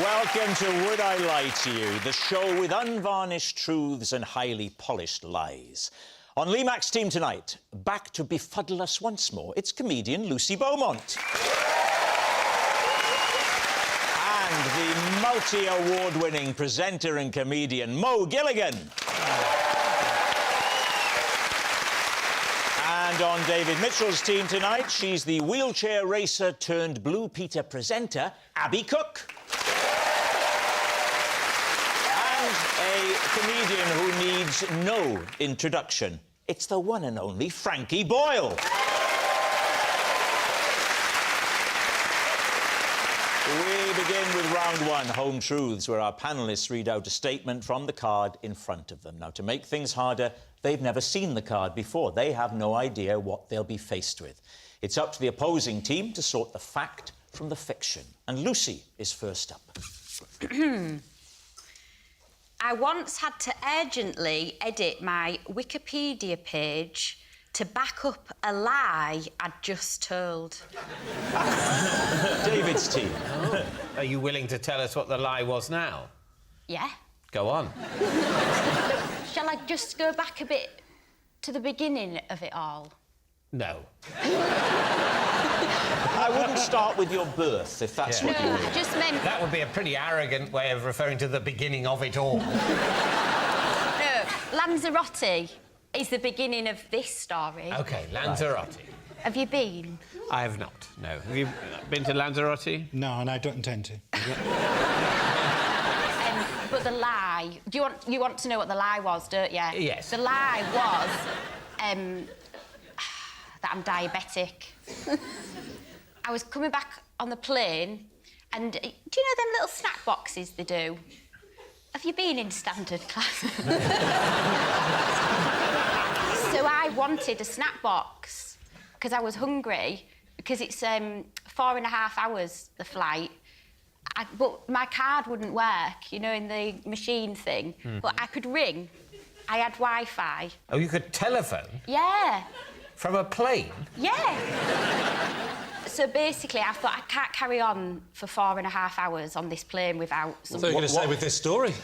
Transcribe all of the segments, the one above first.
Welcome to Would I Lie to You, the show with unvarnished truths and highly polished lies. On Lee Mack's team tonight, back to befuddle us once more, it's comedian Lucy Beaumont. And the multi-award-winning presenter and comedian Mo Gilligan. And on David Mitchell's team tonight, she's the wheelchair racer turned Blue Peter presenter, Abby Cook. And a comedian who needs no introduction. It's the one and only Frankie Boyle. We begin with round one, Home Truths, where our panellists read out a statement from the card in front of them. Now, to make things harder, they've never seen the card before. They have no idea what they'll be faced with. It's up to the opposing team to sort the fact from the fiction. And Lucy is first up. I once had to urgently edit my Wikipedia page to back up a lie I'd just told. David's team. Oh. Are you willing to tell us what the lie was now? Yeah. Go on. Shall I just go back a bit to the beginning of it all? No. I wouldn't start with your birth, if that's what you mean. No, I just meant... That would be a pretty arrogant way of referring to the beginning of it all. No, Lanzarote is the beginning of this story. OK, Lanzarote. Have you been? I have not, no. Have you been to Lanzarote? No, and I don't intend to. But the lie... You want to know what the lie was, don't you? Yes. The lie was... that I'm diabetic. I was coming back on the plane, and do you know them little snack boxes they do? Have you been in standard class? So I wanted a snack box because I was hungry, because it's 4.5 hours, the flight. But my card wouldn't work, you know, in the machine thing. But I could ring. I had Wi-Fi. Oh, you could telephone? Yeah. From a plane? Yeah. So basically, I thought I can't carry on for 4.5 hours on this plane without some... What are you going to say with this story?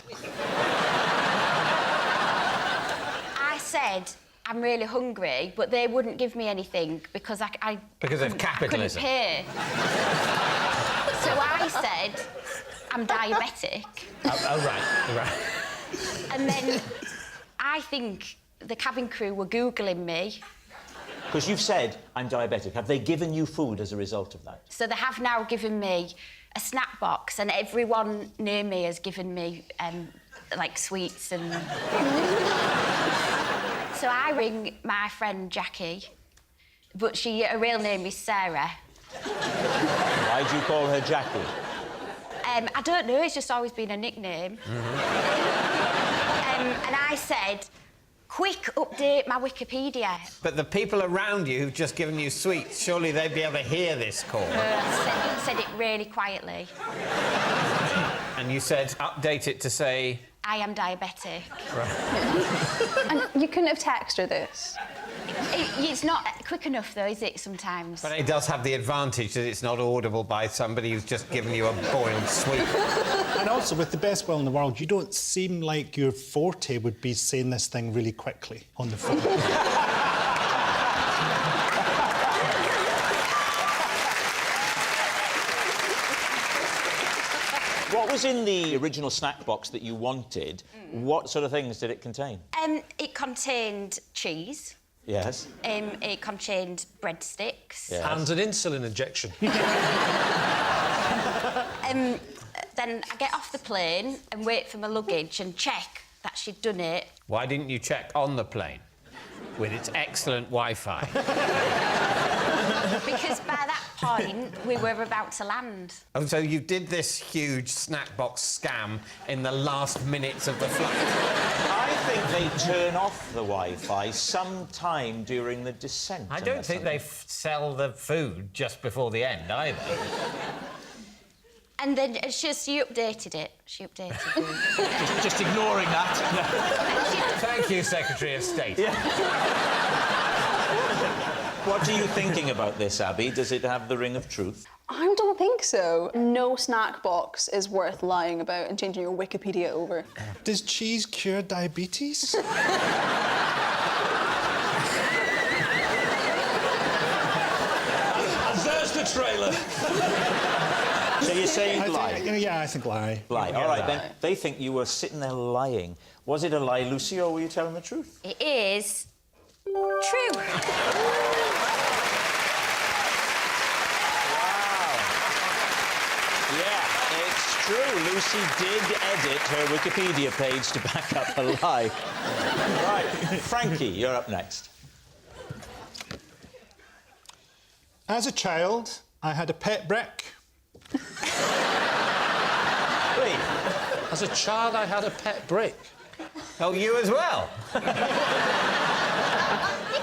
I said I'm really hungry, but they wouldn't give me anything because I Because of capitalism. couldn't pay. So I said I'm diabetic. Oh, right. And then I think the cabin crew were Googling me. Because you've said, I'm diabetic. Have they given you food as a result of that? So they have now given me a snack box, and everyone near me has given me, like, sweets and... So I ring my friend Jackie, but her real name is Sarah. Why do you call her Jackie? I don't know, it's just always been a nickname. And I said... Quick, update my Wikipedia. But the people around you who've just given you sweets, surely they'd be able to hear this call. I said it really quietly. And you said, update it to say... I am diabetic. Right. And you couldn't have texted her this? It's not quick enough, though, is it, sometimes? But it does have the advantage that it's not audible by somebody who's just given you a boiled sweet. And also, with the best will in the world, you don't seem like your forte would be saying this thing really quickly on the phone. What was in the original snack box that you wanted? What sort of things did it contain? It contained cheese. Yes. It contained breadsticks. Yes. And an insulin injection. Then I get off the plane and wait for my luggage and check that she'd done it. Why didn't you check on the plane with its excellent Wi-Fi? Because by that point, we were about to land. Oh, so you did this huge snack box scam in the last minutes of the flight? I think they turn off the Wi-Fi sometime during the descent. I don't think they sell the food just before the end, either. And then she updated it. She updated it. just ignoring that. Thank you, Secretary of State. Yeah. What are you thinking about this, Abby? Does it have the ring of truth? I don't think so. No snack box is worth lying about and changing your Wikipedia over. Does cheese cure diabetes? There's the trailer. So you're saying lie? Yeah, I think lie. Lie. All right, then. They think you were sitting there lying. Was it a lie, Lucy, or were you telling the truth? It is true. Yeah, it's true. Lucy did edit her Wikipedia page to back up a lie. Right, Frankie, you're up next. As a child, I had a pet brick. Wait, As a child, I had a pet brick. Oh, you as well? You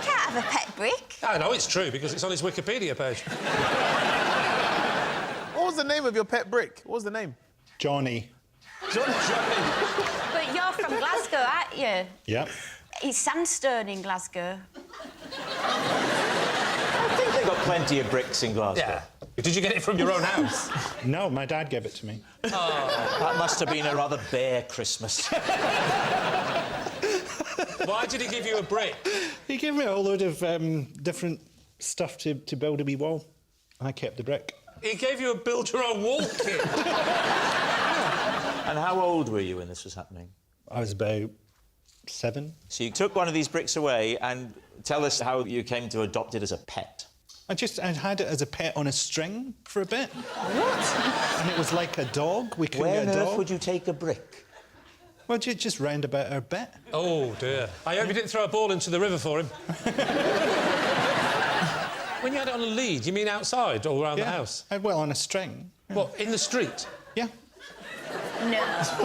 can't have a pet brick. I know it's true because it's on his Wikipedia page. What was the name of your pet brick? What was the name? Johnny. Johnny. But you're from Glasgow, aren't you? Yep. It's sandstone in Glasgow. I think they've got plenty of bricks in Glasgow. Yeah. Did you get it from your own house? No, my dad gave it to me. That must have been a rather bare Christmas. Why did he give you a brick? He gave me a whole load of different stuff to build a wee wall. I kept the brick. He gave you a build-your-own-wall kit. And how old were you when this was happening? I was about 7. So you took one of these bricks away and tell us how you came to adopt it as a pet. I had it as a pet on a string for a bit. What? And it was like a dog. We couldn't Where on get a earth dog. would you take a brick? Well, just round about our bit. Oh, dear. I hope you didn't throw a ball into the river for him. When you had it on a lead, you mean outside or around the house? Well, on a string. What, in the street? Yeah. No.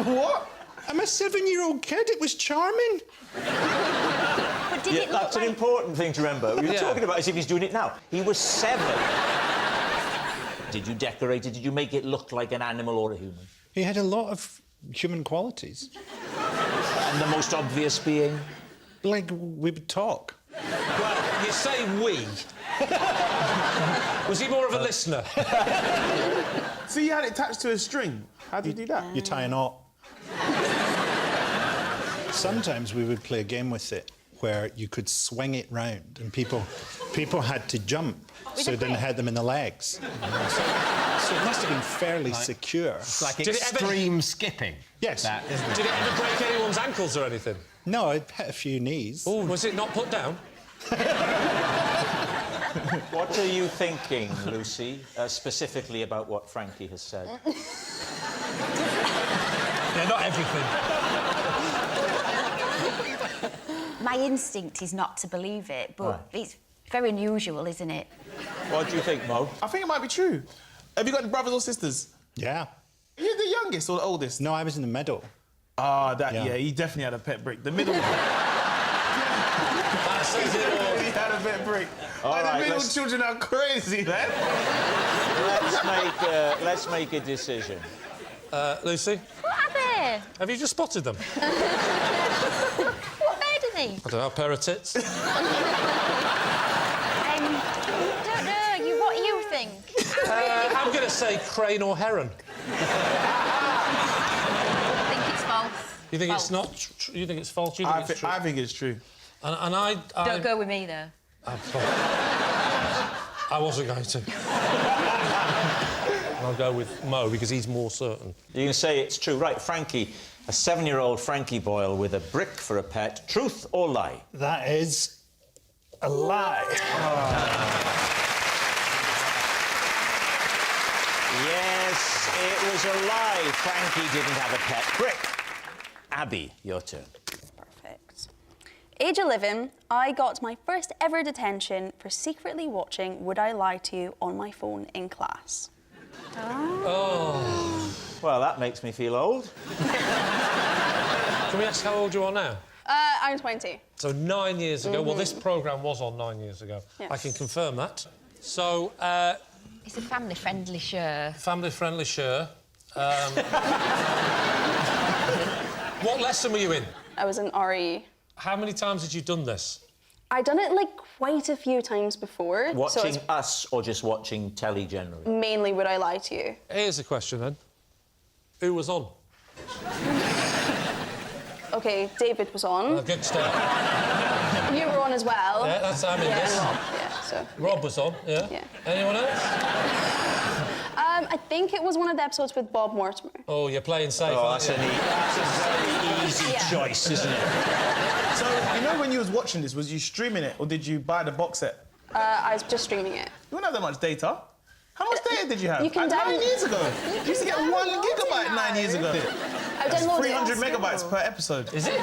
What? I'm a 7-year-old kid. It was charming. But did it look That's like... an important thing to remember. You're Yeah. talking about as if he's doing it now. He was 7. Did you decorate it? Did you make it look like an animal or a human? He had a lot of human qualities. And the most obvious being? Like, we would talk. Well, you say we. Was he more of a listener? So you had it attached to a string. How do you do that? You tie a knot. Sometimes we would play a game with it where you could swing it round and people had to jump so it didn't hit them in the legs. So it must have been fairly secure. It's like Did it ever- extreme skipping. Yes. That, isn't it? Did it ever break anyone's ankles or anything? No, I'd hit a few knees. Oh, was it not put down? What are you thinking, Lucy, specifically about what Frankie has said? Yeah, not everything. My instinct is not to believe it, but Right. it's very unusual, isn't it? What do you think, Mo? I think it might be true. Have you got any brothers or sisters? Yeah. Are you the youngest or the oldest? No, I was in the middle. Ah, Yeah. he definitely had a pet brick. The middle one. That says it all. He had a pet brick. All Like, right, the middle let's- children are crazy, man. Let's make a decision. Lucy, What are they? have you just spotted them? What bird are they? I don't know, a pair of tits? Don't know. What do you think? I'm going to say crane or heron. I think it's false. You think it's False. not? You think it's false? You think it's true? I think it's true. And I Don't go with me, though. I wasn't going to. I'll go with Mo because he's more certain. You can say it's true. Right, Frankie, a 7-year-old Frankie Boyle with a brick for a pet. Truth or lie? That is a lie. Yes, it was a lie. Frankie didn't have a pet brick. Abby, your turn. Perfect. Age 11, I got my first ever detention for secretly watching Would I Lie to You on my phone in class. Well, that makes me feel old. Can we ask how old you are now? I'm 20. So 9 years ago. Well, this programme was on 9 years ago. Yes. I can confirm that. So, It's a family-friendly show. family-friendly show. What lesson were you in? I was in RE. How many times had you done this? I'd done it like quite a few times before. Watching so us or just watching telly generally? mainly Would I Lie to You? Here's a question then. Who was on? OK, David was on. A good start. You were on as well. Yeah, that's I'm in Yeah, this. and Rob. Yeah, so. Rob was on, yeah. Yeah. Anyone else? I think it was one of the episodes with Bob Mortimer. Oh, you're playing safe. Oh, aren't that's, you? that's a very easy Yeah. choice, isn't it? So, you know when you was watching this, was you streaming it or did you buy the box set? I was just streaming it. You don't have that much data. How much data did you have? You can 9 years ago. You used to get 1 gigabyte 9 years ago. I downloaded 300 it. megabytes per episode. Is it?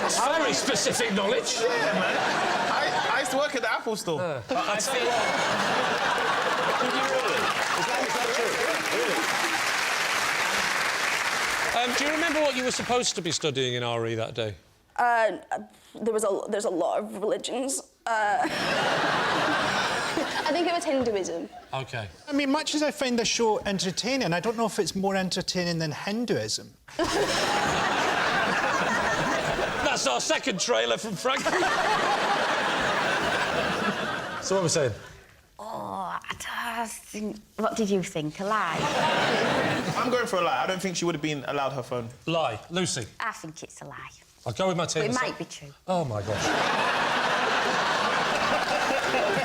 That's very specific knowledge. Yeah, man. I used to work at the Apple store. I see. Do you remember what you were supposed to be studying in RE that day? There's a lot of religions. I think it was Hinduism. OK. I mean, much as I find the show entertaining, I don't know if it's more entertaining than Hinduism. That's our second trailer from Frankie. So what we're saying? Oh, I think... What did you think? A lie? I'm going for a lie. I don't think she would have been allowed her phone. Lie. Lucy. I think it's a lie. I'll go with my team. But it might be true. Oh, my gosh.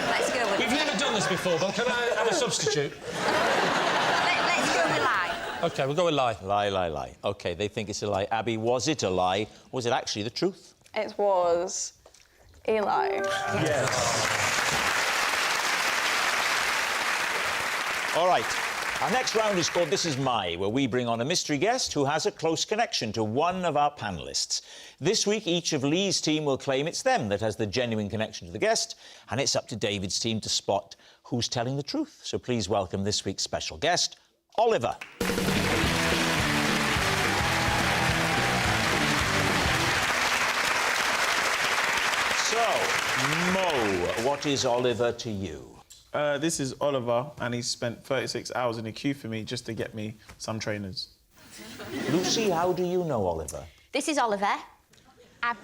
Let's go with We've never done this before, but can I have a substitute? Let's go with lie. OK, we'll go with lie. Lie, lie, lie. OK, they think it's a lie. Abby, was it a lie? Or was it actually the truth? It was a lie. All right. Our next round is called This Is My, where we bring on a mystery guest who has a close connection to one of our panellists. This week, each of Lee's team will claim it's them that has the genuine connection to the guest, and it's up to David's team to spot who's telling the truth. So please welcome this week's special guest, Oliver. So, Mo, what is Oliver to you? This is Oliver, and he spent 36 hours in a queue for me just to get me some trainers. Lucy, how do you know Oliver? This is Oliver. I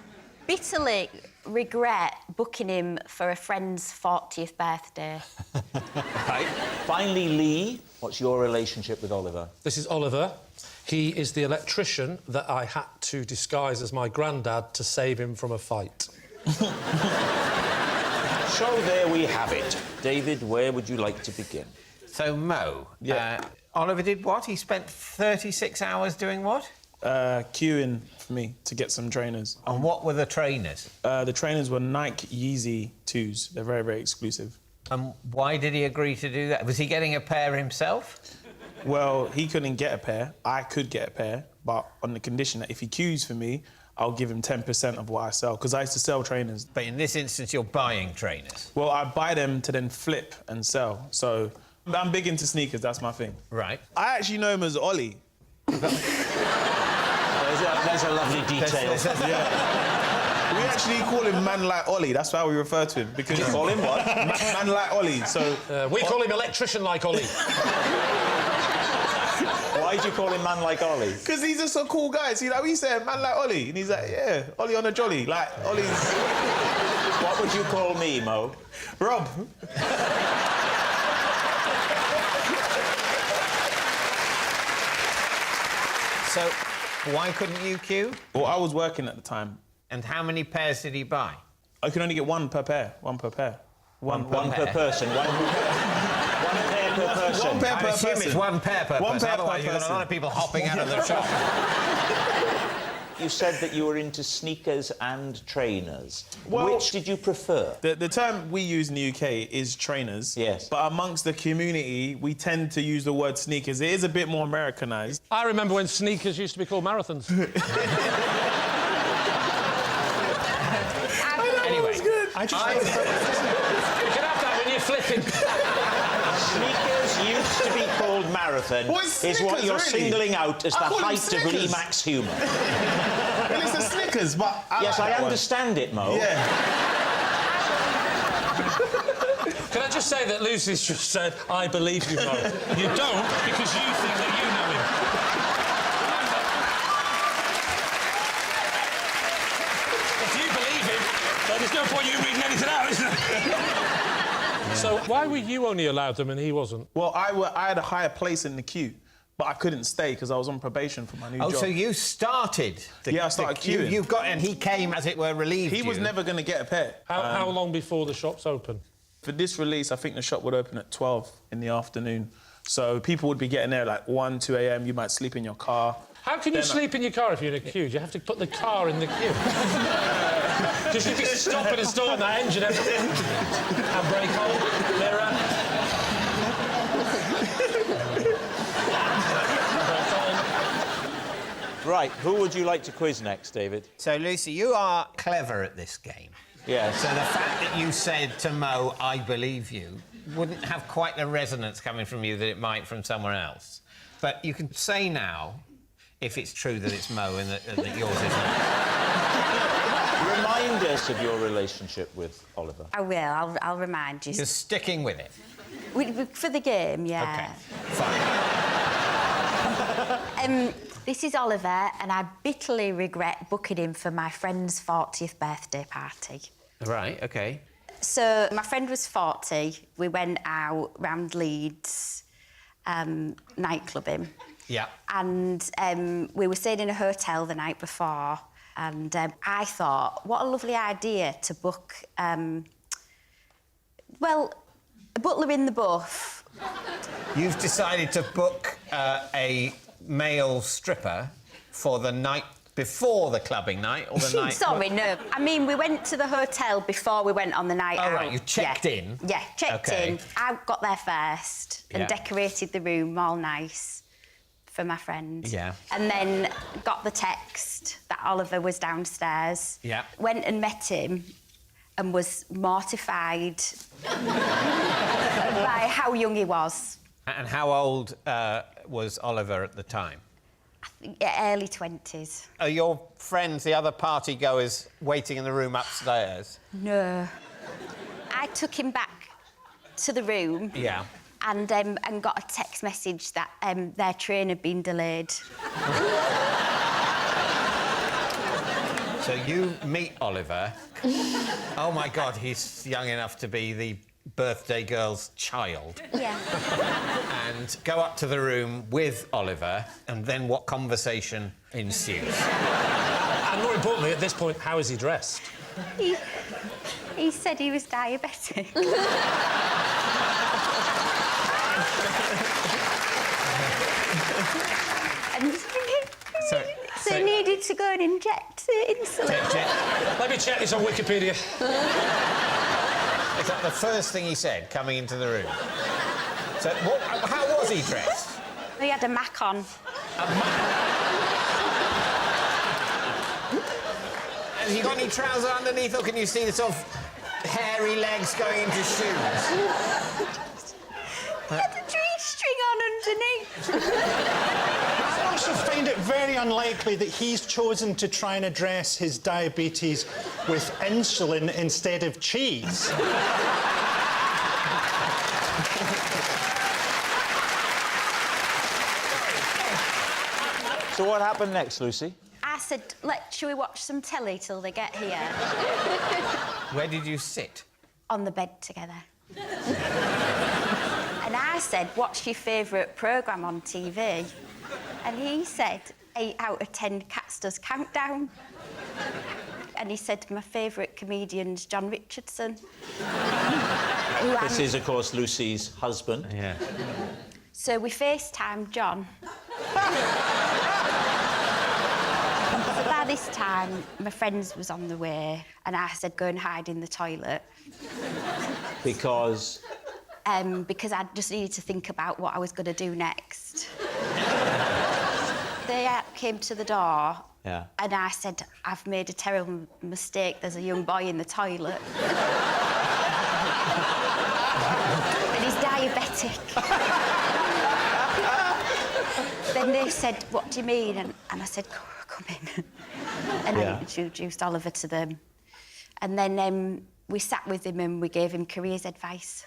bitterly regret booking him for a friend's 40th birthday. Right. Finally, Lee, what's your relationship with Oliver? This is Oliver. He is the electrician that I had to disguise as my granddad to save him from a fight. So there we have it. David, where would you like to begin? So, Mo, Yeah. Oliver did what? He spent 36 hours doing what? Queuing for me to get some trainers. And what were the trainers? The trainers were Nike Yeezy 2s. They're very, very exclusive. And why did he agree to do that? Was he getting a pair himself? Well, he couldn't get a pair. I could get a pair, but on the condition that if he queues for me, I'll give him 10% of what I sell, because I used to sell trainers. But in this instance, you're buying trainers. Well, I buy them to then flip and sell. So I'm big into sneakers, that's my thing. Right. I actually know him as Ollie. There's a lovely detail. We actually call him Man Like Ollie, that's how we refer to him. Because You call him what? Man Like Ollie, so... We call him electrician like Ollie. Why do you call him Man Like Ollie? Because he's just a cool guy. See, like we say, Man Like Ollie. And he's like, yeah, Ollie on a jolly. Like, Ollie's... What would you call me, Mo? Rob. So, why couldn't you queue? Well, I was working at the time. And how many pairs did he buy? I could only get one per pair. One per pair. One per person. One pair per person. One pair I per assume person. it's one pair per One person. pair per Otherwise, you've got a person. lot of people hopping out of the shop. You said that you were into sneakers and trainers. Well- Which did you prefer? The term we use in the UK is trainers. Yes. But amongst the community, we tend to use the word sneakers. It is a bit more Americanised. I remember when sneakers used to be called marathons. Anyway, I just... You can have that when you're flipping. Sneakers used to be called marathon. What's is what Snickers, you're really? singling out as the I call them height of Lee Snickers. Mack's humour. Well, it's the Snickers, but Yes, like I that one. understand it, Mo. Yeah. Can I just say that Lucy's just said, I believe you, Mo. You don't, because you think that you know him. If you believe point you reading anything out, is there? So why were you only allowed them and he wasn't? Well, I had a higher place in the queue, but I couldn't stay because I was on probation for my new job. Oh, so you started Yeah, I started queuing. You got, and he came, as it were, relieved He was you. never going to get a pair. How long before the shops open? For this release, I think the shop would open at 12 in the afternoon. So people would be getting there like 1, 2 a.m. You might sleep in your car. How can you Then sleep in your car if you're in a queue? You have to put the car in the queue. Because you'd be stopping and starting that engine every... Handbrake on, mirror... Right, who would you like to quiz next, David? So, Lucy, you are clever at this game. Yes. So the fact that you said to Mo, I believe you, wouldn't have quite the resonance coming from you that it might from somewhere else. But you can say now, if it's true that it's Mo and that yours is not. Remind us of your relationship with Oliver. I will. I'll remind you. You're sticking with it. For the game, yeah. Okay, fine. This is Oliver, and I bitterly regret booking him for my friend's 40th birthday party. Right, OK. So my friend was 40. We went out round Leeds, nightclubbing. Yeah. And we were staying in a hotel the night before, and I thought, what a lovely idea to book, well, a butler in the buff. You've decided to book a male stripper for the night before the clubbing night or the night... Sorry, no. I mean, we went to the hotel before we went on the night out. Oh, right, you checked in? Yeah, checked in. I got there first and Yeah. decorated the room all nice for my friend. Yeah. And then got the text that Oliver was downstairs. Yeah. Went and met him and was mortified by how young he was. And how old was Oliver at the time? Yeah, early 20s. Are your friends, the other party goers, waiting in the room upstairs? No. I took him back to the room. Yeah. And got a text message that their train had been delayed. So you meet Oliver. Oh, my God, he's young enough to be the birthday girl's child. Yeah. And go up to the room with Oliver, and then what conversation ensues? And more importantly, at this point, how is he dressed? He said he was diabetic. And so he needed to go and inject insulin. Let me check this on Wikipedia. Is that the first thing he said, coming into the room? So, how was he dressed? He had a Mac on. Have you got any trousers underneath, or can you see the sort of hairy legs going into shoes? He had a G-string on underneath. I also find it very unlikely that he's chosen to try and address his diabetes with insulin instead of cheese. So what happened next, Lucy? I said, shall we watch some telly till they get here? Where did you sit? On the bed together. And I said, what's your favourite programme on TV? And he said, 8 out of 10 Cats Does Countdown. And he said, my favourite comedian's John Richardson. This is, of course, Lucy's husband. Yeah. So we FaceTimed John. So by this time, my friends was on the way, and I said, go and hide in the toilet. Because? Because I just needed to think about what I was going to do next. They came to the door, Yeah. and I said, I've made a terrible mistake. There's a young boy in the toilet. And he's diabetic. Then they said, what do you mean? And I said, come in. And I introduced Oliver to them. And then we sat with him and we gave him careers advice.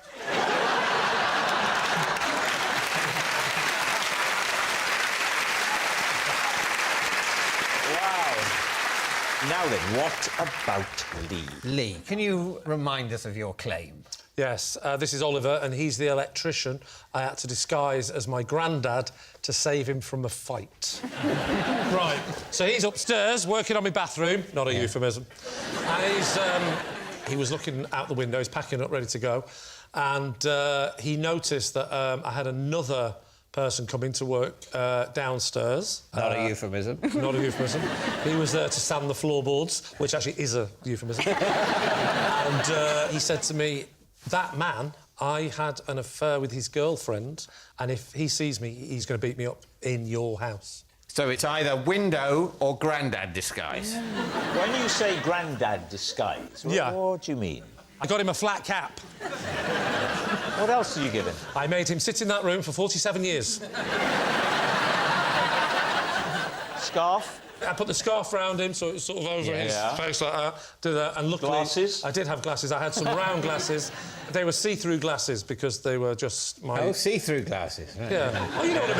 Now then, what about Lee? Lee, can you remind us of your claim? Yes, this is Oliver, and he's the electrician I had to disguise as my granddad to save him from a fight. Right, so he's upstairs working on my bathroom, not a euphemism, and he was looking out the window, he's packing up, ready to go, and he noticed that I had another person coming to work downstairs. Not a euphemism. Not a euphemism. He was there to sand the floorboards, which actually is a euphemism. And he said to me, that man, I had an affair with his girlfriend, and if he sees me, he's going to beat me up in your house. So it's either window or grandad disguise. When you say grandad disguise, what do you mean? I got him a flat cap. What else did you give him? I made him sit in that room for 47 years. Scarf? I put the scarf round him so it was sort of over his face like that. Do that, and luckily... Glasses? I did have glasses. I had some round glasses. They were see-through glasses because they were just my... Oh, see-through glasses. Right. Yeah. Oh, you know what I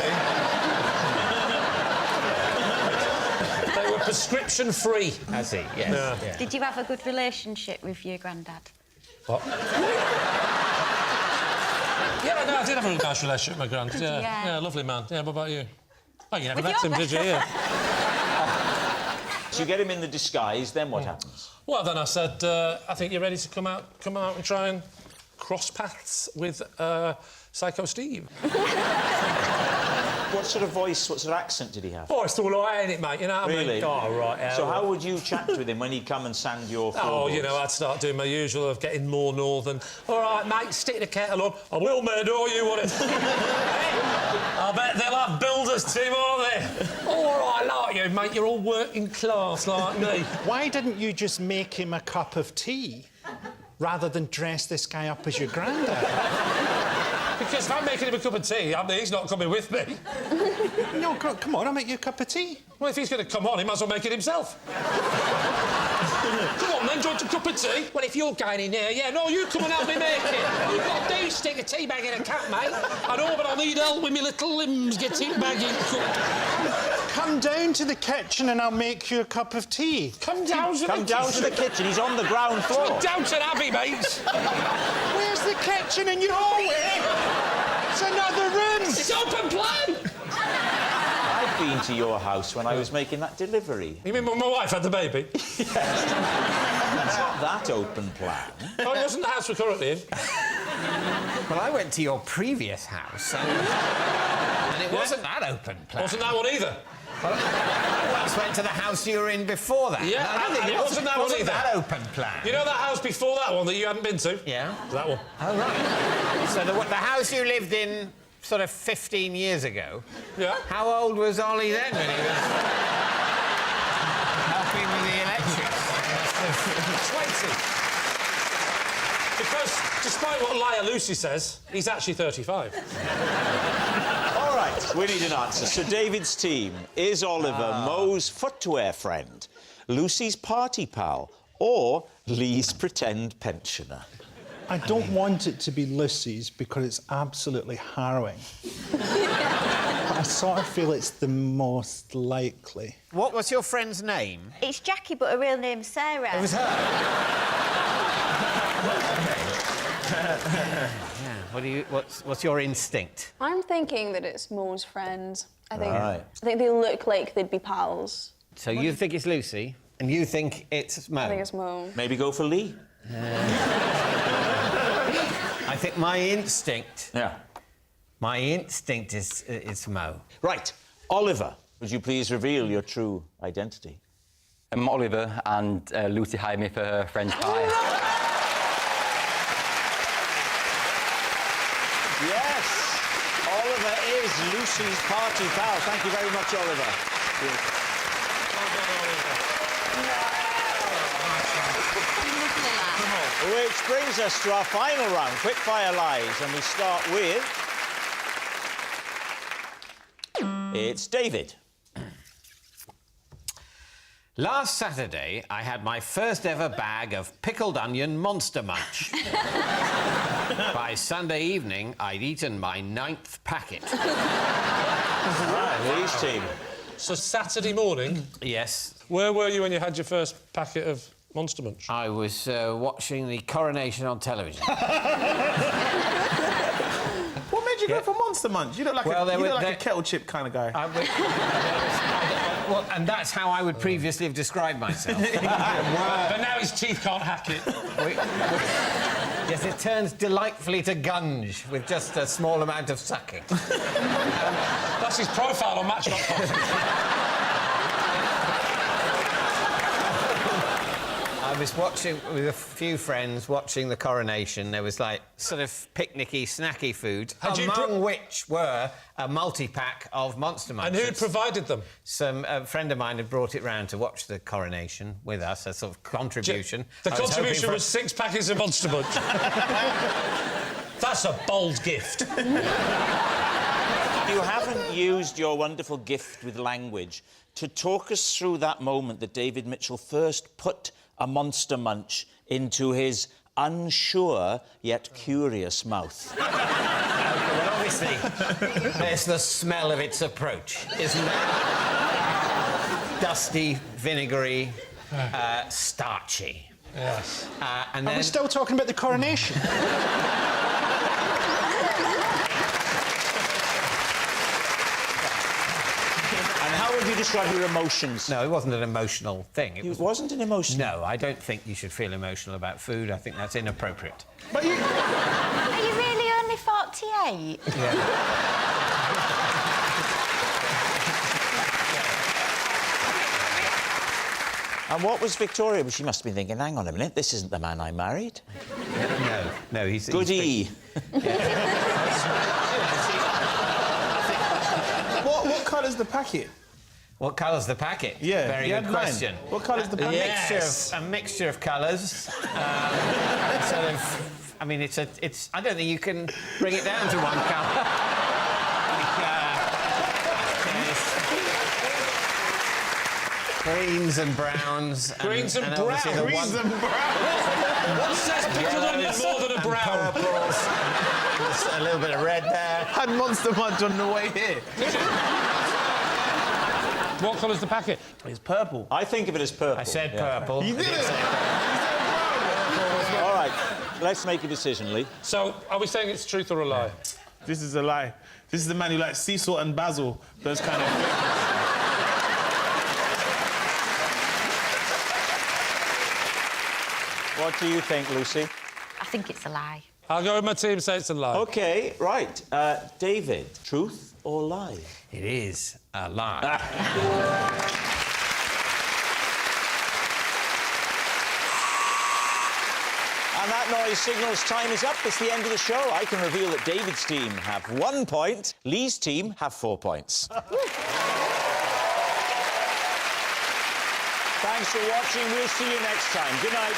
mean. They were prescription-free. I see, yes. Yeah. Did you have a good relationship with your granddad? What? Yeah, no, I did have a nice relationship with my granddad. Yeah, lovely man. Yeah, what about you? Oh, you never met him, did you? Yeah. So you get him in the disguise, then what happens? Well, then I said, I think you're ready to come out and try and cross paths with Psycho Steve. What sort of voice, what sort of accent did he have? Oh, it's all right, ain't it, mate? You know what I mean? Really? Oh, right. So how would you chat with him when he'd come and sand your floorboards? Oh, you know, I'd start doing my usual of getting more northern. All right, mate, stick the kettle on. I will, mate, or you want it. I bet they'll have builders too, won't they? All right, like you, mate. You're all working class like me. Why didn't you just make him a cup of tea rather than dress this guy up as your granddad? Because if I'm making him a cup of tea, he's not coming with me. No, come on, I'll make you a cup of tea. Well, if he's going to come on, he might as well make it himself. Come on, then, do you want a cup of tea? Well, if you're going in here, yeah, no, you come and help me make it. All you've got to do is stick a tea bag in a cup, mate. I know, but I need help with my little limbs getting bag in cup. Come down to the kitchen and I'll make you a cup of tea. Come down to the kitchen. He's on the ground floor. Come down to the Abbey, mate. Where's the kitchen in your hallway? It's another room. It's open plan. I've been to your house when I was making that delivery. You mean when my wife had the baby? Yes. It's not that open plan. Oh, it wasn't the house we're currently in. Well, I went to your previous house and it wasn't that open plan. Wasn't that one either. Well, I once went to the house you were in before that. Yeah, I don't think it wasn't that one either. That open plan. You know that house before that one that you hadn't been to? Yeah. That one. Oh, right. So the house you lived in sort of 15 years ago... Yeah. How old was Ollie then when he was helping with the electrics? 20. Because, despite what Liar Lucy says, he's actually 35. All right, we need an answer. So David's team is Oliver Mo's footwear friend, Lucy's party pal, or Lee's pretend pensioner? I don't want it to be Lucy's because it's absolutely harrowing. But I sort of feel it's the most likely. What's your friend's name? It's Jackie, but her real name's Sarah. It was her. What's your instinct? I'm thinking that it's Mo's friends. I think they look like they'd be pals. So you think it's Lucy, and you think it's Mo? I think it's Mo. Maybe go for Lee? I think my instinct... Yeah. My instinct is Mo. Right. Oliver, would you please reveal your true identity? I'm Oliver, and Lucy hired me for her French pie. Yes! Oliver is Lucy's party pal. Thank you very much, Oliver. Which brings us to our final round, quickfire lies, and we start with... It's David. Last Saturday, I had my first ever bag of pickled onion Monster Munch. By Sunday evening, I'd eaten my 9th packet. Right, Lee's team. So Saturday morning, Yes. where were you when you had your first packet of Monster Munch? I was watching the coronation on television. What made you go for Monster Munch? You look like, a kettle chip kind of guy. Well, and that's how I would previously have described myself. But now his teeth can't hack it. Yes, it turns delightfully to gunge with just a small amount of sucking. That's his profile on Match.com. I was watching with a few friends, watching the coronation. There was, like, sort of picnicky, snacky food, among which were a multi-pack of Monster Munch. And who provided them? A friend of mine had brought it round to watch the coronation with us, a sort of contribution. The contribution was 6 packets of Monster Munch. That's a bold gift. You haven't used your wonderful gift with language to talk us through that moment that David Mitchell first put a Monster Munch into his unsure yet curious mouth. Well, obviously, there's the smell of its approach, isn't there? Dusty, vinegary, starchy. Yes. And Are we still talking about the coronation? And how would you describe your emotions? No, it wasn't an emotional thing. It wasn't an emotion? No, I don't think you should feel emotional about food. I think that's inappropriate. But you... Are you really only 48? And what was Victoria? Well, she must have been thinking, hang on a minute, this isn't the man I married. No, he's... Goody. What colour's the packet? What colour's the packet? Yeah, Very good question. What colour's the packet? A mixture of colours. Sort of... I mean, it's... I don't think you can bring it down to one colour. Greens and browns. Greens and obviously browns? Greens and browns. What says pickled onion more than a brown? Purples. There's a little bit of red there. Had Monster Munch on the way here. What colour's the packet? It's purple. I think of it as purple. I said purple. You did it! All right, let's make a decision, Lee. So, are we saying it's truth or a lie? This is a lie. This is the man who likes sea salt and basil. Those kind of... What do you think, Lucy? I think it's a lie. I'll go with my team, say it's a lie. OK, right. David, truth or lie? It is a lie. And that noise signals time is up. It's the end of the show. I can reveal that David's team have 1 point, Lee's team have 4 points. Thanks for watching. We'll see you next time. Good night.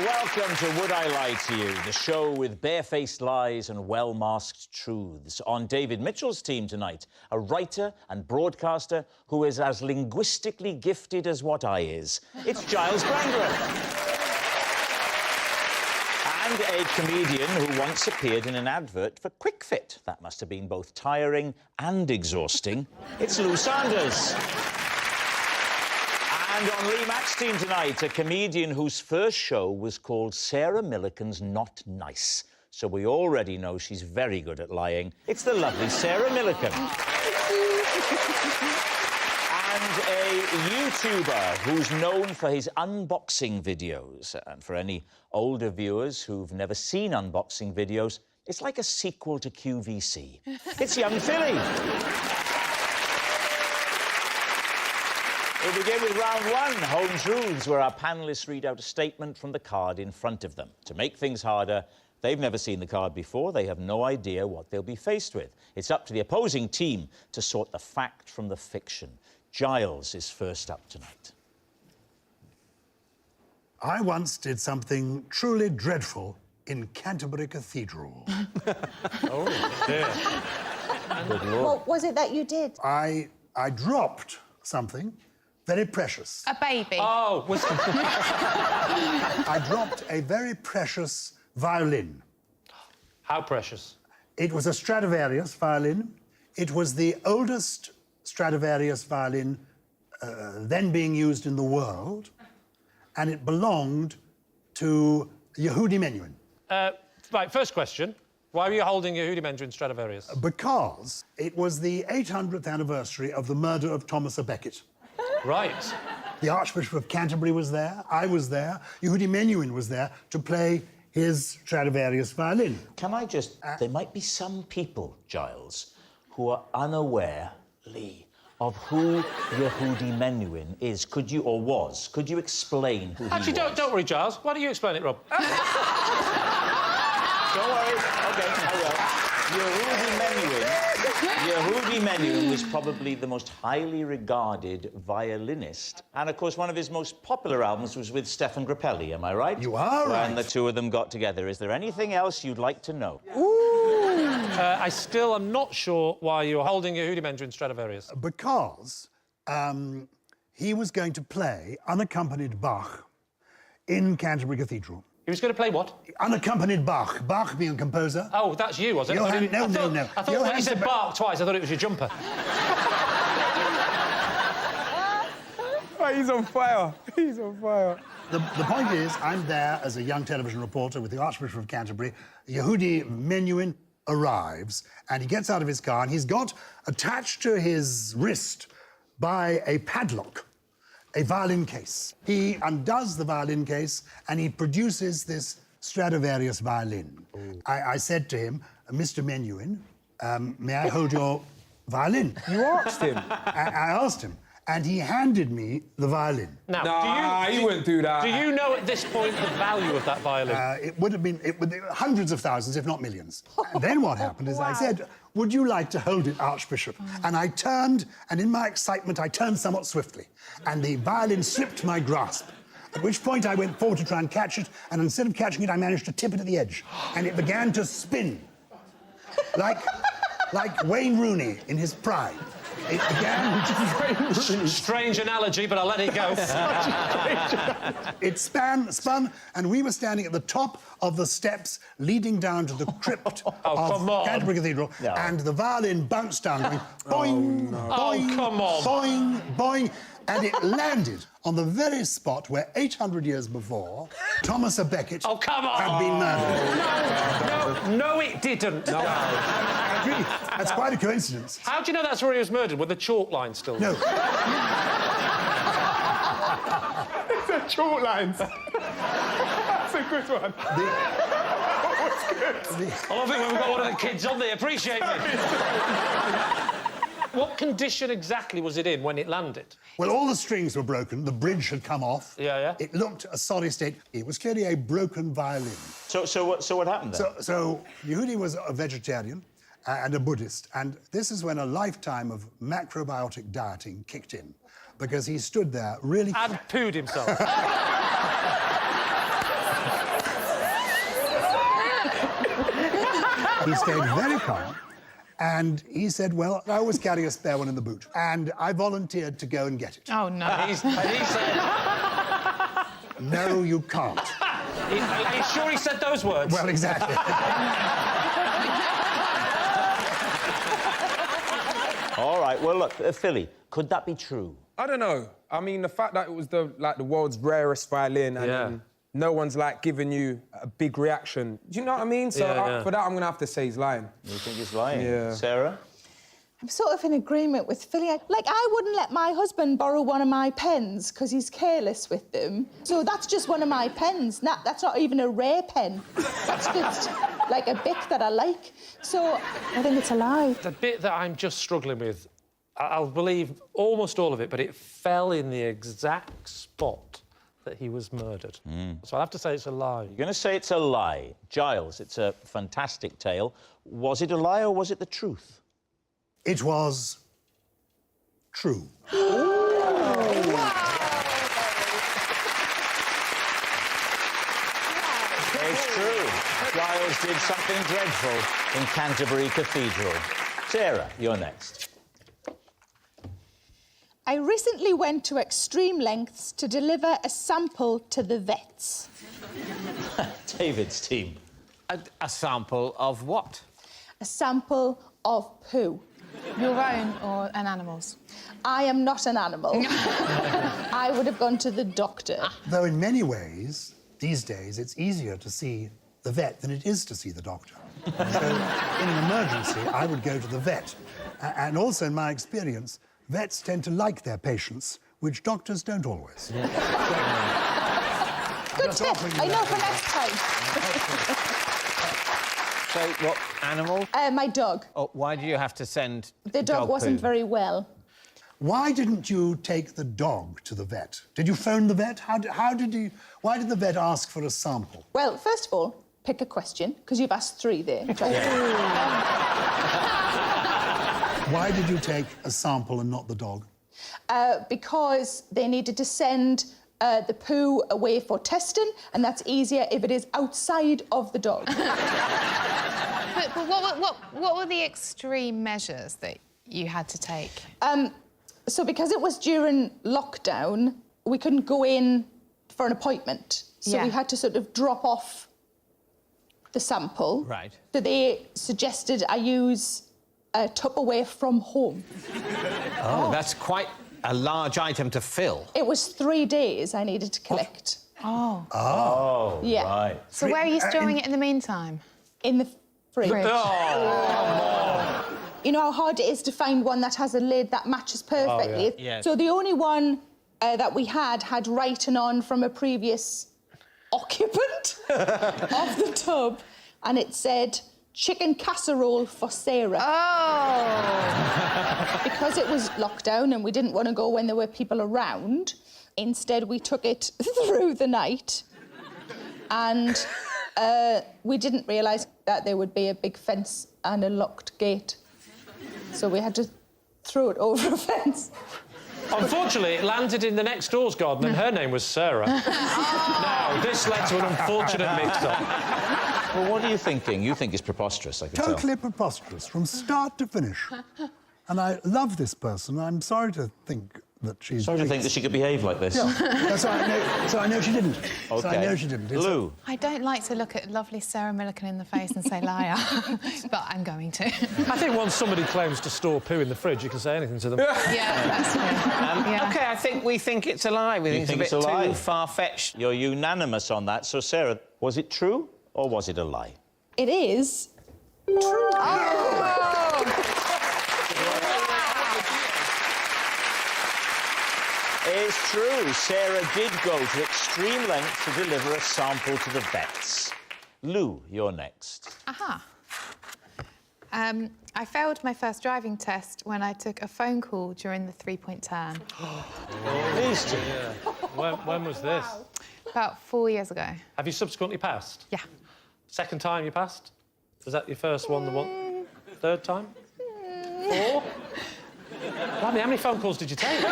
Welcome to Would I Lie to You, the show with barefaced lies and well-masked truths. On David Mitchell's team tonight, a writer and broadcaster who is as linguistically gifted as what I is. It's Gyles Brandreth. And a comedian who once appeared in an advert for Quick Fit. That must have been both tiring and exhausting. It's Lou Sanders. And on Lee Mack's team tonight, a comedian whose first show was called Sarah Millican's Not Nice. So we already know she's very good at lying. It's the lovely Sarah Millican. And a YouTuber who's known for his unboxing videos. And for any older viewers who've never seen unboxing videos, It's like a sequel to QVC. It's Young Philly. We begin with round one, Home Truths, where our panellists read out a statement from the card in front of them. To make things harder, they've never seen the card before. They have no idea what they'll be faced with. It's up to the opposing team to sort the fact from the fiction. Gyles is first up tonight. I once did something truly dreadful in Canterbury Cathedral. Oh, dear. What was it that you did? I dropped something very precious. A baby. Oh, was... I dropped a very precious violin. How precious? It was a Stradivarius violin. It was the oldest Stradivarius violin then being used in the world, and it belonged to Yehudi Menuhin. Right, first question. Why were you holding Yehudi Menuhin Stradivarius? Because it was the 800th anniversary of the murder of Thomas à Becket. Right. The Archbishop of Canterbury was there, I was there, Yehudi Menuhin was there to play his Stradivarius violin. Can I just... there might be some people, Gyles, who are unaware, Lee, of who Yehudi Menuhin is. Could you, or was, could you explain who Actually, he was? don't worry, Gyles. Why don't you explain it, Rob? Don't worry. OK, I will. Yehudi Menuhin was probably the most highly regarded violinist. And, of course, one of his most popular albums was with Stefan Grappelli, am I right? You are right. When the two of them got together. Is there anything else you'd like to know? I still am not sure why you're holding Yehudi Menuhin Stradivarius. Because he was going to play unaccompanied Bach in Canterbury Cathedral. He was going to play what? Unaccompanied Bach. Bach being a composer. Oh, that's you, was it? No. I thought when you said Sebastian... bark twice, I thought it was your jumper. Oh, he's on fire. He's on fire. The point is, I'm there as a young television reporter with the Archbishop of Canterbury. Yehudi Menuhin arrives, and he gets out of his car, and he's got attached to his wrist by a padlock a violin case. He undoes the violin case, and he produces this Stradivarius violin. I said to him, Mr. Menuhin, may I hold your violin? You asked him? I asked him, and he handed me the violin. Now, he wouldn't do that. Do you know at this point the value of that violin? It would be hundreds of thousands, if not millions. And then what happened is I said, would you like to hold it, Archbishop? And I turned, and in my excitement, I turned somewhat swiftly, and the violin slipped my grasp, at which point I went forward to try and catch it, and instead of catching it, I managed to tip it at the edge, and it began to spin, like Wayne Rooney in his prime. It began... Strange analogy, but I'll let it go. It spun, and we were standing at the top of the steps leading down to the crypt of Canterbury Cathedral, and the violin bounced down, going boing, boing, boing, boing, and it landed on the very spot where 800 years before Thomas à Becket had been murdered. No, it didn't. No. I agree. That's quite a coincidence. How do you know that's where he was murdered? Were the chalk lines still? No. The chalk lines. That's a good one. I love it when we've got one of the kids on there. Appreciate me. What condition exactly was it in when it landed? Well, all the strings were broken. The bridge had come off. Yeah. It looked a sorry state. It was clearly a broken violin. So what happened then? So Yehudi was a vegetarian and a Buddhist, and this is when a lifetime of macrobiotic dieting kicked in, because he stood there really... And pooed himself. He stayed very calm, and he said, well, I always carry a spare one in the boot, and I volunteered to go and get it. Oh, no. And he said... No, you can't. Are you sure he said those words? Well, exactly. All right, well, look, Philly, could that be true? I don't know. I mean, the fact that it was the world's rarest violin and no one's, giving you a big reaction. Do you know what I mean? So for that, I'm going to have to say he's lying. You think he's lying? Yeah. Sarah? I'm sort of in agreement with Philly. Like, I wouldn't let my husband borrow one of my pens because he's careless with them. So that's just one of my pens. That's not even a rare pen. That's just, like, a Beke that I like. So I think it's a lie. The bit that I'm just struggling with, I'll believe almost all of it, but it fell in the exact spot that he was murdered. So I'll have to say it's a lie. You're going to say it's a lie. Gyles, it's a fantastic tale. Was it a lie or was it the truth? It was true. It's true. Gyles did something dreadful in Canterbury Cathedral. Sarah, you're next. I recently went to extreme lengths to deliver a sample to the vets. David's team. A sample of what? A sample of poo. Your own or an animal's? I am not an animal. I would have gone to the doctor. Though in many ways, these days, it's easier to see the vet than it is to see the doctor. So in an emergency, I would go to the vet. And also, in my experience, vets tend to like their patients, which doctors don't always. Good tip. I know for next time. So, what animal? My dog. Oh, why do you have to send The dog wasn't poo? very well. Why didn't you take the dog to the vet? Did you phone the vet? Why did the vet ask for a sample? Well, first of all, pick a question, because you've asked 3 there. Why did you take a sample and not the dog? Because they needed to send the poo away for testing, and that's easier if it is outside of the dog. But what were the extreme measures that you had to take? So because it was during lockdown, we couldn't go in for an appointment. So we had to sort of drop off the sample. Right. So they suggested I use a Tupperware from home. Oh, that's quite a large item to fill. It was 3 days I needed to collect. Oh. Oh, Yeah. right. So where are you storing it in the meantime? In the fridge. Oh. You know how hard it is to find one that has a lid that matches perfectly? Yes. So the only one that we had writing on from a previous occupant of the tub, and it said, chicken casserole for Sarah. Oh! Because it was lockdown and we didn't want to go when there were people around, instead we took it through the night, and we didn't realise that there would be a big fence and a locked gate. So we had to throw it over a fence. Unfortunately, it landed in the next door's garden and her name was Sarah. Now, this led to an unfortunate mix-up. Well, what are you thinking? You think it's preposterous, I can tell. Totally preposterous, from start to finish. And I love this person. I'm sorry to think that she's... Sorry to think that she could behave like this. Yeah. So I know she didn't. OK. So I know she didn't. Lou? I don't like to look at lovely Sarah Millican in the face and say liar, but I'm going to. I think once somebody claims to store poo in the fridge, you can say anything to them. Yeah, that's true. Yeah. OK, I think we think it's a lie. We think it's a bit too far-fetched. You're unanimous on that. So, Sarah, was it true or was it a lie? It is true. Oh! It's true. Sarah did go to extreme lengths to deliver a sample to the vets. Lou, you're next. Aha. I failed my first driving test when I took a phone call during the three-point turn. These two. When was this? About 4 years ago. Have you subsequently passed? Yeah. Second time you passed? Was that your first one, the one? Third time? 4? Blimey, how many phone calls did you take?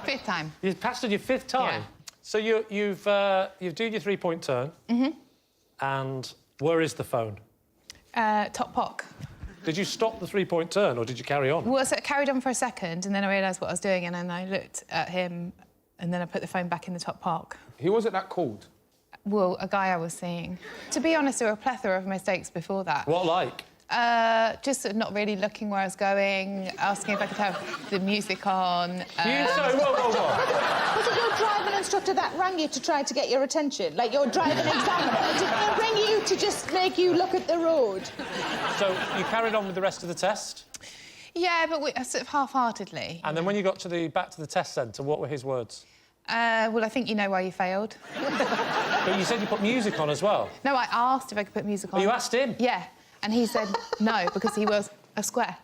5th time. You passed on your 5th time? Yeah. So you've done your three-point turn. Mm-hmm. And where is the phone? Top pock. Did you stop the three-point turn or did you carry on? Well, so it carried on for a second and then I realised what I was doing and then I looked at him and then I put the phone back in the top pock. Who was it that called? Well, a guy I was seeing. To be honest, there were a plethora of mistakes before that. What like? Just sort of not really looking where I was going, asking if I could have the music on. Sorry, whoa. Was it your driving instructor that rang you to try to get your attention? Like your driving examiner? Did they ring you to just make you look at the road? So you carried on with the rest of the test? Yeah, but sort of half-heartedly. And then when you got back to the test centre, what were his words? Well, I think you know why you failed. But you said you put music on as well. No, I asked if I could put music on. Oh, you asked him? Yeah, and he said no, because he was a square.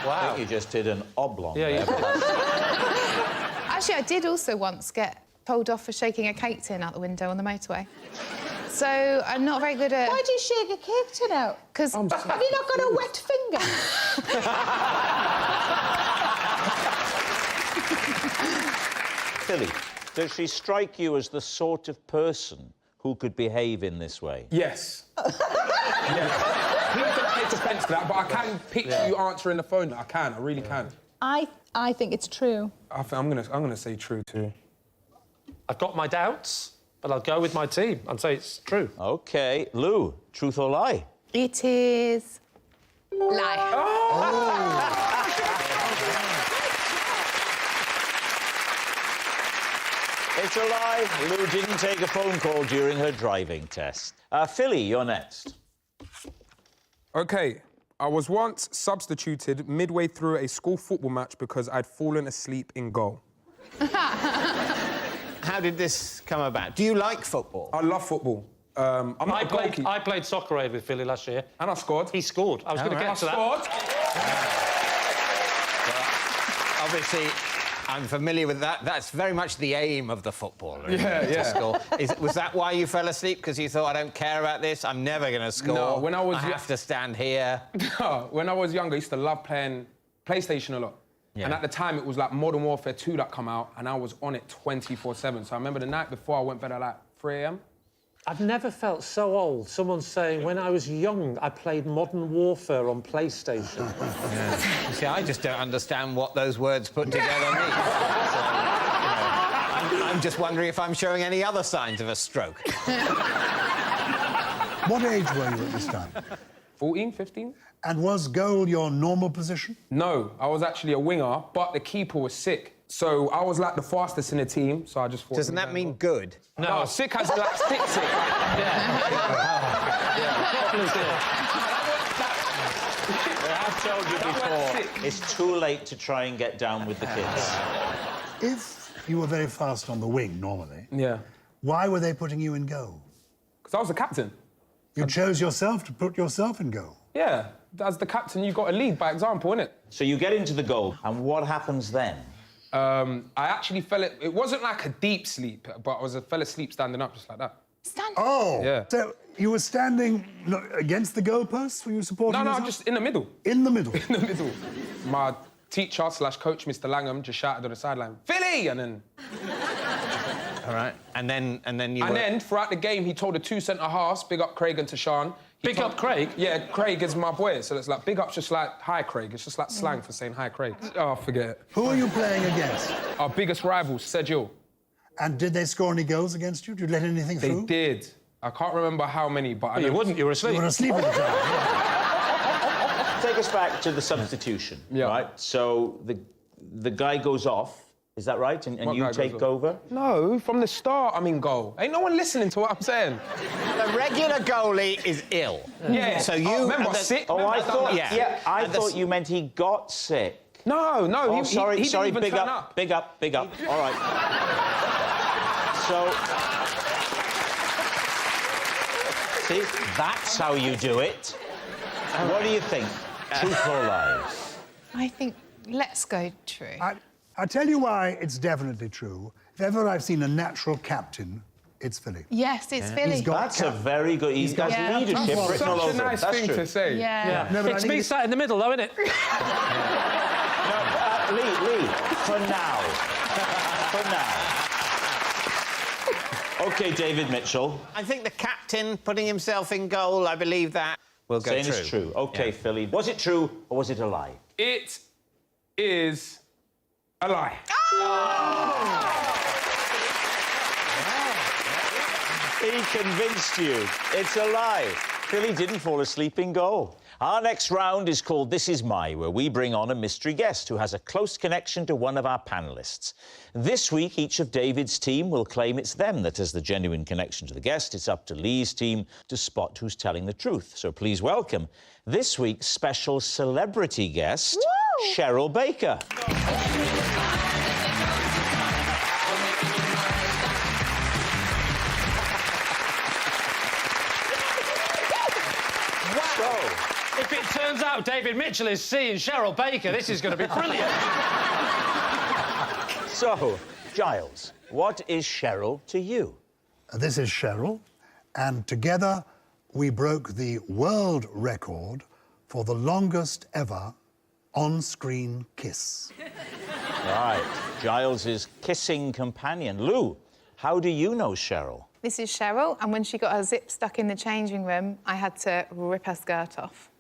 Wow. I think you just did an oblong. Yeah, yeah. Actually, I did also once get pulled off for shaking a cake tin out the window on the motorway. So I'm not very good at... Why do you shake a cake tin out? Because... Have you not got a wet finger? Philly, does she strike you as the sort of person who could behave in this way? Yes. Yes. Please don't take offence to that, but I can picture you answering the phone. I can, I really can. I think it's true. I'm gonna say true too. I've got my doubts, but I'll go with my team and say it's true. OK. Lou, truth or lie? It is... lie. It's a lie. Lou didn't take a phone call during her driving test. Philly, you're next. OK, I was once substituted midway through a school football match because I'd fallen asleep in goal. How did this come about? Do you like football? I love football. I played soccer aid with Philly last year. And I scored. He scored. I was going to get to that. Scored. Well, obviously, I'm familiar with that. That's very much the aim of the footballer. To score. Was that why you fell asleep? Because you thought, I don't care about this, I'm never going to score. No, when I was... I have to stand here. No, when I was younger, I used to love playing PlayStation a lot. Yeah. And at the time, it was like Modern Warfare 2 that come out, and I was on it 24/7. So I remember the night before, I went to bed at like 3 a.m. I've never felt so old. Someone saying, when I was young, I played Modern Warfare on PlayStation. Yeah. See, I just don't understand what those words put together mean. So, I'm just wondering if I'm showing any other signs of a stroke. What age were you at this time? 14, 15. And was goal your normal position? No, I was actually a winger, but the keeper was sick. So I was like the fastest in the team, so I just thought... Doesn't that mean good? No, sick as like stick sick. I've told you before, it's too late to try and get down with the kids. If you were very fast on the wing, normally... Yeah. Why were they putting you in goal? Because I was the captain. You chose yourself to put yourself in goal? Yeah. As the captain, you've got to lead by example, innit? So you get into the goal, and what happens then? I actually fell... It wasn't like a deep sleep, but I fell asleep standing up, just like that. Oh! Yeah. So you were standing against the goalposts? Were you supporting No, yourself? just in the middle. In the middle? In the middle. My teacher/coach, Mr. Langham, just shouted on the sideline, Philly! And then... All right. And then you And then, throughout the game, he told the two centre-halves, big up Craig and Tashan... Big up Craig? Yeah, Craig is my boy, so it's like, big up's just like, hi, Craig. It's just like slang for saying hi, Craig. Oh, forget it. Who are you playing against? Our biggest rival, Sergio. And did they score any goals against you? Did you let anything through? They did. I can't remember how many, but... You wouldn't, you were asleep. You were asleep at the time, yeah. Take us back to the substitution, right? So the guy goes off, is that right? And you take over? No, from the start, I'm in goal. Ain't no one listening to what I'm saying. The regular goalie is ill. Yeah. So you... remember sick? Oh, I thought... Yeah. I thought you meant he got sick. No, Oh, sorry, he didn't even big turn up, big up. All right. So... See, that's how you do it. What do you think? Truth or lies? I think let's go true. I'll tell you why it's definitely true. If ever I've seen a natural captain, it's Philly. Yes, it's Philly. That's a very good... He's got leadership written all over him. Such a nice That's thing true. to say. Yeah. No, but It's me sat in the middle, though, isn't it? Lee, for now. OK, David Mitchell. I think the captain putting himself in goal, I believe that will go Saying true. it's true. OK, Philly. Was it true or was it a lie? It is a lie. He convinced you. It's a lie. Philly didn't fall asleep in goal. Our next round is called This Is My, where we bring on a mystery guest who has a close connection to one of our panellists. This week, each of David's team will claim it's them that has the genuine connection to the guest. It's up to Lee's team to spot who's telling the truth. So please welcome this week's special celebrity guest, Cheryl Baker. If it turns out David Mitchell is seeing Cheryl Baker, this is going to be brilliant. So, Gyles, what is Cheryl to you? This is Cheryl, and together we broke the world record for the longest ever on-screen kiss. Right, Giles's kissing companion. Lou, how do you know Cheryl? This is Cheryl, and when she got her zip stuck in the changing room, I had to rip her skirt off.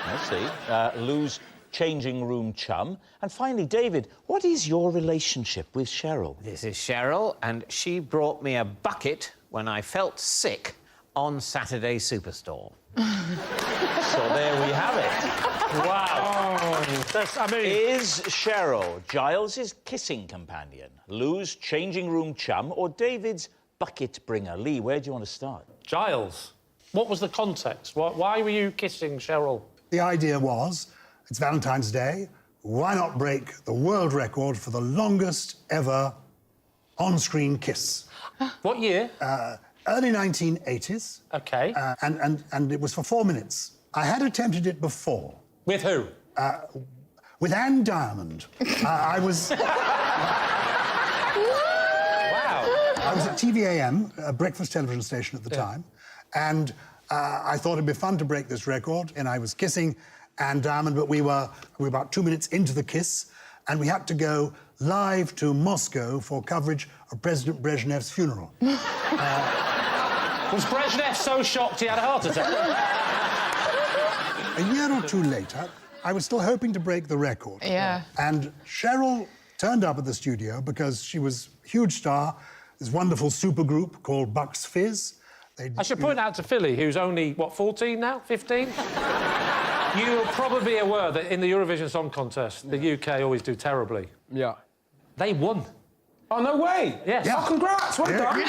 I see. Lou's changing room chum. And finally, David, what is your relationship with Cheryl? This is Cheryl, and she brought me a bucket when I felt sick on Saturday Superstore. So there we have it. Wow. Is Cheryl Giles's kissing companion, Lou's changing room chum, or David's bucket bringer? Lee, where do you want to start? Giles, what was the context? Why were you kissing Cheryl? The idea was, it's Valentine's Day, why not break the world record for the longest ever on-screen kiss? What year? Early 1980s. OK. And it was for 4 minutes. I had attempted it before. With who? With Anne Diamond. I was... Wow. I was at TVAM, a breakfast television station at the time, and I thought it'd be fun to break this record, and I was kissing Anne Diamond, but we were about 2 minutes into the kiss, and we had to go live to Moscow for coverage of President Brezhnev's funeral. Was Brezhnev so shocked he had a heart attack? A year or two later, I was still hoping to break the record. Yeah. And Cheryl turned up at the studio because she was a huge star, this wonderful supergroup called Bucks Fizz. I should point out to Philly, who's only, what, 14 now? 15? You're probably aware that in the Eurovision Song Contest, the UK always do terribly. Yeah. They won. Oh, no way? Yes. Yeah. Oh, congrats, well done.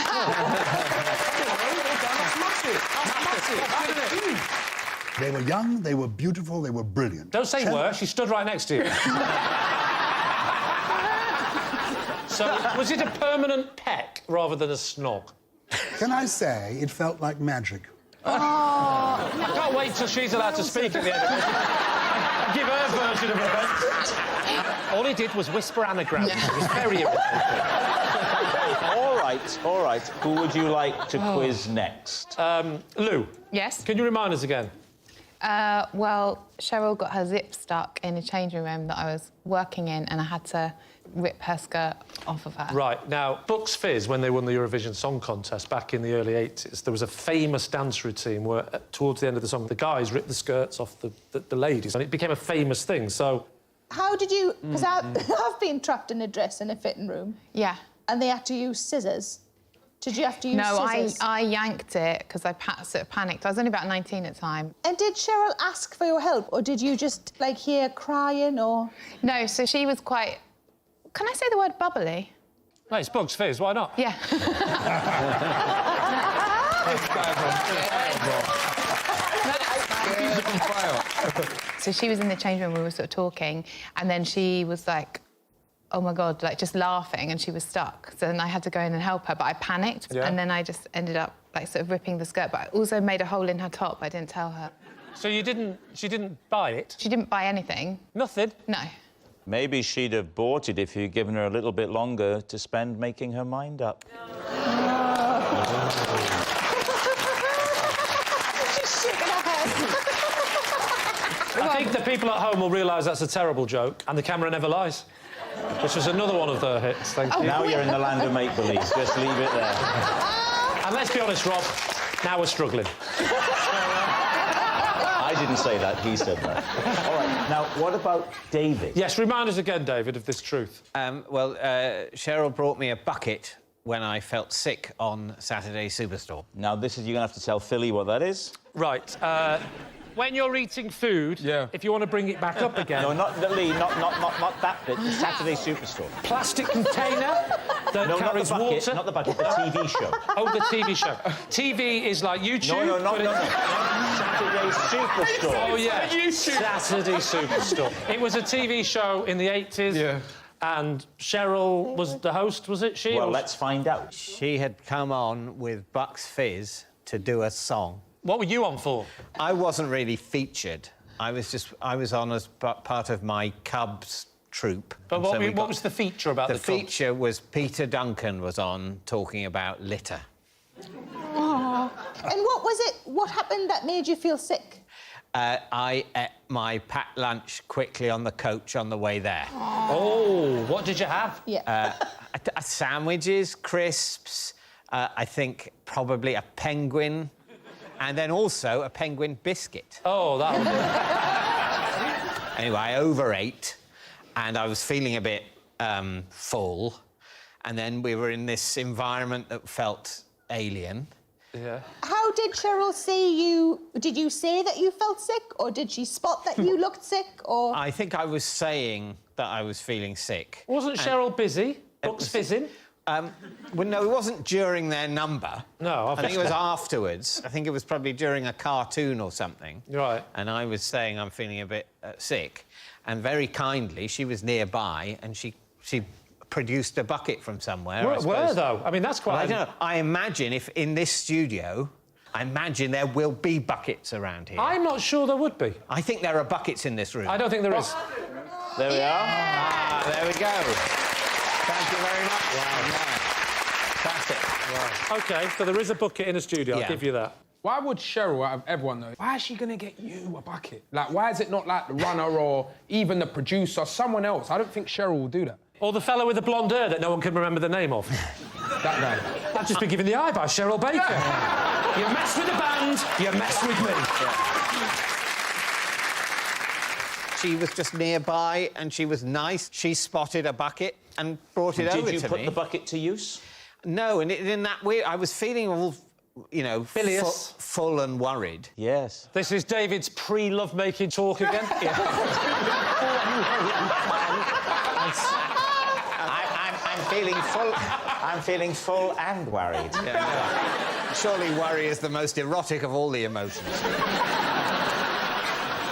They were young, they were beautiful, they were brilliant. Don't say were, she stood right next to you. So, was it a permanent peck rather than a snog? Can I say it felt like magic? I can't wait till she's allowed to speak at the end of it. Give her version of events. All he did was whisper anagrams. It was very irritating. All right. Who would you like to quiz next? Lou. Yes? Can you remind us again? Well, Cheryl got her zip stuck in a changing room that I was working in, and I had to rip her skirt off of her. Right, now, Bucks Fizz, when they won the Eurovision Song Contest back in the early 80s, there was a famous dance routine where, towards the end of the song, the guys ripped the skirts off the ladies, and it became a famous thing, so... How did you... Because I've been trapped in a dress in a fitting room. Yeah. And they had to use scissors. Did you have to use scissors? No, I yanked it because I sort of panicked. I was only about 19 at the time. And did Cheryl ask for your help, or did you just, like, hear crying, or...? No, so she was quite... Can I say the word bubbly? No, it's Bucks Fizz, why not? Yeah. So she was in the change room, we were sort of talking, and then she was like, oh my God, like just laughing, and she was stuck. So then I had to go in and help her, but I panicked, and then I just ended up like sort of ripping the skirt, but I also made a hole in her top. I didn't tell her. So she didn't buy it? She didn't buy anything. Nothing? No. Maybe she'd have bought it if you'd given her a little bit longer to spend making her mind up. I think the people at home will realise that's a terrible joke, and the camera never lies. Which was another one of their hits, thank you. Now you're in the land of make-believe. Just leave it there. And let's be honest, Rob, now we're struggling. I didn't say that, he said that. All right, now, what about David? Yes, remind us again, David, of this truth. Cheryl brought me a bucket when I felt sick on Saturday Superstore. Now, you're going to have to tell Philly what that is. Right, when you're eating food, if you want to bring it back up again... No, not Lee, not that bit, the Saturday Superstore. Plastic container that carries water. Not the bucket, the TV show. Oh, the TV show. TV is like YouTube. No. Saturday Superstore. Oh, yeah. Saturday Superstore. It was a TV show in the 80s. Yeah. And Cheryl was the host, was it? Well, let's find out. She had come on with Bucks Fizz to do a song. What were you on for? I wasn't really featured. I was on as part of my Cubs troupe. But what was the feature about the Cubs? The feature was Peter Duncan was on talking about litter. Oh. And what was it? What happened that made you feel sick? I ate my packed lunch quickly on the coach on the way there. Oh, what did you have? Yeah. Sandwiches, crisps, I think probably a penguin, and then also a penguin biscuit. Oh, that'll do. Anyway, I overate, and I was feeling a bit full, and then we were in this environment that felt alien. Yeah. How did Cheryl see you? Did you say that you felt sick, or did she spot that you looked sick, or...? I think I was saying that I was feeling sick. Wasn't Cheryl busy? Bucks fizzing? Well, no, it wasn't during their number. No, I think it was afterwards. I think it was probably during a cartoon or something. Right. And I was saying I'm feeling a bit sick. And very kindly, she was nearby, and she produced a bucket from somewhere. Where, though? I mean, that's quite... Well, I don't know. I imagine if in this studio, I imagine there will be buckets around here. I'm not sure there would be. I think there are buckets in this room. I don't think there is. There we are. Ah, there we go. Thank you very much. Wow. Classic. Wow. OK, so there is a bucket in the studio, I'll give you that. Why would Cheryl, out of everyone, though, why is she going to get you a bucket? Like, why is it not, like, the runner or even the producer, someone else? I don't think Cheryl will do that. Or the fellow with the blonde hair that no one can remember the name of. That guy. I've just been given the eye by Cheryl Baker. You mess with the band, you mess with me. She was just nearby and she was nice. She spotted a bucket and brought it over to me. Did you put the bucket to use? No, and in that way, I was feeling all, you know, bilious, full and worried. Yes. This is David's pre-love-making talk again. I'm feeling full and worried. Yeah, no. Surely worry is the most erotic of all the emotions.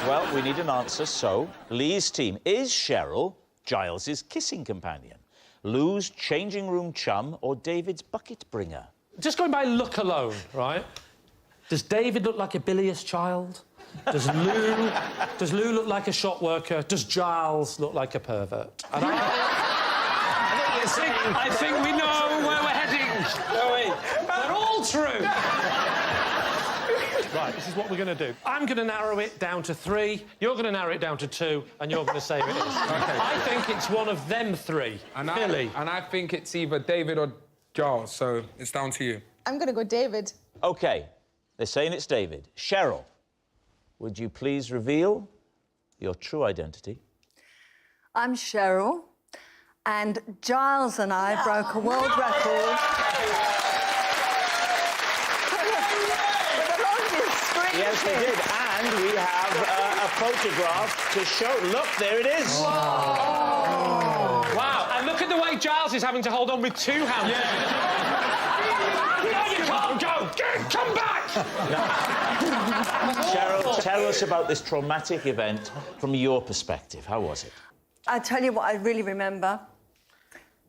Well, we need an answer, so Lee's team, is Cheryl Gyles's kissing companion, Lou's changing room chum, or David's bucket bringer? Just going by look alone, right? Does David look like a bilious child? Does Lou look like a shop worker? Does Gyles look like a pervert? And I think we know where we're heading, don't we? They're all true. Right, this is what we're going to do. I'm going to narrow it down to 3, you're going to narrow it down to 2, and you're going to say who it is. Okay. I think it's one of them 3. Billy. And I think it's either David or Gyles, so it's down to you. I'm going to go David. OK, they're saying it's David. Cheryl, would you please reveal your true identity? I'm Cheryl, and Gyles and I broke a world record. Yes, we did. And we have a photograph to show. Look, there it is. Wow. Wow. And look at the way Gyles is having to hold on with 2 hands. Yeah. No, you can't go. Come back. Cheryl, tell us about this traumatic event from your perspective. How was it? I tell you what I really remember.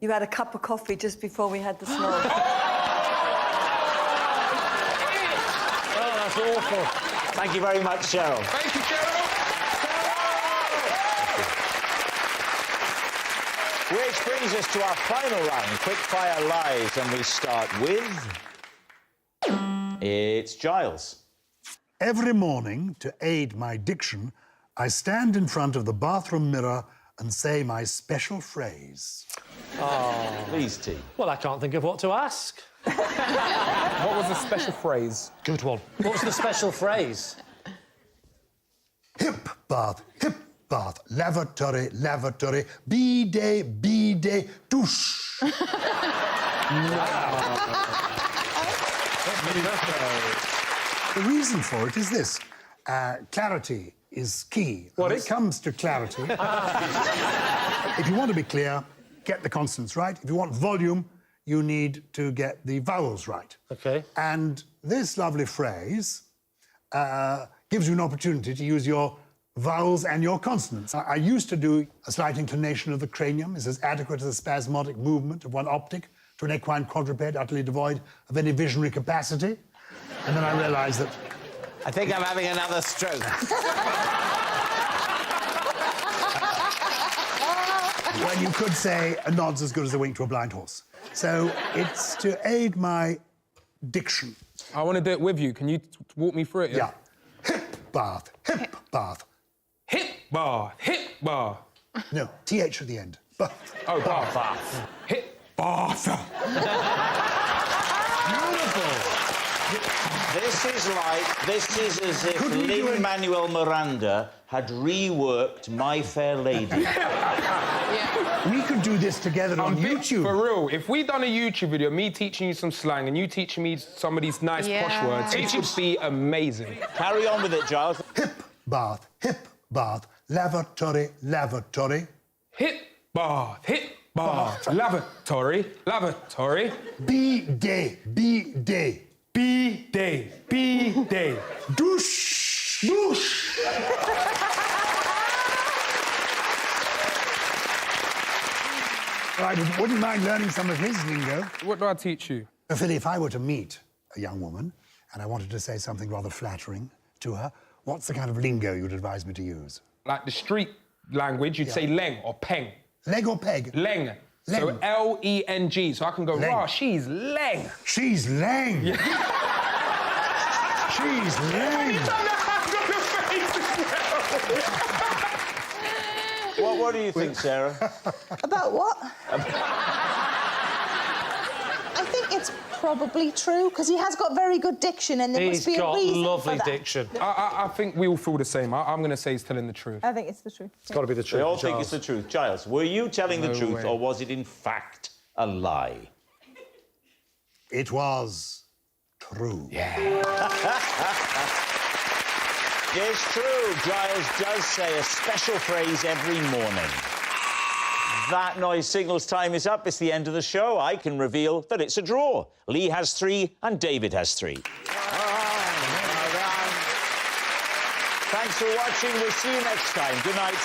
You had a cup of coffee just before we had the snog. Awful. Thank you very much, Cheryl. Thank you, Cheryl. Which brings us to our final round, Quickfire Lies, and we start with... It's Gyles. Every morning, to aid my diction, I stand in front of the bathroom mirror and say my special phrase. Oh, please, T. Well, I can't think of what to ask. What was the special phrase? Good one. What was the special phrase? Hip bath, lavatory, lavatory, bidet, douche. The reason for it is this. Clarity is key. What when is? it comes to clarity, if you want to be clear, get the consonants right. If you want volume, you need to get the vowels right. OK. And this lovely phrase gives you an opportunity to use your vowels and your consonants. I used to do a slight inclination of the cranium. It's as adequate as a spasmodic movement of one optic to an equine quadruped utterly devoid of any visionary capacity. And then I realised that... I think I'm having another stroke. Well, you could say a nod's as good as a wink to a blind horse. So it's to aid my diction. I want to do it with you. Can you walk me through it? Yeah. Hip bath, hip bath. Hip bath, hip bath. No, TH at the end. Bath. Oh, bath. Bath. Hip bath. Beautiful. This is as if Lin-Manuel Miranda had reworked My Fair Lady. We could do this together on YouTube. For real, if we done a YouTube video, me teaching you some slang and you teaching me some of these nice posh words, it would be amazing. Carry on with it, Gyles. Hip bath, lavatory, lavatory. Hip bath, lavatory, lavatory. Bidet, bidet. Bidet, bidet. Douche, douche. I wouldn't mind learning some of his lingo. What do I teach you? Philly, if I were to meet a young woman and I wanted to say something rather flattering to her, what's the kind of lingo you'd advise me to use? Like the street language, you'd say leng or peng. Leg or peg? Leng. So L-E-N-G. So I can go, rah, she's leng. She's leng. Yeah. She's leng. What do you think, Sarah? About what? I think it's probably true, because he has got very good diction and there must be a reason He's got lovely for that. diction. I think we all feel the same. I'm going to say he's telling the truth. I think it's the truth. It's got to be the truth. They all think it's the truth. Gyles, were you telling the truth, way. or was it in fact a lie? It was true. Yeah. It's true. Gyles does say a special phrase every morning. That noise signals time is up. It's the end of the show. I can reveal that it's a draw. Lee has 3 and David has 3. Thanks for watching. We'll see you next time. Good night.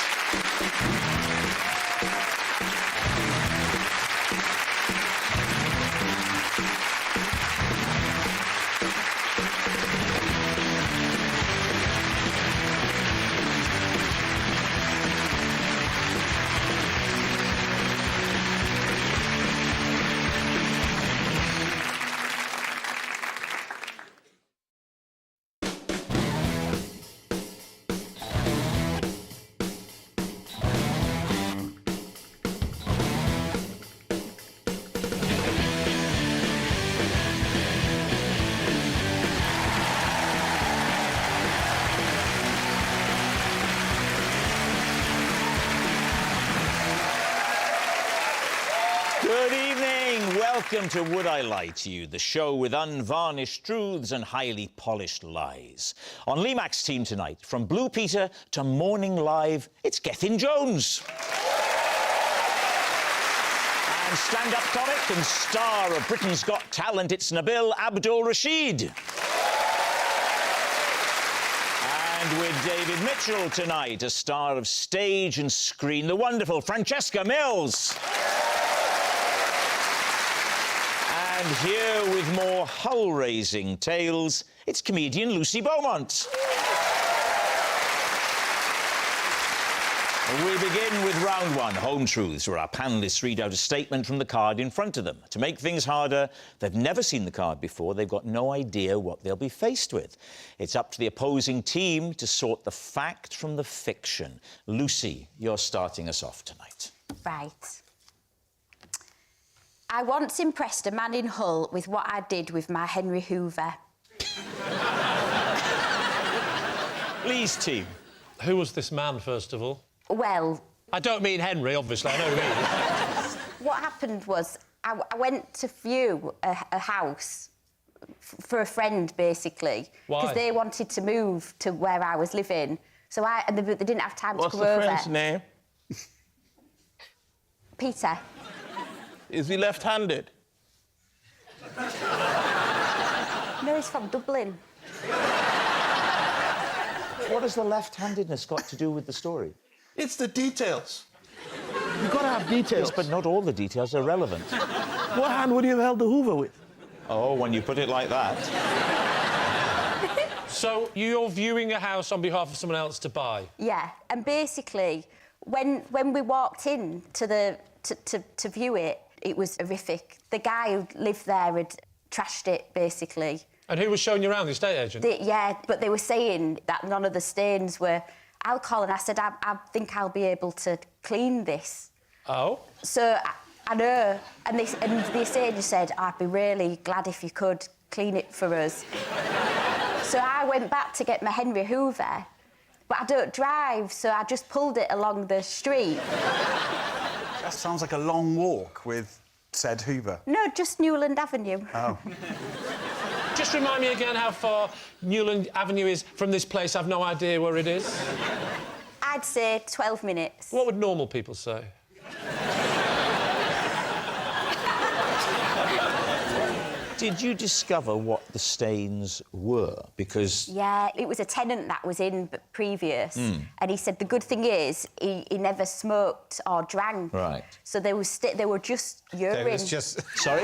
Good evening. Welcome to Would I Lie to You, the show with unvarnished truths and highly polished lies. On Lee Mack's team tonight, from Blue Peter to Morning Live, it's Gethin Jones. And stand-up comic and star of Britain's Got Talent, it's Nabil Abdulrashid. And with David Mitchell tonight, a star of stage and screen, the wonderful Francesca Mills. And here with more hull-raising tales, it's comedian Lucy Beaumont. We begin with round 1, Home Truths, where our panellists read out a statement from the card in front of them. To make things harder, they've never seen the card before. They've got no idea what they'll be faced with. It's up to the opposing team to sort the fact from the fiction. Lucy, you're starting us off tonight. Right. I once impressed a man in Hull with what I did with my Henry Hoover. Lee's team. Who was this man, first of all? Well... I don't mean Henry, obviously, I know who he is. What happened was I went to view a house for a friend, basically. Why? Because they wanted to move to where I was living. So and they didn't have time What's to the come over. friend's name? Peter. Is he left-handed? No, he's from Dublin. What has the left-handedness got to do with the story? It's the details. You've got to have details. Yes, but not all the details are relevant. What hand would you have held the Hoover with? Oh, when you put it like that. So you're viewing a house on behalf of someone else to buy? Yeah, and basically, when we walked in to view it, it was horrific. The guy who lived there had trashed it, basically. And who was showing you around, the estate agent? Yeah, but they were saying that none of the stains were alcohol, and I said, I think I'll be able to clean this. Oh? So, I know, and the estate agent said, I'd be really glad if you could clean it for us. So I went back to get my Henry Hoover, but I don't drive, so I just pulled it along the street. That sounds like a long walk with said Hoover. No, just Newland Avenue. Oh. Just remind me again how far Newland Avenue is from this place. I've no idea where it is. I'd say 12 minutes. What would normal people say? Did you discover what the stains were? Because... Yeah, it was a tenant that was in previous, and he said the good thing is he never smoked or drank. Right. So they were just urine. There was just... Sorry?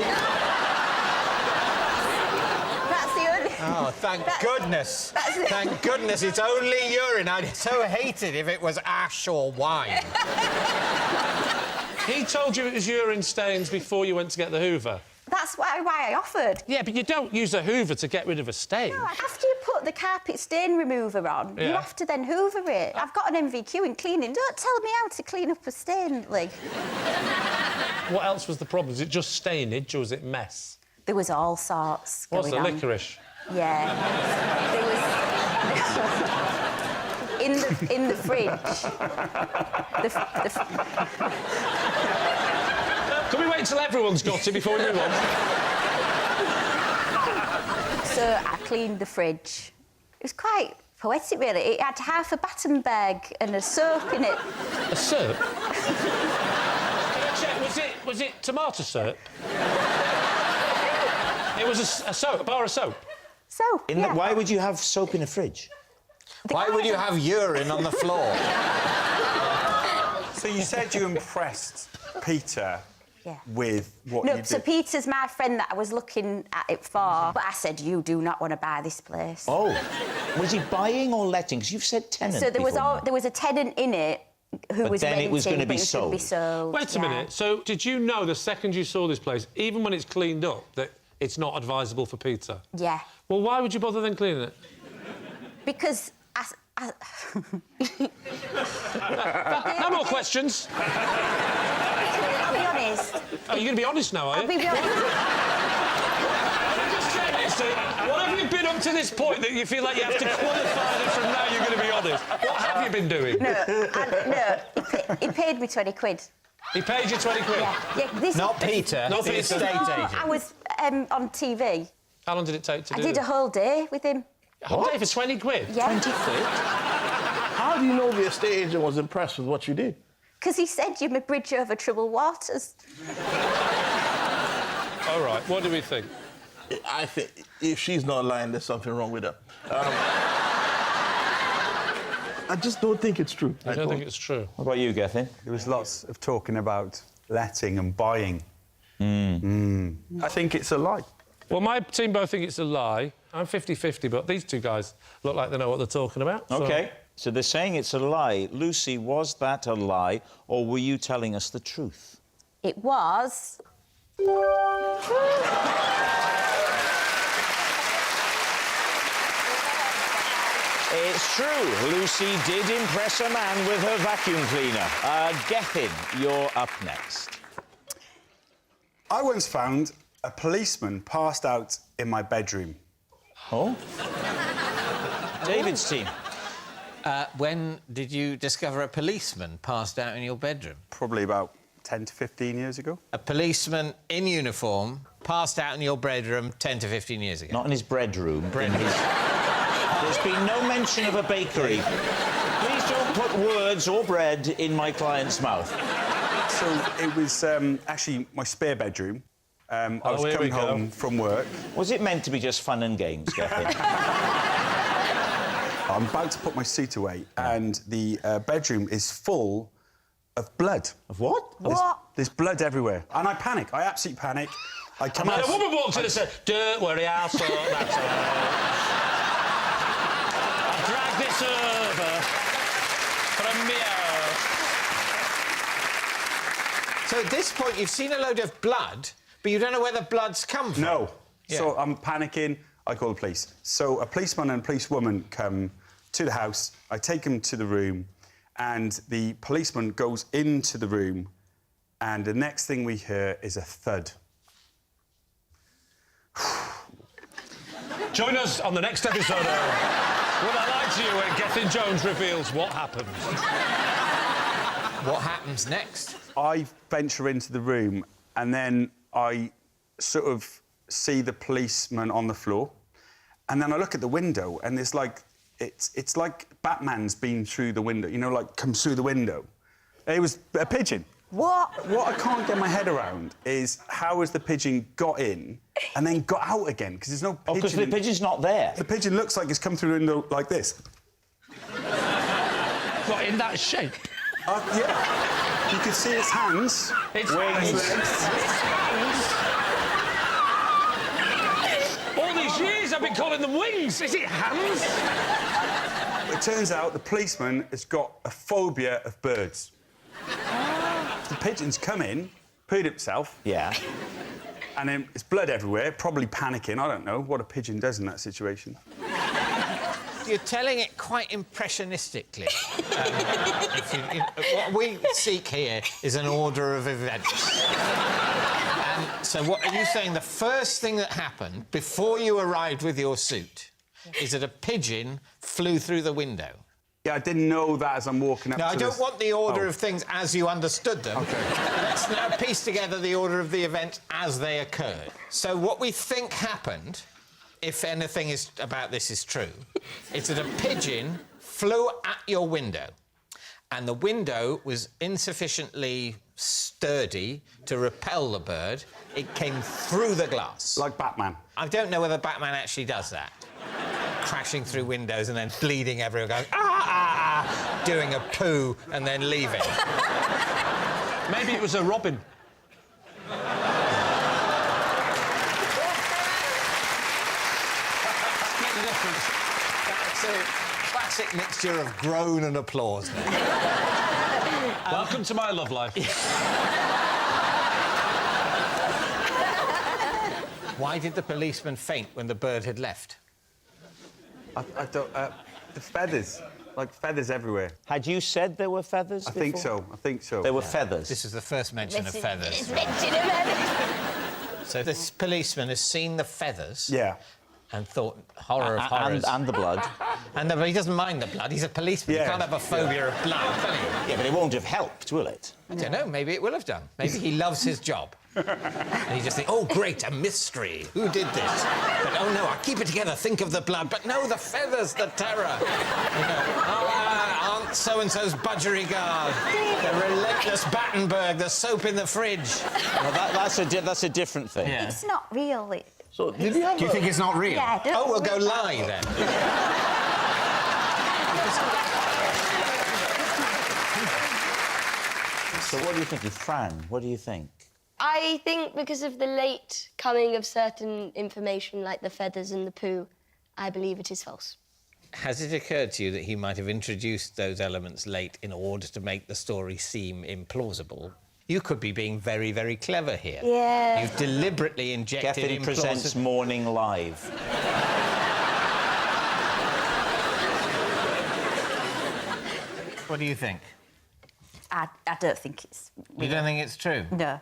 That's the only... Oh, thank goodness. Thank goodness it's only urine. I'd so hate it if it was ash or wine. He told you it was urine stains before you went to get the Hoover? That's why I offered. Yeah, but you don't use a Hoover to get rid of a stain. No, after you put the carpet stain remover on, you have to then hoover it. I've got an MVQ in cleaning. Don't tell me how to clean up a stain, Lee. What else was the problem? Was it just stainage or was it mess? There was all sorts going on. What's the licorice? Yeah. There was... in the fridge. Can we wait till everyone's got it before we move on? So I cleaned the fridge. It was quite poetic, really. It had half a Battenberg and a soap in it. A soap? Can I check, was it tomato soap? It was a soap, a bar of soap? Soap, yeah. Why would you have soap in a fridge? Why would you have urine on the floor? So you said you impressed Peter with what you did. No, so Peter's my friend that I was looking at it for, but I said, you do not want to buy this place. Oh. Was he buying or letting? Because you've said tenant. So there was a tenant in it who was renting, it was going to be sold. Wait a minute. So did you know the second you saw this place, even when it's cleaned up, that it's not advisable for Peter? Yeah. Well, why would you bother then cleaning it? Because No more questions. I'll be honest. Oh, you're going to be honest now, are you? I'll be honest. What have you been up to this point that you feel like you have to qualify this from now you're going to be honest? What have you been doing? He paid me 20 quid. He paid you 20 quid? Yeah, Not Peter, not the Peter. estate agent. I was on TV. How long did it take to do I did a whole day with him. A whole day for 20 quid? Yeah. 20 quid? How do you know the estate agent was impressed with what you did? Because he said you're my bridge over troubled waters. All right, what do we think? I think if she's not lying, there's something wrong with her. I just don't think it's true. I don't think it's true. What about you, Gethin? There was lots of talking about letting and buying. I think it's a lie. Well, my team both think it's a lie. I'm 50-50, but these two guys look like they know what they're talking about. OK, so they're saying it's a lie. Lucy, was that a lie, or were you telling us the truth? It was... It's true. Lucy did impress a man with her vacuum cleaner. Gethin, you're up next. I once found a policeman passed out in my bedroom. Oh? David's team. When did you discover a policeman passed out in your bedroom? Probably about 10 to 15 years ago. A policeman in uniform passed out in your bedroom 10 to 15 years ago? Not in his bedroom. There's been no mention of a bakery. Please don't put words or bread in my client's mouth. So it was actually my spare bedroom. I was coming home from work. Was it meant to be just fun and games, Gethin? I'm about to put my suit away, and the bedroom is full of blood. Of what? There's blood everywhere. And I panic. I absolutely panic. I come out... A woman walks in and says, "Don't worry, I'll sort that out. I'll drag this over from me." So at this point, you've seen a load of blood, but you don't know where the blood's come from. No. Yeah. So I'm panicking. I call the police. So a policeman and a policewoman come to the house. I take them to the room, and the policeman goes into the room, and the next thing we hear is a thud. Join us on the next episode of Would I Lie to You, when Gethin Jones reveals what happened. What happens next? I venture into the room, and then I sort of see the policeman on the floor, and then I look at the window, and there's like... It's like Batman's been through the window, you know, like, comes through the window. It was a pigeon. What? What I can't get my head around is how has the pigeon got in and then got out again? Because there's no pigeon... Oh, because the pigeon's not there. The pigeon looks like it's come through the window like this. What, in that shape? Yeah. You could see its hands. Its wings. All these years I've been calling them wings. Is it hands? It turns out the policeman has got a phobia of birds. The pigeon's come in, pooed himself. Yeah. And then there's blood everywhere, probably panicking. I don't know what a pigeon does in that situation. You're telling it quite impressionistically. What we seek here is an order of events. And so what are you saying? The first thing that happened before you arrived with your suit is that a pigeon flew through the window? Yeah, I didn't know that as I'm walking up No, to I don't this... want the order of things as you understood them. OK. Let's now piece together the order of the events as they occurred. So what we think happened, if anything about this is true, is that a pigeon flew at your window, and the window was insufficiently sturdy to repel the bird. It came through the glass. Like Batman. I don't know whether Batman actually does that. Crashing through windows and then bleeding everywhere, going, ah, doing a poo and then leaving. Maybe it was a robin. That's a classic mixture of groan and applause. Welcome to my love life. Why did the policeman faint when the bird had left? I don't... the feathers. Like, feathers everywhere. Had you said there were feathers I think so. There were feathers. This is the first mention of feathers. Mention of feathers. So this policeman has seen the feathers... Yeah. ...and thought, horror of horrors. And the blood. And he doesn't mind the blood. He's a policeman. Yeah. He can't have a phobia of blood, can he? Yeah, but it won't have helped, will it? I don't know. Maybe it will have done. Maybe he loves his job. And he just thinks, oh, great, a mystery. Who did this? But, oh, no, I'll keep it together, think of the blood. But, no, the feathers, the terror. You know, Aunt so-and-so's budgerigard, the relentless Battenberg, the soap in the fridge. Well, that's a different thing. Yeah. It's not real. So, Do you think it's not real? Yeah, oh, we'll go lie, then. So what do you think, Fran? What do you think? I think because of the late coming of certain information like the feathers and the poo, I believe it is false. Has it occurred to you that he might have introduced those elements late in order to make the story seem implausible? You could be being very, very clever here. Yeah. You've deliberately injected Gethin presents Morning Live. What do you think? I don't think it's... You don't think it's true? No.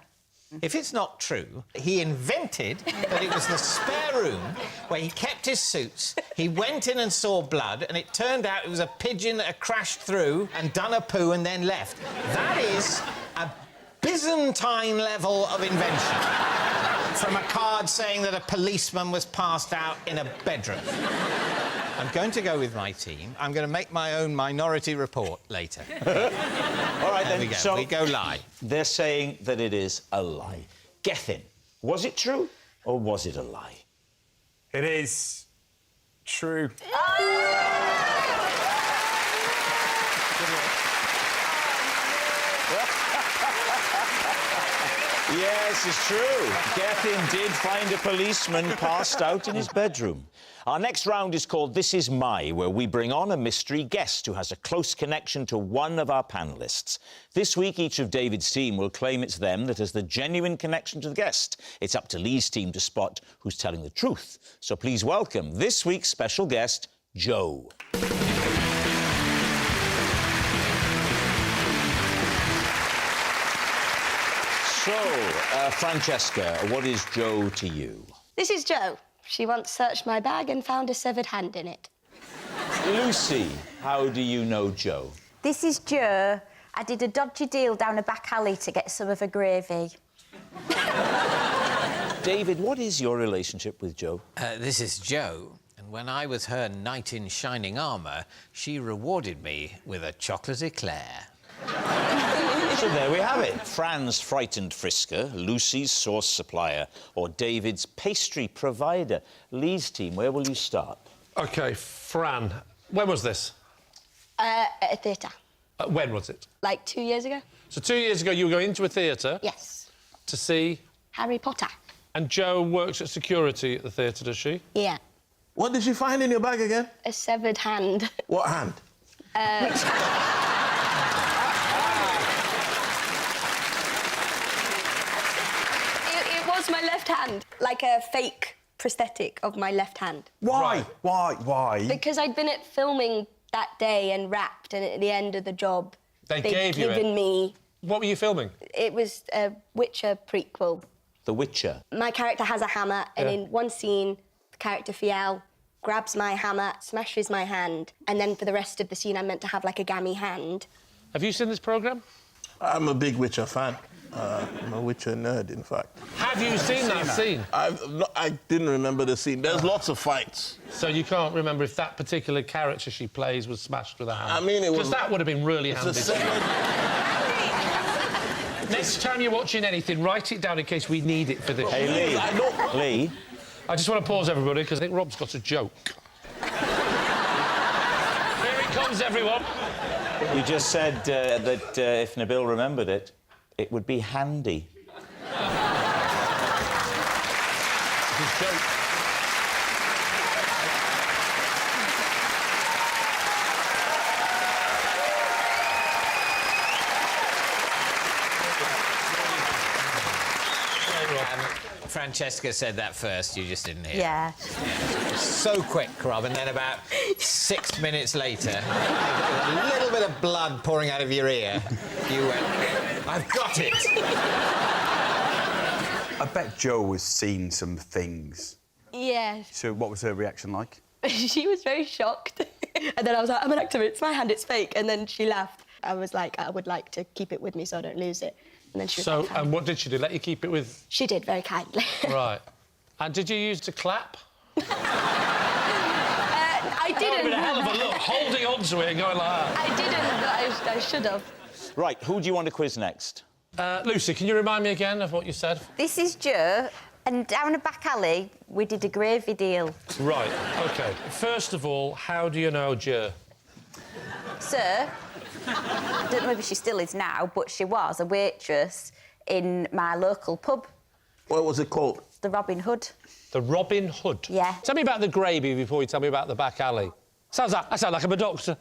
If it's not true, he invented that it was the spare room where he kept his suits. He went in and saw blood, and it turned out it was a pigeon that had crashed through and done a poo and then left. That is a Byzantine level of invention. from a card saying that a policeman was passed out in a bedroom. I'm going to go with my team. I'm going to make my own minority report later. All right, there then. we go. So we go lie. They're saying that it is a lie. Gethin, was it true or was it a lie? It is true. Yes, it's true. Gethin did find a policeman passed out in his bedroom. Our next round is called This Is My, where we bring on a mystery guest who has a close connection to one of our panellists. This week, each of David's team will claim it's them that has the genuine connection to the guest. It's up to Lee's team to spot who's telling the truth. So please welcome this week's special guest, Joe. So, Francesca, what is Joe to you? This is Jo. She once searched my bag and found a severed hand in it. Lucy, how do you know Joe? This is Jo. I did a dodgy deal down a back alley to get some of her gravy. David, what is your relationship with Joe? This is Jo, and when I was her knight in shining armour, she rewarded me with a chocolate eclair. So there we have it. Fran's frightened frisker, Lucy's sauce supplier, or David's pastry provider. Lee's team, where will you start? OK, Fran, when was this? At a theatre. When was it? Like 2 years ago. So 2 years ago, you were going into a theatre? Yes. To see? Harry Potter. And Jo works at security at the theatre, does she? Yeah. What did she find in your bag again? A severed hand. What hand? Which hand? It was my left hand. Like a fake prosthetic of my left hand. Why? Why? Because I'd been at filming that day and wrapped, and at the end of the job, They they'd gave you given it? me... What were you filming? It was a Witcher prequel. The Witcher. My character has a hammer, and Yeah. in one scene, the character Fiel grabs my hammer, smashes my hand, and then for the rest of the scene, I'm meant to have, like, a gammy hand. Have you seen this programme? I'm a big Witcher fan. I'm a Witcher nerd, in fact. Have you seen that scene? I didn't remember the scene. There's lots of fights. So you can't remember if that particular character she plays was smashed with a hammer? I mean, it was... Because that would have been really It's handy. a severed... Next time you're watching anything, write it down in case we need it for this. Hey, Lee. Lee? I just want to pause, everybody, because I think Rob's got a joke. Here it comes, everyone. You just said that if Nabil remembered it, it would be handy. His joke. Francesca said that first, you just didn't hear. Yeah. So quick, Rob, and then about 6 minutes later, with a little bit of blood pouring out of your ear, you went, I've got it! I bet Jo has seen some things. Yeah. So what was her reaction like? She was very shocked. And then I was like, I'm an actor, it's my hand, it's fake. And then she laughed. I was like, I would like to keep it with me so I don't lose it. And then she was So, like, and what did she do? Let you keep it with... She did, very kindly. Right. And did you use to clap? I That would have didn't. been a hell of a look, holding on to it and going like that. I didn't, but I should have. Right, who do you want to quiz next? Lucy, can you remind me again of what you said? This is Jo, and down a back alley, we did a gravy deal. Right, OK. First of all, how do you know Jo? Sir, I don't know if she still is now, but she was a waitress in my local pub. What was it called? The Robin Hood. The Robin Hood? Yeah. Tell me about the gravy before you tell me about the back alley. I sound like I'm a doctor.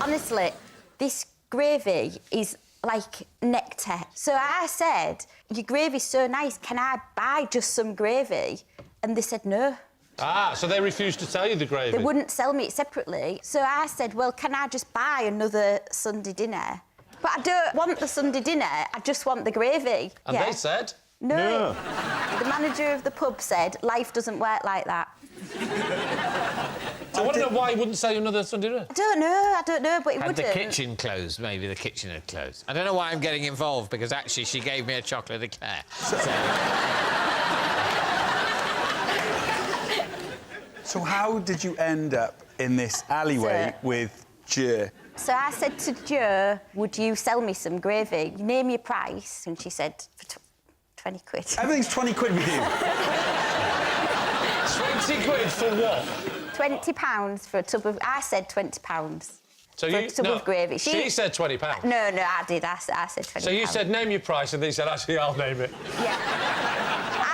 Honestly, this gravy is like nectar. So I said, your gravy's so nice, can I buy just some gravy? And they said no. Ah, so they refused to tell you the gravy? They wouldn't sell me it separately. So I said, well, can I just buy another Sunday dinner? But I don't want the Sunday dinner, I just want the gravy. And yeah. they said? No. The manager of the pub said, life doesn't work like that. I want to know why he wouldn't say another Sunday dinner. I don't know, but he Had wouldn't. the kitchen closed, maybe the kitchen had closed. I don't know why I'm getting involved, because actually she gave me a chocolate eclair. So how did you end up in this alleyway with Jer? So I said to Jo, would you sell me some gravy? You name your price. And she said, for 20 quid. Everything's 20 quid with you. 20 quid for what? £20 for a tub of... I said £20 So for a tub of gravy. She said £20. No, I did. I said £20. So you said, name your price, and then you said, actually, I'll name it. Yeah.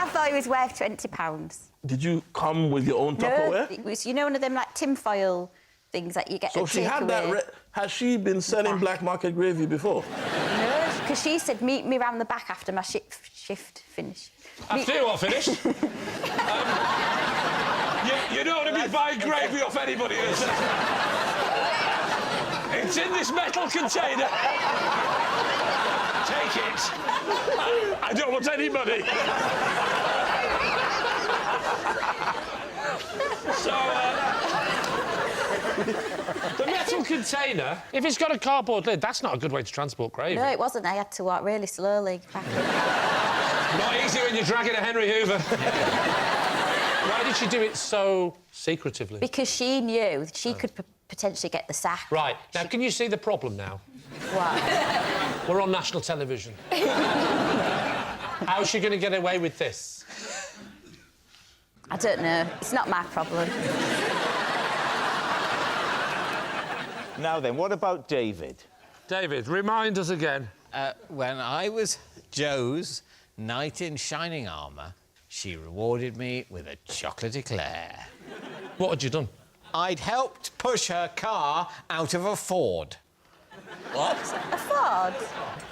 I thought it was worth £20. Did you come with your own Tupperware? No, it was, you know, one of them, like, tinfoil things that you get So at she had takeaway. that... Has she been selling black market gravy before? No, because she said, meet me round the back after my shift finished. After you what finished? You don't want to be buying gravy off anybody. It's in this metal container. Take it. I don't want any money. So, the metal container, if it's got a cardboard lid, that's not a good way to transport gravy. No, it wasn't. I had to walk really slowly back in. Not easy when you're dragging a Henry Hoover. Why did she do it so secretively? Because she knew she could potentially get the sack. Right. Now, can you see the problem now? What? We're on national television. How's she going to get away with this? I don't know. It's not my problem. Now then, what about David? David, remind us again. When I was Jo's knight in shining armour, she rewarded me with a chocolate eclair. What had you done? I'd helped push her car out of a Ford. What? A Ford?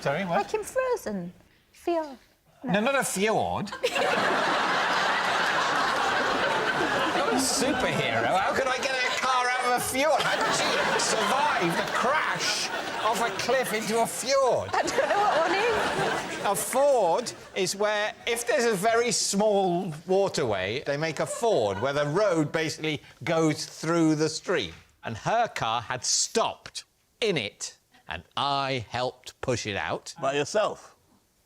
Sorry, what? Like in Frozen. Fjord. No, not a fjord. Not a superhero. How could I get her car out of a fjord? How could she survive the crash off a cliff into a fjord? I don't know what one is. A ford is where, if there's a very small waterway, they make a ford where the road basically goes through the stream. And her car had stopped in it, and I helped push it out. By yourself?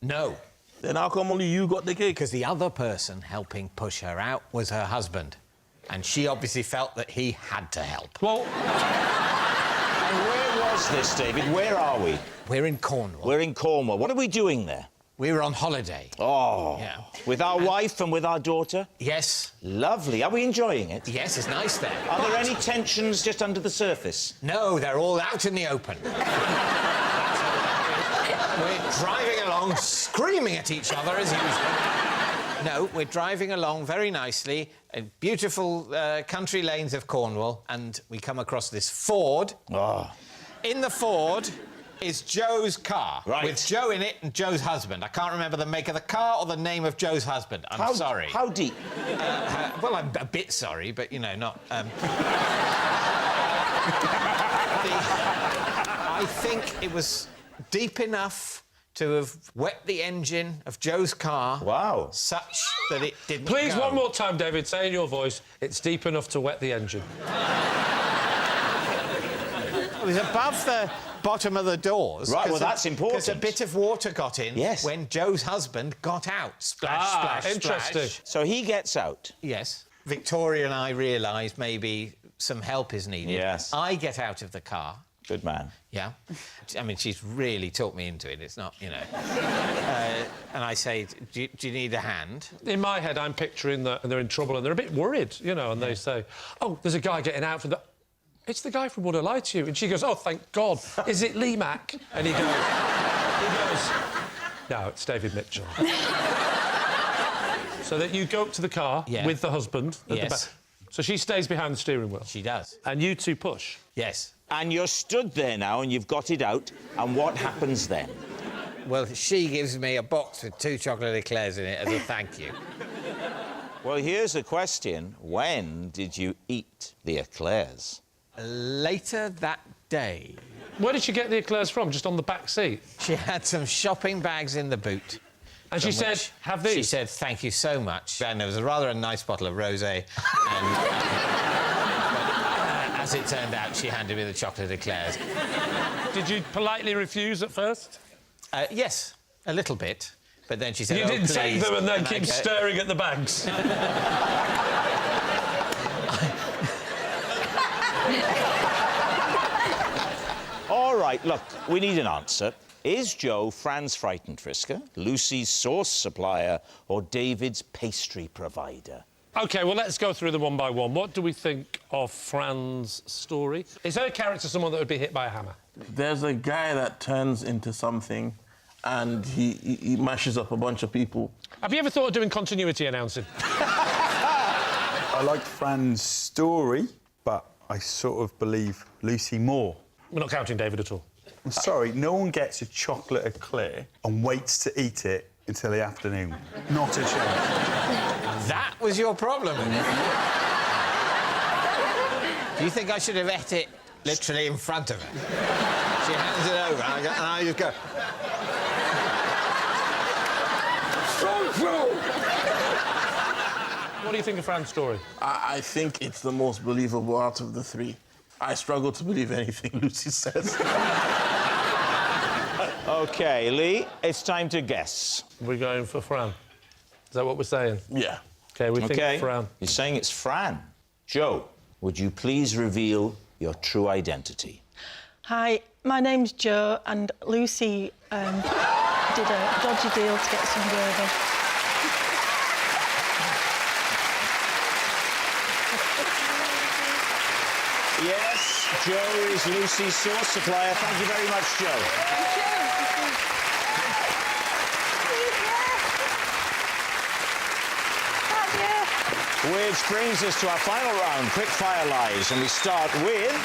No. Then how come only you got the cake? Because the other person helping push her out was her husband. And she obviously felt that he had to help. Well... And where was this, David? Where are we? We're in Cornwall. We're in Cornwall. What are we doing there? We were on holiday. Oh. Yeah. With our wife and with our daughter? Yes. Lovely. Are we enjoying it? Yes, it's nice there. Are there any tensions just under the surface? No, they're all out in the open. We're driving along, screaming at each other as usual. No, we're driving along very nicely in beautiful country lanes of Cornwall, and we come across this Ford. Oh. In the Ford is Jo's car, right, with Jo in it and Jo's husband. I can't remember the make of the car or the name of Jo's husband. I'm sorry. How deep? Well, I'm a bit sorry, but, you know, not... I think it was deep enough to have wet the engine of Jo's car. Wow. Such that it didn't Please, go. one more time, David, say in your voice, it's deep enough to wet the engine. It was above the bottom of the doors. Right, well, that's important. Because a bit of water got in when Jo's husband got out. Splash, splash, interesting. splash. So he gets out. Yes. Victoria and I realised maybe some help is needed. Yes. I get out of the car. Good man. Yeah. I mean, she's really talked me into it. It's not, you know... and I say, do you need a hand? In my head, I'm picturing that they're in trouble and they're a bit worried, you know, and they say, oh, there's a guy getting out from the... It's the guy from Would I Lie to You? And she goes, oh, thank God. Is it Lee Mack? And he goes... no, it's David Mitchell. So that you go up to the car with the husband at the back. So she stays behind the steering wheel? She does. And you two push? Yes. And you're stood there now and you've got it out, and what happens then? Well, she gives me a box with 2 chocolate eclairs in it as a thank you. Well, here's a question. When did you eat the eclairs? Later that day. Where did she get the eclairs from? Just on the back seat? She had some shopping bags in the boot. And she said, have these? She said, thank you so much. And there was a rather nice bottle of rosé. And, As it turned out, she handed me the chocolate eclairs. Did you politely refuse at first? Yes, a little bit. But then she said, You didn't take them and then keep staring at the bags. All right, look, we need an answer. Is Joe Fran's frightened frisker, Lucy's sauce supplier, or David's pastry provider? OK, well, let's go through them one by one. What do we think of Fran's story? Is her character someone that would be hit by a hammer? There's a guy that turns into something and he mashes up a bunch of people. Have you ever thought of doing continuity announcing? I like Fran's story, but I sort of believe Lucy more. We're not counting David at all. I'm sorry, no one gets a chocolate eclair and waits to eat it until the afternoon. Not a chance. That was your problem. Do you think I should have ate it literally in front of her? She hands it over and I just go... What do you think of Fran's story? I think it's the most believable out of the three. I struggle to believe anything Lucy says. OK, Lee, it's time to guess. We're going for Fran. Is that what we're saying? Yeah. OK, we think Fran. You're saying it's Fran. Joe, would you please reveal your true identity? Hi, my name's Jo, and Lucy did a dodgy deal to get some gravy. Yes, Joe is Lucy's sauce supplier. Thank you very much, Joe. Which brings us to our final round, quick-fire lies, and we start with...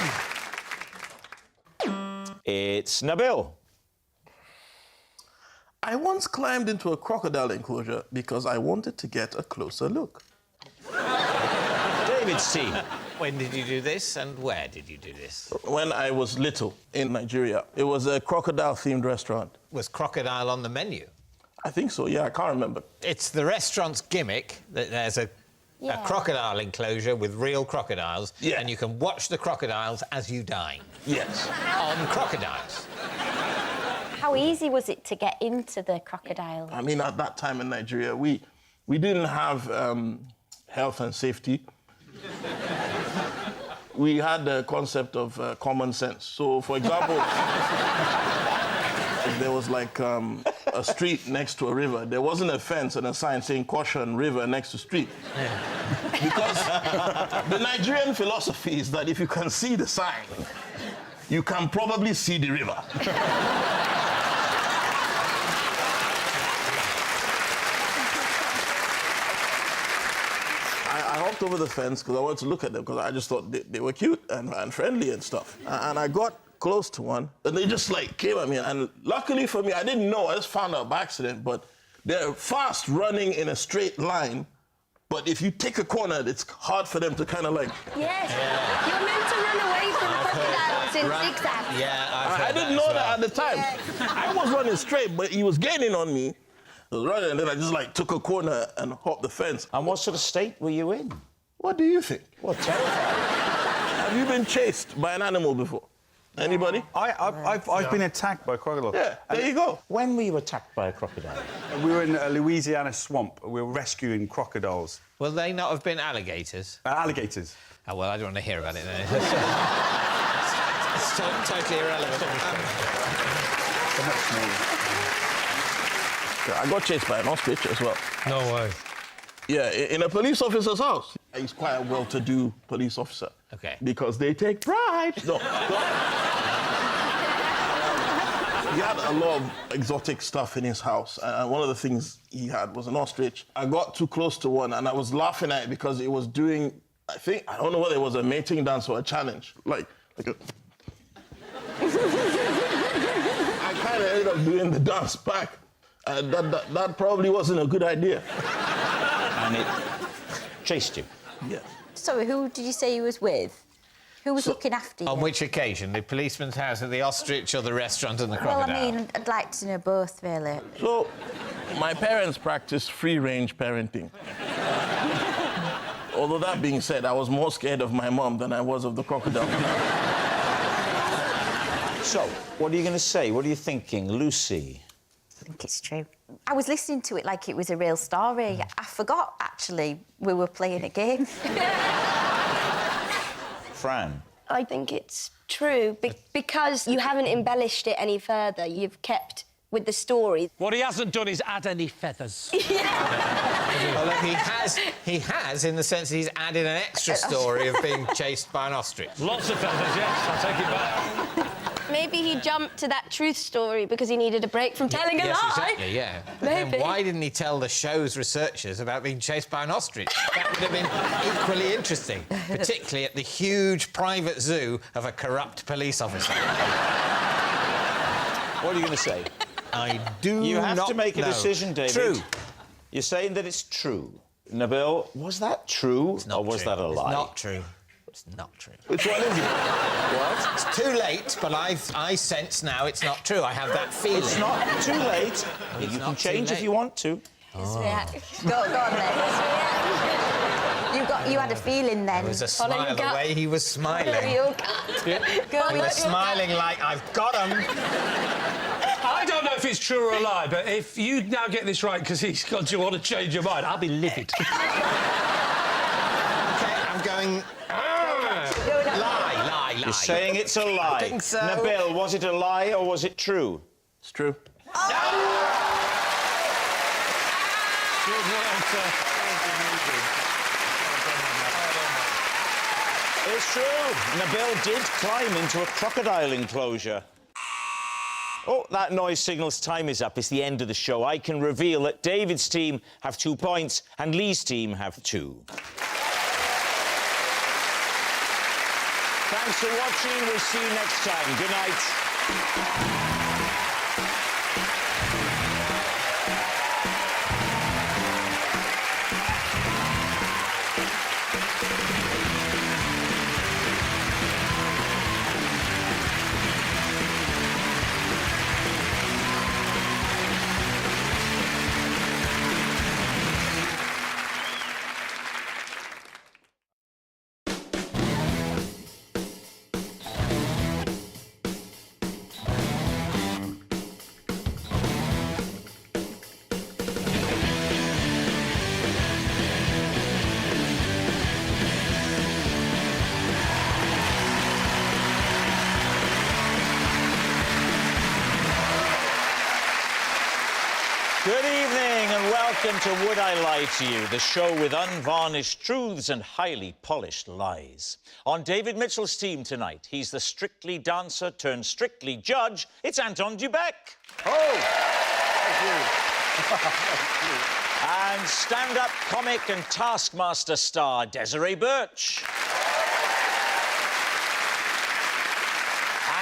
It's Nabil. I once climbed into a crocodile enclosure because I wanted to get a closer look. David's team. When did you do this and where did you do this? When I was little in Nigeria. It was a crocodile-themed restaurant. Was crocodile on the menu? I think so, yeah, I can't remember. It's the restaurant's gimmick that there's a crocodile enclosure with real crocodiles, and you can watch the crocodiles as you dine. Yes. On crocodiles. How easy was it to get into the crocodile? I mean, at that time in Nigeria, we didn't have health and safety. We had the concept of common sense. So, for example, if there was like a street next to a river, there wasn't a fence and a sign saying caution, river next to street. Yeah. Because the Nigerian philosophy is that if you can see the sign, you can probably see the river. I hopped over the fence because I wanted to look at them because I just thought they were cute and friendly and stuff. And I got close to one and they just like came at me. And luckily for me, I didn't know. I just found out by accident. But they're fast running in a straight line. But if you take a corner, it's hard for them to kind of like... Yes. Yeah. You're meant to run away from crocodiles in zigzags. Yeah, I didn't know that at the time. Yeah. I was running straight, but he was gaining on me. I was running, and then I just, like, took a corner and hopped the fence. And what sort of state were you in? What do you think? What, terrifying? Have you been chased by an animal before? Anybody? I've been attacked by a crocodile. Yeah, there you go. When were you attacked by a crocodile? We were in a Louisiana swamp. We were rescuing crocodiles. Will they not have been alligators? Alligators. Oh, well, I don't want to hear about it then. It's totally irrelevant. I got chased by an ostrich as well. No way. Yeah, in a police officer's house. He's quite a well-to-do police officer. OK. Because they take bribes. No. He had a lot of exotic stuff in his house, and one of the things he had was an ostrich. I got too close to one, and I was laughing at it because it was doing, I don't know whether it was a mating dance or a challenge. Like a... I kind of ended up doing the dance back. That probably wasn't a good idea. And it chased you? Yeah. Sorry, who did you say you was with? Who was looking after you? On which occasion? The policeman's house or the ostrich or the restaurant and the crocodile? Well, I mean, I'd like to know both, really. So, my parents practiced free-range parenting. Although that being said, I was more scared of my mum than I was of the crocodile. So, what are you going to say? What are you thinking, Lucy? I think it's true. I was listening to it like it was a real story. I forgot, actually, we were playing a game. Fran? I think it's true because you haven't embellished it any further. You've kept with the story. What he hasn't done is add any feathers. Well, look, he has in the sense that he's added an extra story of being chased by an ostrich. Lots of feathers, yes. I'll take it back. Maybe he jumped to that truth story because he needed a break from telling a Yes, lie. exactly, yeah. But Maybe. then why didn't he tell the show's researchers about being chased by an ostrich? That would have been equally interesting, particularly at the huge private zoo of a corrupt police officer. What are you going to say? I do You have not to make a know. decision, David. True. You're saying that it's true. Nabil, was that true or was that a lie? It's not true. It's not true. Which one is it? What? It's too late, but I sense now it's not true. I have that feeling. It's not too late. You can change if you want to. Go on then. You had a feeling then. There was a smile the way he was smiling. He was smiling like, I've got him. I don't know if it's true or a lie, but if you now get this right because he's got you want to change your mind, I'll be livid. OK, I'm going... Lie. You're saying it's a lie. I think so. Nabil, was it a lie or was it true? It's true. It's true. Nabil did climb into a crocodile enclosure. Oh, that noise signals time is up. It's the end of the show. I can reveal that David's team have 2 points and Lee's team have 2. Thanks for watching. We'll see you next time. Good night. Good evening and welcome to Would I Lie to You, the show with unvarnished truths and highly polished lies. On David Mitchell's team tonight, he's the strictly dancer turned strictly judge. It's Anton Beke. Oh, thank you. And stand-up comic and Taskmaster star Desiree Burch.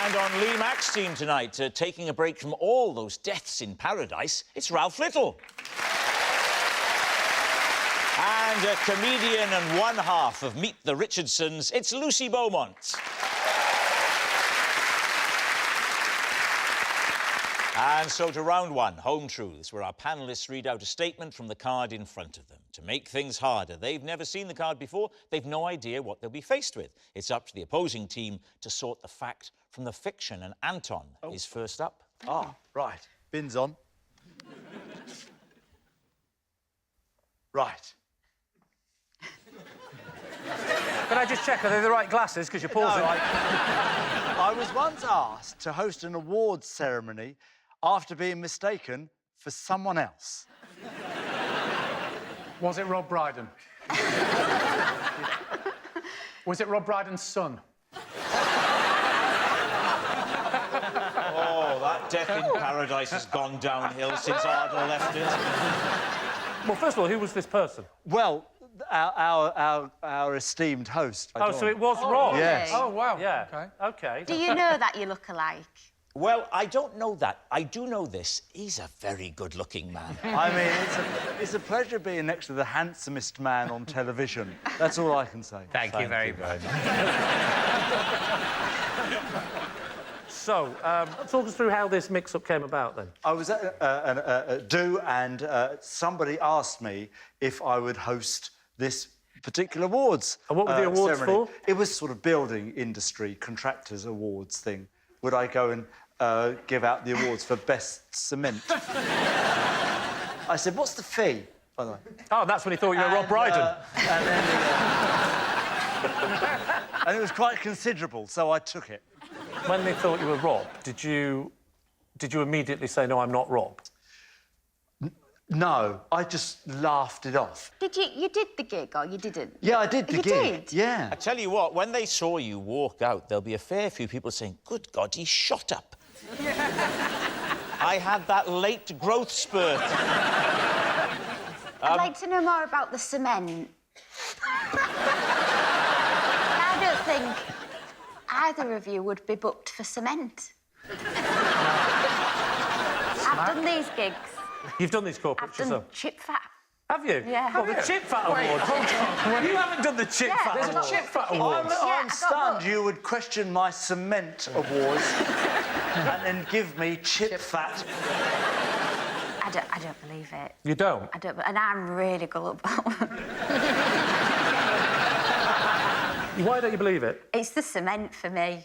And on Lee Mack's team tonight, taking a break from all those deaths in paradise, it's Ralf Little. And a comedian and one half of Meet the Richardsons, it's Lucy Beaumont. And so to round one, Home Truths, where our panellists read out a statement from the card in front of them. To make things harder, they've never seen the card before, they've no idea what they'll be faced with. It's up to the opposing team to sort the fact from the fiction, and Anton is first up. Ah, right. Bins on. Right. Can I just check, are they the right glasses? Because you're pausing. No, I was once asked to host an awards ceremony after being mistaken for someone else. Was it Rob Brydon? Was it Rob Brydon's son? Oh, that death in paradise has gone downhill since Ardle left it. Well, first of all, who was this person? Well, our esteemed host. Oh, so it was Rob? Yes. Oh, wow. Yeah. OK. Do you know that you look alike? Well, I don't know that. I do know this. He's a very good-looking man. I mean, it's a pleasure being next to the handsomest man on television. That's all I can say. Thank you very much. So, talk us through how this mix-up came about, then. I was at a do, and somebody asked me if I would host this particular awards. And what were the awards ceremony. for? It was sort of building industry contractors awards thing. Would I go and give out the awards for best cement? I said, what's the fee, by the way? Oh, that's when he thought you were Rob Brydon. And it was quite considerable, so I took it. When they thought you were Rob, did you immediately say, no, I'm not Rob? No, I just laughed it off. You did the gig or you didn't? Yeah, I did the gig. Did? Yeah. I tell you what, when they saw you walk out, there'll be a fair few people saying, good God, he's shot up. I had that late growth spurt. I'd like to know more about the cement. I don't think either of you would be booked for cement. I've done these gigs. You've done these corporates I've done yourself? Chip Fat. Have you? Yeah. Oh, the Chip Fat Award. You haven't done the Chip Fat There's Award. a Chip Fat Award. I'm stunned you would question my cement awards and then give me Chip Fat. I don't believe it. You don't? I don't, and I'm really gullible. Why don't you believe it? It's the cement for me.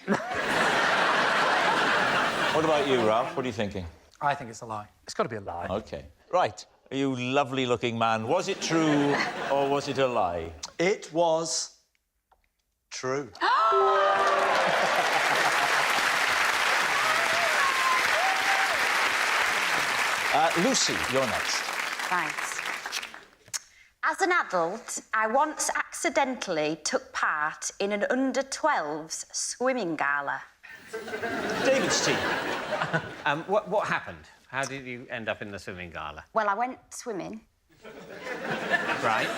What about you, Ralph? What are you thinking? I think it's a lie. It's got to be a lie. OK. Right. You lovely-looking man. Was it true or was it a lie? It was true. Lucy, you're next. Right. As an adult, I once accidentally took part in an under-12s swimming gala. David's team. What happened? How did you end up in the swimming gala? Well, I went swimming. Right.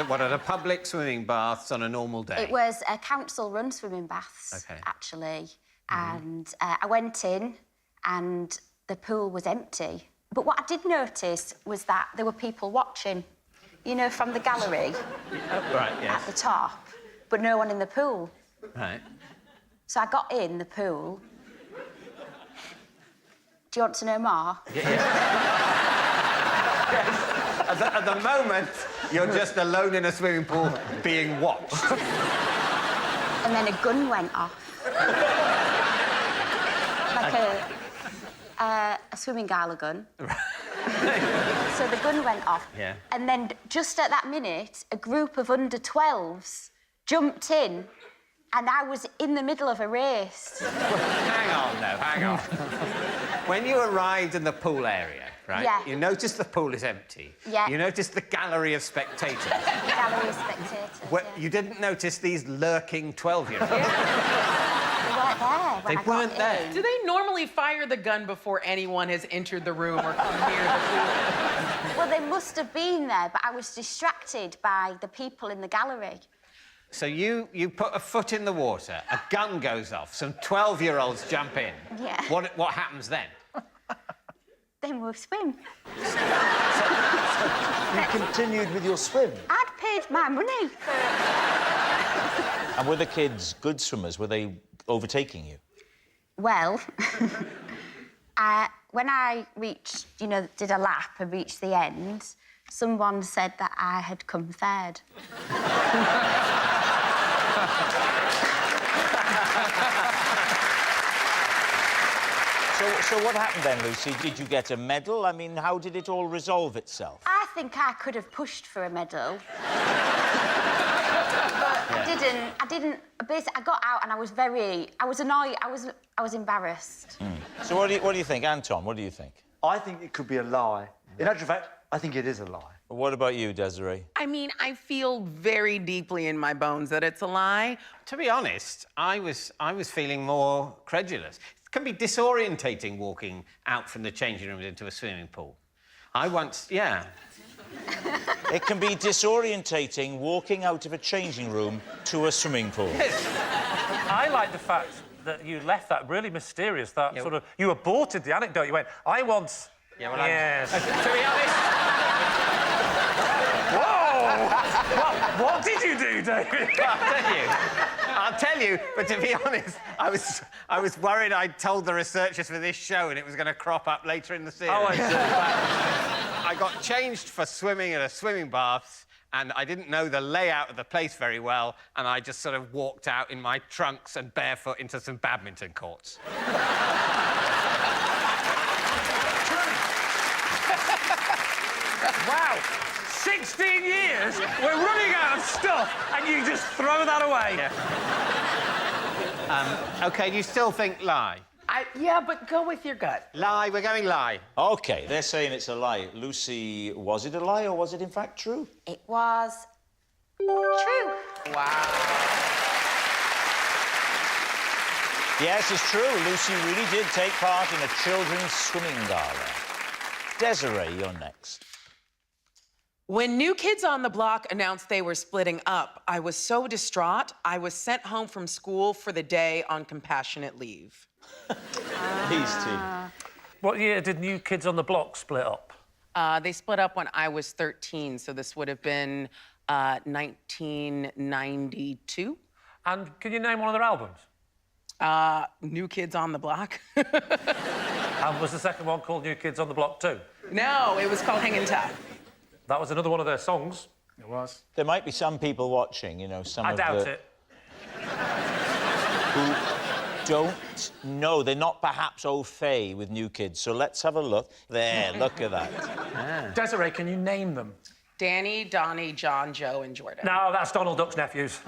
What, at a public swimming baths on a normal day? It was a council-run swimming baths, actually. And I went in and the pool was empty. But what I did notice was that there were people watching, you know, from the gallery at the top, but no one in the pool. Right. So I got in the pool. Do you want to know more? Yes. At the moment, you're just alone in a swimming pool being watched. And then a gun went off. Like a swimming gala gun. So the gun went off. Yeah. And then just at that minute, a group of under-12s jumped in and I was in the middle of a race. Hang on, though, hang on. When you arrived in the pool area, right? Yeah. You noticed the pool is empty. Yeah. You noticed the gallery of spectators. Gallery of spectators. You didn't notice these lurking 12-year-olds. They weren't there. They weren't there. Do they normally fire the gun before anyone has entered the room or come near the pool? Well, they must have been there, but I was distracted by the people in the gallery. So you put a foot in the water, a gun goes off, some 12-year-olds jump in. Yeah. What happens then? Then we'll swim. You continued with your swim? I'd paid my money. And were the kids good swimmers? Were they overtaking you? Well, when I reached, you know, did a lap and reached the end, someone said that I had come third. So what happened then, Lucy? Did you get a medal? I mean, how did it all resolve itself? I think I could have pushed for a medal. But I didn't. Basically, I got out and I was annoyed. I was embarrassed. So what do you think, Anton? What do you think? I think it could be a lie. In actual fact, I think it is a lie. What about you, Desiree? I mean, I feel very deeply in my bones that it's a lie. To be honest, I was feeling more credulous. It can be disorientating walking out from the changing rooms into a swimming pool. Yeah. It can be disorientating walking out of a changing room to a swimming pool. Yes. I like the fact that you left that really mysterious, sort of... You aborted the anecdote. You went, I once... Yeah, well, yes. To be honest... Whoa! What did you do, David? I'll tell you, but to be honest, I was worried I'd told the researchers for this show and it was going to crop up later in the series. Oh, I see. I got changed for swimming at a swimming bath and I didn't know the layout of the place very well, and I just sort of walked out in my trunks and barefoot into some badminton courts. Wow. 16 years? We're running out of stuff, and you just throw that away. Yeah. OK, do you still think lie? Yeah, but go with your gut. Lie, we're going lie. OK, they're saying it's a lie. Lucy, was it a lie or was it in fact true? It was true. Wow. Yes, it's true. Lucy really did take part in a children's swimming gala. Desiree, you're next. When New Kids on the Block announced they were splitting up, I was so distraught, I was sent home from school for the day on compassionate leave. These two. What year did New Kids on the Block split up? They split up when I was 13, so this would have been 1992. And can you name one of their albums? New Kids on the Block. And was the second one called New Kids on the Block too? No, it was called Hangin' Tough. That was another one of their songs. It was. There might be some people watching, you know, I doubt it. Who don't know. They're not perhaps au fait with New Kids. So let's have a look. There, look at that. Yeah. Desiree, can you name them? Danny, Donnie, John, Joe, and Jordan. No, that's Donald Duck's nephews.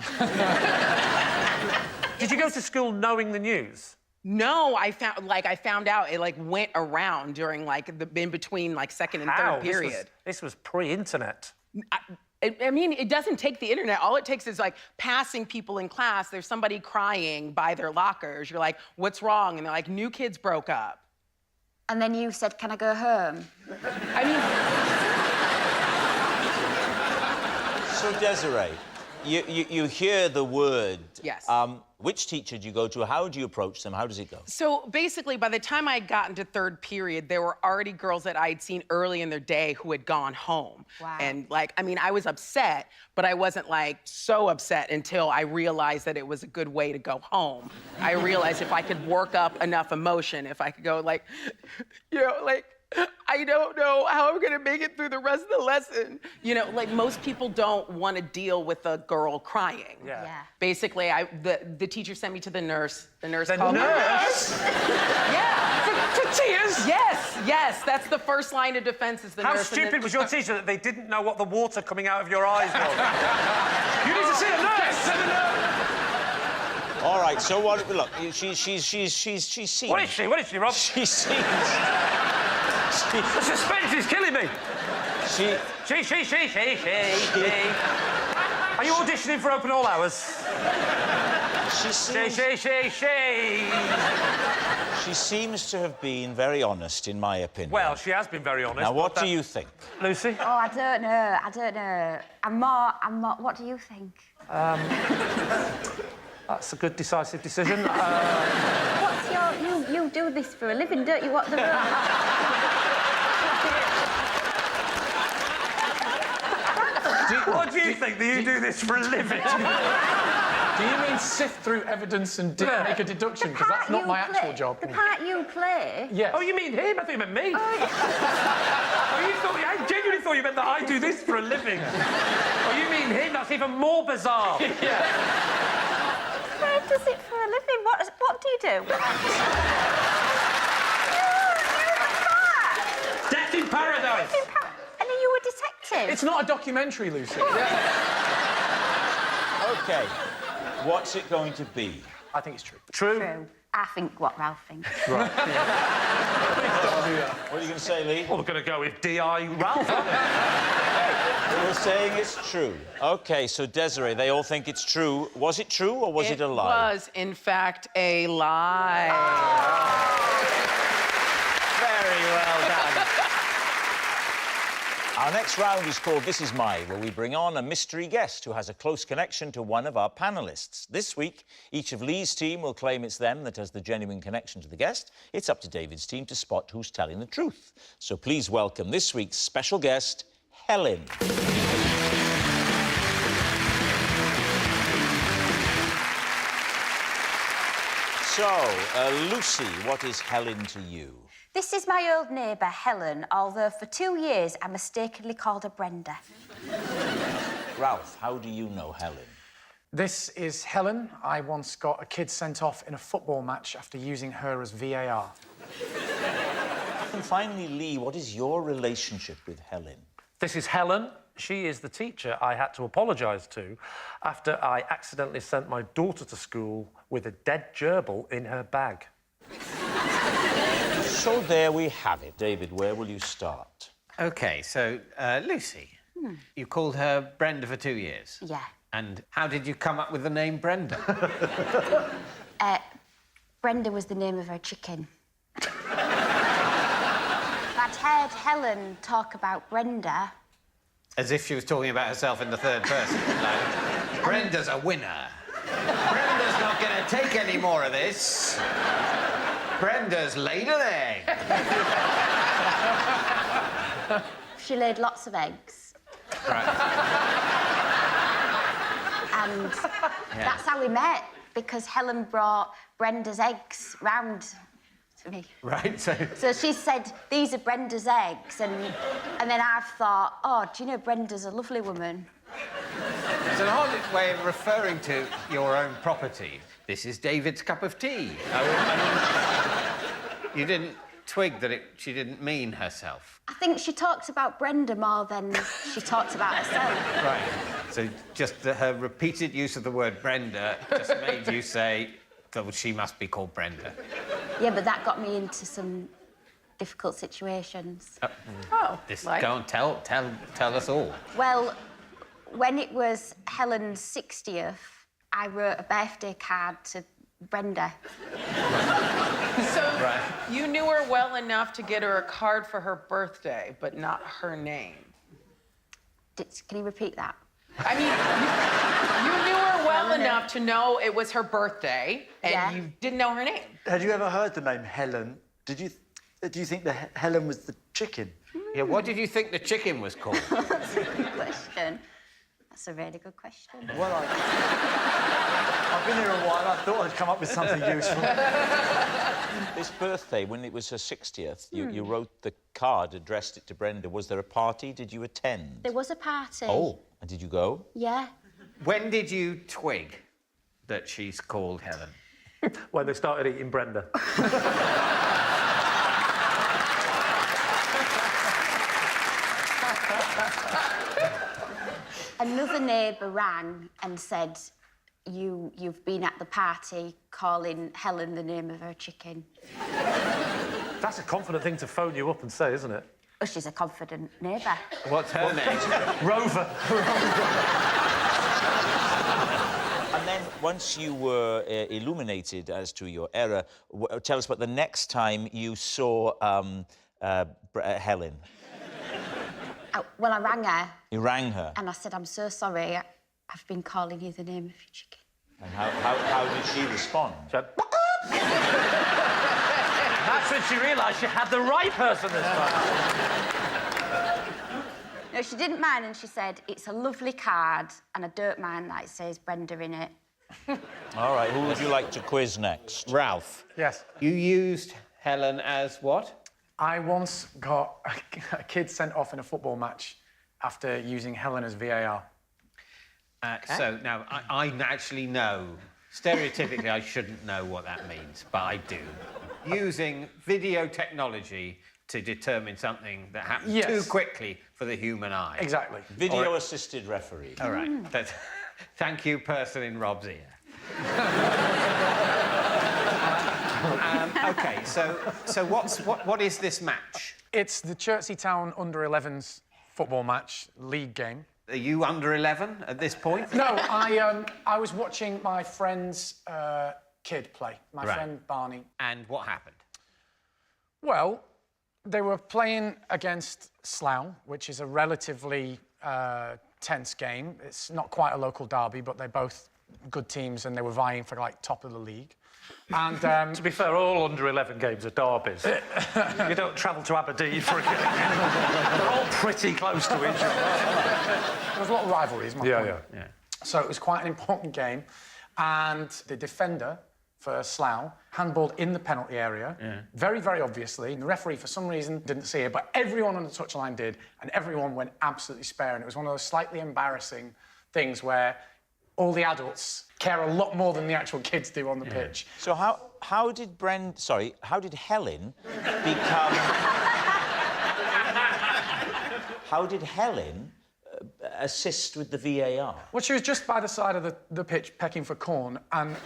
Did you go to school knowing the news? No, I found out it went around during the in between second and third period. This was pre-internet. I mean, it doesn't take the internet. All it takes is passing people in class. There's somebody crying by their lockers. You're like, what's wrong? And they're like, New Kids broke up. And then you said, can I go home? I mean... So, Desiree, you hear the word. Yes. Which teacher do you go to? How do you approach them? How does it go? So basically, by the time I got into third period, there were already girls that I'd seen early in their day who had gone home. Wow. And I mean, I was upset, but I wasn't so upset until I realized that it was a good way to go home. I realized if I could work up enough emotion, if I could go I don't know how I'm gonna make it through the rest of the lesson. You know, most people don't want to deal with a girl crying. Yeah. Basically, the teacher sent me to the nurse. The nurse The called nurse? Yeah. For tears? Yes. That's the first line of defense is the How nurse. How stupid was your teacher that they didn't know what the water coming out of your eyes was? You need to see a nurse! All right. So what? Look, she seems. What is she? What is she, Rob? She seems. The suspense is killing me. She. Are you auditioning for Open All Hours? She seems... She seems to have been very honest, in my opinion. Well, she has been very honest. Now, what do you think? Lucy? Oh, I don't know. I'm more... What do you think? That's a good, decisive decision. What's your... You do this for a living, don't you? What the... What do you think? Do you do this for a living? Do you mean sift through evidence and make a deduction? Because that's not my actual job. The part you play? Yes. Oh, you mean him? I thought you meant me. I genuinely thought you meant that I do this for a living. Oh, you mean him? That's even more bizarre. Yeah. Who does it for a living? What do you do? Death in Paradise. And are you a detective? It's not a documentary, Lucy. OK. What's it going to be? I think it's true. True. I think what Ralph thinks. Right. What are you going to say, Lee? Well, we're going to go with D.I. Ralph, aren't we? We're saying it's true. OK, so Desiree, they all think it's true. Was it true or was it a lie? It was, in fact, a lie. Very well done. Our next round is called This Is My, where we bring on a mystery guest who has a close connection to one of our panellists. This week, each of Lee's team will claim it's them that has the genuine connection to the guest. It's up to David's team to spot who's telling the truth. So please welcome this week's special guest, Helen. So, Lucy, what is Helen to you? This is my old neighbour, Helen, although for 2 years I mistakenly called her Brenda. Ralph, how do you know Helen? This is Helen. I once got a kid sent off in a football match after using her as VAR. And finally, Lee, what is your relationship with Helen? This is Helen. She is the teacher I had to apologise to after I accidentally sent my daughter to school with a dead gerbil in her bag. So there we have it. David, where will you start? OK, so, Lucy, you called her Brenda for 2 years? Yeah. And how did you come up with the name Brenda? Brenda was the name of her chicken. I'd heard Helen talk about Brenda. As if she was talking about herself in the third person. Like, Brenda's a winner. Brenda's not going to take any more of this. Brenda's laid an egg. She laid lots of eggs. Right. And that's how we met, because Helen brought Brenda's eggs round to me. Right, so she said, these are Brenda's eggs, and then I've thought, oh, do you know Brenda's a lovely woman? it's an odd way of referring to your own property. This is David's cup of tea. I mean, you didn't twig that she didn't mean herself. I think she talked about Brenda more than she talked about herself. Right. So just her repeated use of the word Brenda just made you say, oh, she must be called Brenda. Yeah, but that got me into some difficult situations. Go on, tell us all. Well, when it was Helen's 60th, I wrote a birthday card to Brenda. So you knew her well enough to get her a card for her birthday, but not her name. Can you repeat that? I mean, you knew her well enough to know it was her birthday, and you didn't know her name. Had you ever heard the name Helen? Do you think that Helen was the chicken? Yeah, what did you think the chicken was called? That's a good question. That's a really good question. Well, I've been here a while. I thought I'd come up with something useful. This birthday, when it was her 60th, you wrote the card, addressed it to Brenda. Was there a party? Did you attend? There was a party. Oh, and did you go? Yeah. When did you twig that she's called Helen? When they started eating Brenda. Another neighbour rang and said, you've been at the party calling Helen the name of her chicken. That's a confident thing to phone you up and say, isn't it? Oh, she's a confident neighbour. What's her name? Rover. And then, once you were illuminated as to your error, tell us about the next time you saw Helen. Well, I rang her. You rang her? And I said, I'm so sorry, I've been calling you the name of your chicken. And how did she respond? She said, that's when she realised she had the right person this time. No, she didn't mind, and she said, it's a lovely card, and I don't mind that it says Brenda in it. All right, who would you like to quiz next? Ralph. Yes. You used Helen as what? I once got a kid sent off in a football match after using Helen as VAR. So, now, I actually know, stereotypically, I shouldn't know what that means, but I do. Using video technology to determine something that happens too quickly for the human eye. Exactly. Video-assisted referee. All right. Thank you, person in Rob's ear. OK, so what is this match? It's the Chertsey Town under-11s football match, league game. Are you under 11 at this point? No, I was watching my friend's kid play, my friend Barney. And what happened? Well, they were playing against Slough, which is a relatively tense game. It's not quite a local derby, but they're both good teams and they were vying for, like, top of the league. And to be fair, all under-11 games are derbies. You don't travel to Aberdeen for a game. They're all pretty close to each other. There was a lot of rivalries, my point. Yeah. So it was quite an important game. And the defender for Slough handballed in the penalty area, very, very obviously. And the referee, for some reason, didn't see it, but everyone on the touchline did, and everyone went absolutely spare. And it was one of those slightly embarrassing things where all the adults care a lot more than the actual kids do on the pitch. So how did Helen become... How did Helen assist with the VAR? Well, she was just by the side of the pitch pecking for corn, and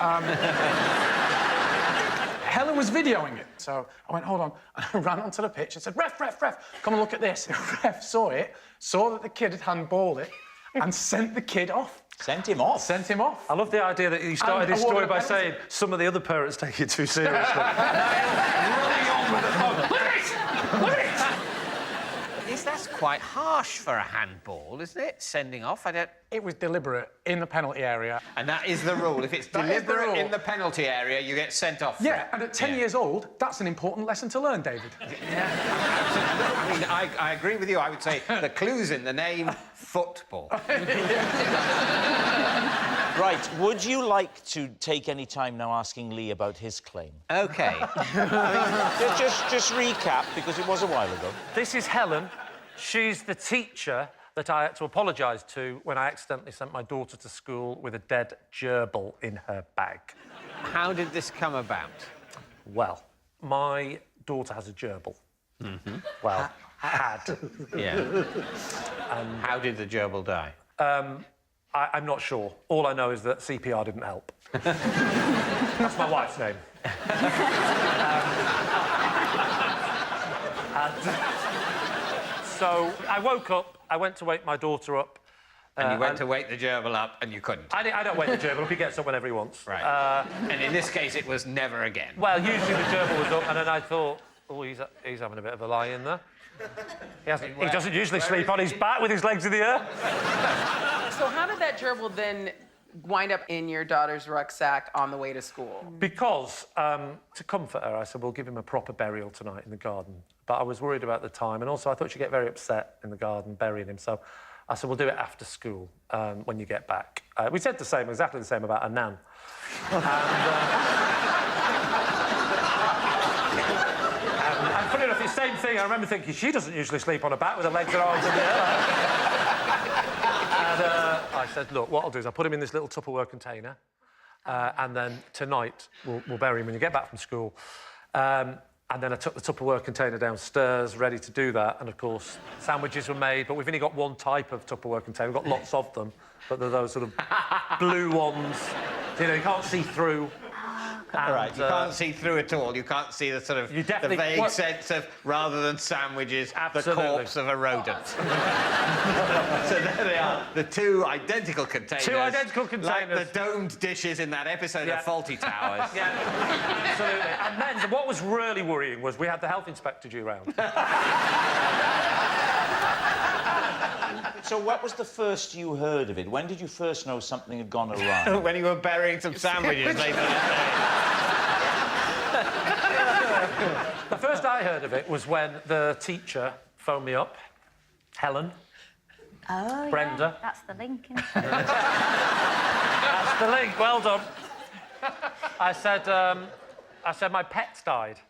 Helen was videoing it. So I went, hold on, and I ran onto the pitch and said, ref, come and look at this. The ref saw it, saw that the kid had handballed it, and sent the kid off. Sent him off? Sent him off. I love the idea that he started his story by saying some of the other parents take it too seriously. Look at it! That's quite harsh for a handball, isn't it? Sending off, It was deliberate in the penalty area. And that is the rule. If it's deliberate in the penalty area, you get sent off. Yeah, and at 10 years old, that's an important lesson to learn, David. I mean, I agree with you. I would say the clue's in the name, football. Right, would you like to take any time now asking Lee about his claim? OK. just recap, because it was a while ago. This is Helen. She's the teacher that I had to apologise to when I accidentally sent my daughter to school with a dead gerbil in her bag. How did this come about? Well, my daughter has a gerbil. Mm-hmm. Well, had. Yeah. And how did the gerbil die? I'm not sure. All I know is that CPR didn't help. That's my wife's name. So I woke up, I went to wake my daughter up. And you went to wake the gerbil up and you couldn't? I don't wake the gerbil up, he gets up whenever he wants. Right. And in this case, it was never again. Well, usually the gerbil was up, and then I thought, oh, he's having a bit of a lie in there. He doesn't usually sleep on his back with his legs in the air. So how did that gerbil then wind up in your daughter's rucksack on the way to school? Because, to comfort her, I said, we'll give him a proper burial tonight in the garden. But I was worried about the time, and also I thought she'd get very upset in the garden burying him, so I said, we'll do it after school, when you get back. We said exactly the same about her nan. And funny enough, the same thing, I remember thinking, she doesn't usually sleep on her back with her legs and arms in the air. And I said, look, what I'll do is I'll put him in this little Tupperware container, and then tonight we'll bury him when you get back from school. And then I took the Tupperware container downstairs, ready to do that, and of course, sandwiches were made, but we've only got one type of Tupperware container. We've got lots of them, but they're those sort of blue ones. You know, you can't see through. Right, you can't see through at all. You can't see the sort of the vague sense of, rather than sandwiches, the corpse of a rodent. So there they are, the two identical containers. Two identical containers. Like the domed dishes in that episode of Faulty Towers. Yeah, absolutely. And then what was really worrying was we had the health inspector due round. So what was the first you heard of it? When did you first know something had gone awry? When you were burying some sandwiches later in the day. The first I heard of it was when the teacher phoned me up, Helen. Oh, Brenda. Yeah, that's the link, isn't it? That's the link, well done. I said, my pet's died.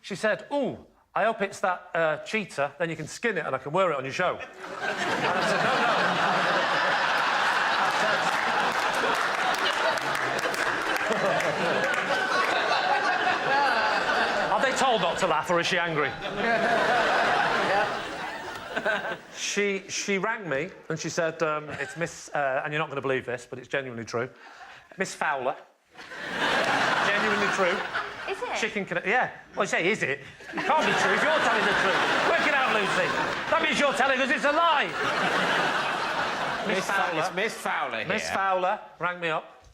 She said, ooh, I hope it's that cheetah, then you can skin it and I can wear it on your show. And I said, no. Are they told not to laugh or is she angry? She rang me and she said, it's Miss, and you're not going to believe this, but it's genuinely true, Miss Fowler. Genuinely true. Is it? Chicken connect. Yeah. Well, you say, is it? It can't be true if you're telling the truth. Work it out, Lucy. That means you're telling us it's a lie. Miss Fowler. It's Miss Fowler here. Miss Fowler rang me up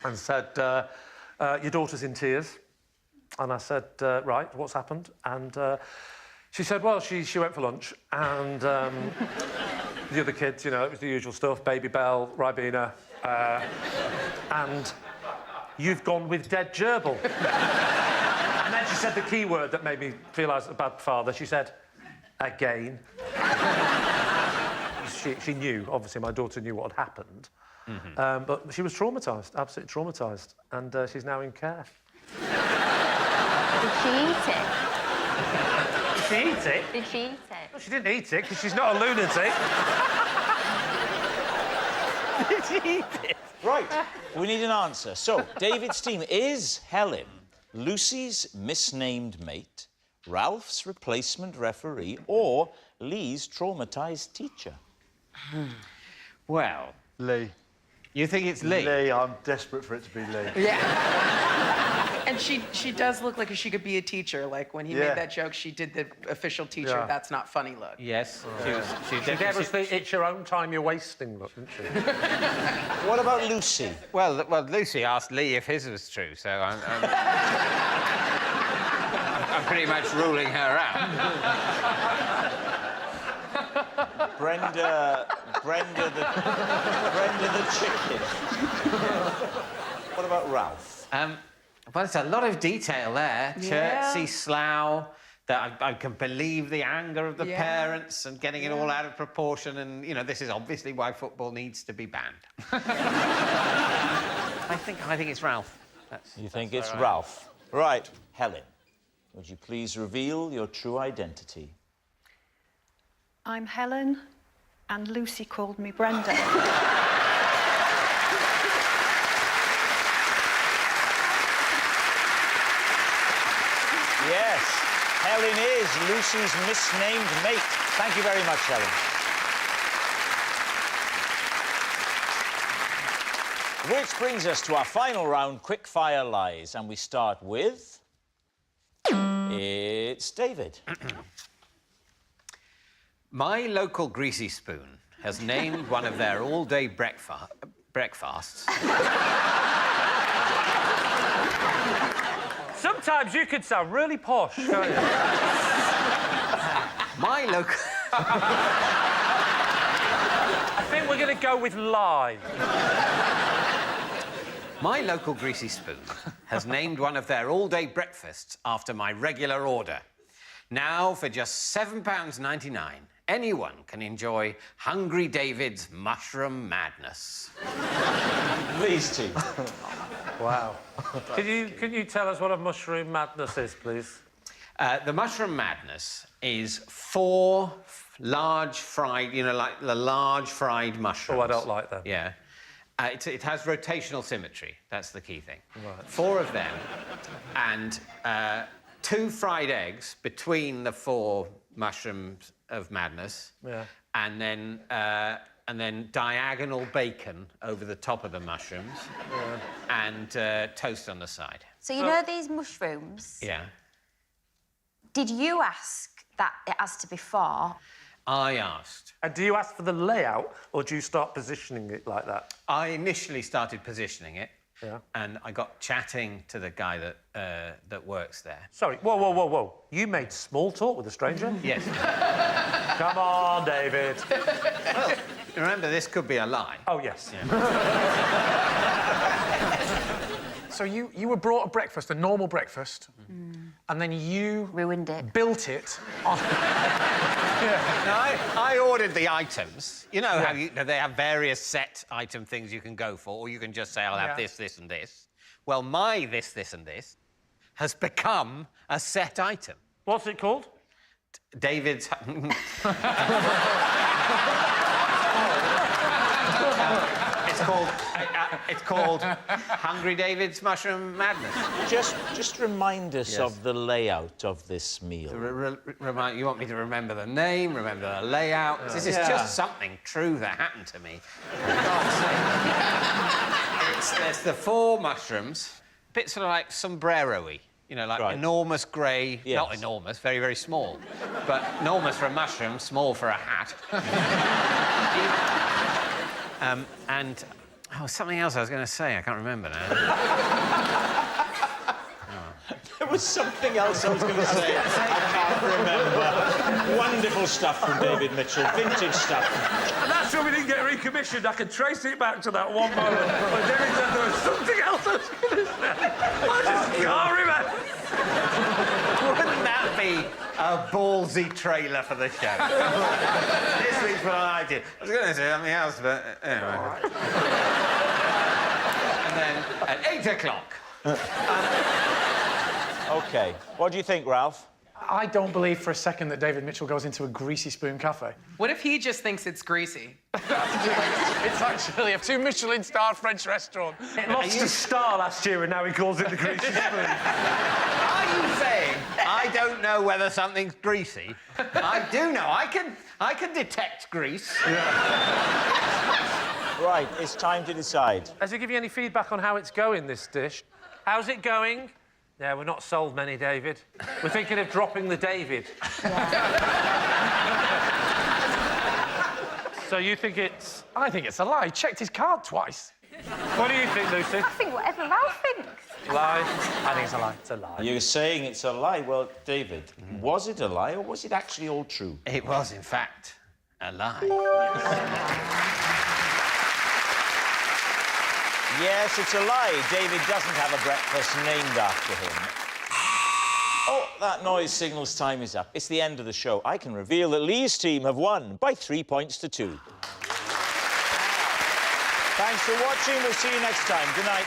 and said, your daughter's in tears. And I said, right, what's happened? And she said, well, she went for lunch and the other kids, you know, it was the usual stuff, Baby Bell, Ribena, and you've gone with dead gerbil. And then she said the key word that made me feel I was a bad father. She said, again. She knew, obviously, my daughter knew what had happened. Mm-hmm. But she was traumatised, absolutely traumatised. And she's now in care. Did she eat it? Did she eat it? Did she eat it? Well, she didn't eat it, because she's not a lunatic. Right, we need an answer. So, David's team is Helen, Lucy's misnamed mate, Ralph's replacement referee, or Lee's traumatised teacher? Well... Lee. You think it's Lee? Lee, I'm desperate for it to be Lee. Yeah. And she does look like she could be a teacher. Like, when he Yeah. made that joke, she did the official teacher, Yeah. that's not funny look. Yes. She definitely it's your own time you're wasting, look, didn't she? What about Lucy? Well, Lucy asked Lee if his was true, so I'm pretty much ruling her out. Brenda the chicken. What about Ralph? Well, there's a lot of detail there. Yeah. Chertsey, Slough, that I can believe the anger of the Yeah. parents and getting it all out of proportion, and, you know, this is obviously why football needs to be banned. I think it's Ralph. You think it's Ralph? Right, Helen, would you please reveal your true identity? I'm Helen, and Lucy called me Brenda. Yes, Helen is Lucy's misnamed mate. Thank you very much, Helen. Which brings us to our final round, quick-fire lies, and we start with... It's David. My local greasy spoon has named one of their all-day breakfasts. Sometimes you can sound really posh, can't you? My local... I think we're going to go with lie. My local greasy spoon has named one of their all-day breakfasts after my regular order. Now, for just £7.99, anyone can enjoy Hungry David's Mushroom Madness. These two. Wow. Can you tell us what a mushroom madness is, please? The Mushroom Madness is 4 large fried, you know, like the large fried mushrooms. Oh, I don't like them. Yeah. It has rotational symmetry. That's the key thing. Right. 4 of them, and 2 fried eggs between the 4 mushrooms of madness. Yeah. And then diagonal bacon over the top of the mushrooms. Yeah. And toast on the side. So you know these mushrooms? Yeah. Did you ask that it has to be 4? I asked. And do you ask for the layout, or do you start positioning it like that? I initially started positioning it. Yeah. And I got chatting to the guy that works there. Sorry, whoa. You made small talk with a stranger? Yes. Come on, David. Well, remember, this could be a lie. Oh, yes. Yeah. So you were brought a breakfast, a normal breakfast, and then you... ruined it. Built it on... No, I ordered the items. You know how they have various set item things you can go for, or you can just say, I'll have this, this, and this. Well, my this, this, and this has become a set item. What's it called? David's... It's called Hungry David's Mushroom Madness. Just remind us of the layout of this meal. You want me to remember the name, remember the layout? This is just something true that happened to me. There's the 4 mushrooms, a bit sort of like sombrero-y. You know, like enormous grey... Yes. Not enormous, very, very small. But enormous for a mushroom, small for a hat. And... Oh, something else I was going to say. I can't remember now. There was something else I was going to say. I can't remember. Wonderful stuff from David Mitchell. Vintage stuff. And that's why we didn't get recommissioned. I can trace it back to that one moment when David said there was something else I was going to say. I just can't remember. Wouldn't that be a ballsy trailer for the show? This week's what I did. I was going to say something else, but anyway. And then at 8 o'clock... OK. What do you think, Ralph? I don't believe for a second that David Mitchell goes into a greasy spoon cafe. What if he just thinks it's greasy? It's actually a 2 Michelin-starred French restaurant. It lost a star last year and now he calls it the greasy spoon. Are you saying I don't know whether something's greasy? I do know. I can detect grease. Right, it's time to decide. Has he given you any feedback on how it's going, this dish? How's it going? Yeah, we're not sold many, David. We're thinking of dropping the David. So you think it's... I think it's a lie. He checked his card twice. What do you think, Lucy? I think whatever Ralph thinks. Lie? I think it's a lie. It's a lie. You're saying it's a lie. Well, David, was it a lie or was it actually all true? It was, in fact, a lie. Yes, it's a lie. David doesn't have a breakfast named after him. Oh, that noise signals time is up. It's the end of the show. I can reveal that Lee's team have won by 3 points to 2. Thanks for watching. We'll see you next time. Good night.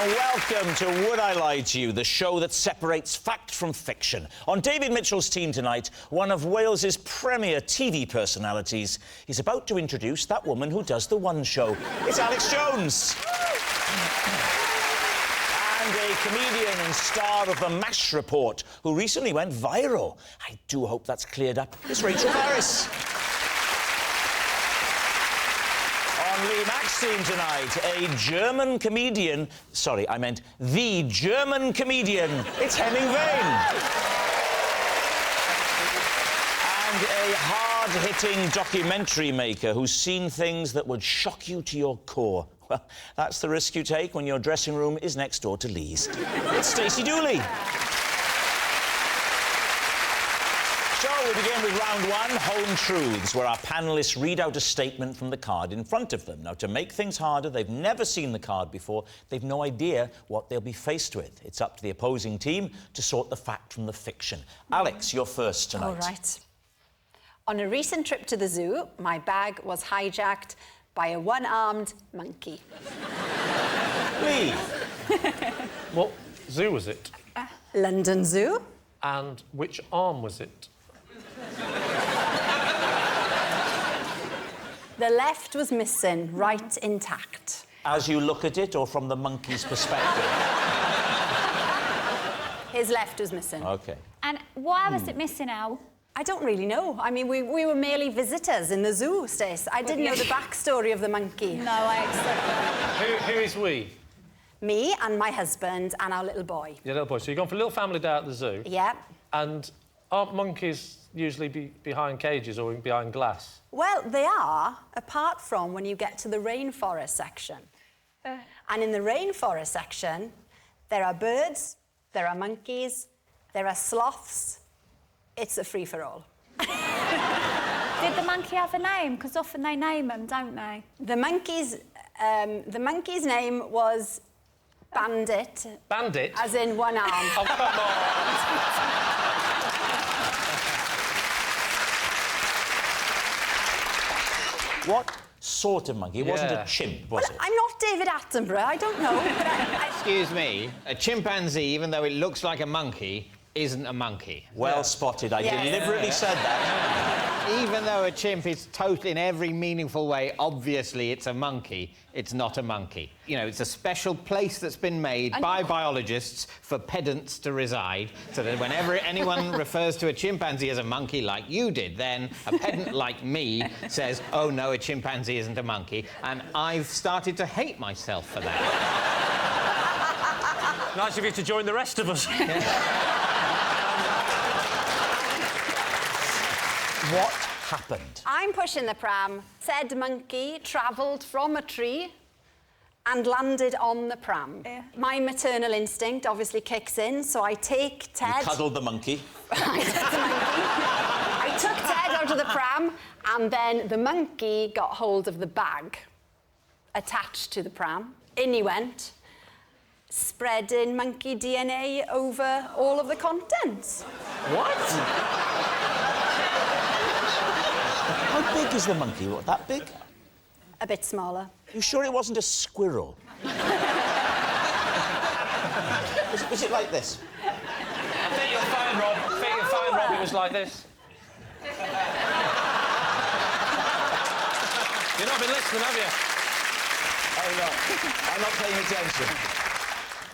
Welcome to Would I Lie to You, the show that separates fact from fiction. On David Mitchell's team tonight, one of Wales's premier TV personalities. He's about to introduce that woman who does the One Show. It's Alex Jones. And a comedian and star of The MASH Report, who recently went viral. I do hope that's cleared up. It's Rachel Harris. On Lee Mack's team tonight, a German comedian... Sorry, I meant the German comedian. It's Henning Wehn. And a hard-hitting documentary maker who's seen things that would shock you to your core. Well, that's the risk you take when your dressing room is next door to Lee's. It's Stacey Dooley. So we begin with round one, Home Truths, where our panellists read out a statement from the card in front of them. Now, to make things harder, they've never seen the card before. They've no idea what they'll be faced with. It's up to the opposing team to sort the fact from the fiction. Alex, you're first tonight. All right. On a recent trip to the zoo, my bag was hijacked by a one-armed monkey. Lee. What zoo was it? London Zoo. And which arm was it? The left was missing, right intact. As you look at it, or from the monkey's perspective? His left was missing. OK. And why was it missing now? I don't really know. I mean, we were merely visitors in the zoo, Stace. I didn't know the backstory of the monkey. No, I accept. Who is we? Me and my husband and our little boy. Your little boy. So you've gone for a little family day at the zoo? Yeah. And aren't monkeys usually behind cages or behind glass? Well, they are, apart from when you get to the rainforest section. And in the rainforest section, there are birds, there are monkeys, there are sloths. It's a free-for-all. Did the monkey have a name? Because often they name them, don't they? The monkey's name was Bandit. Bandit? As in one arm. Oh, come on. What sort of monkey? It wasn't a chimp, was it? I'm not David Attenborough, I don't know. But Excuse me, a chimpanzee, even though it looks like a monkey, isn't a monkey. Well spotted. I deliberately said that. Even though a chimp is totally, in every meaningful way, obviously it's a monkey, it's not a monkey. You know, it's a special place that's been made by biologists for pedants to reside, so that whenever anyone refers to a chimpanzee as a monkey like you did, then a pedant like me says, oh no, a chimpanzee isn't a monkey, and I've started to hate myself for that. Nice of you to join the rest of us. What happened? I'm pushing the pram. Said monkey travelled from a tree and landed on the pram. My maternal instinct obviously kicks in, so I take Ted... You cuddled the monkey. I took Ted out of the pram, and then the monkey got hold of the bag attached to the pram. In he went, spreading monkey DNA over all of the contents. What? How big is the monkey? What, that big? A bit smaller. You sure it wasn't a squirrel? was it like this? I think you'll find, Rob. It was like this. You've not been listening, have you? I'm not paying attention.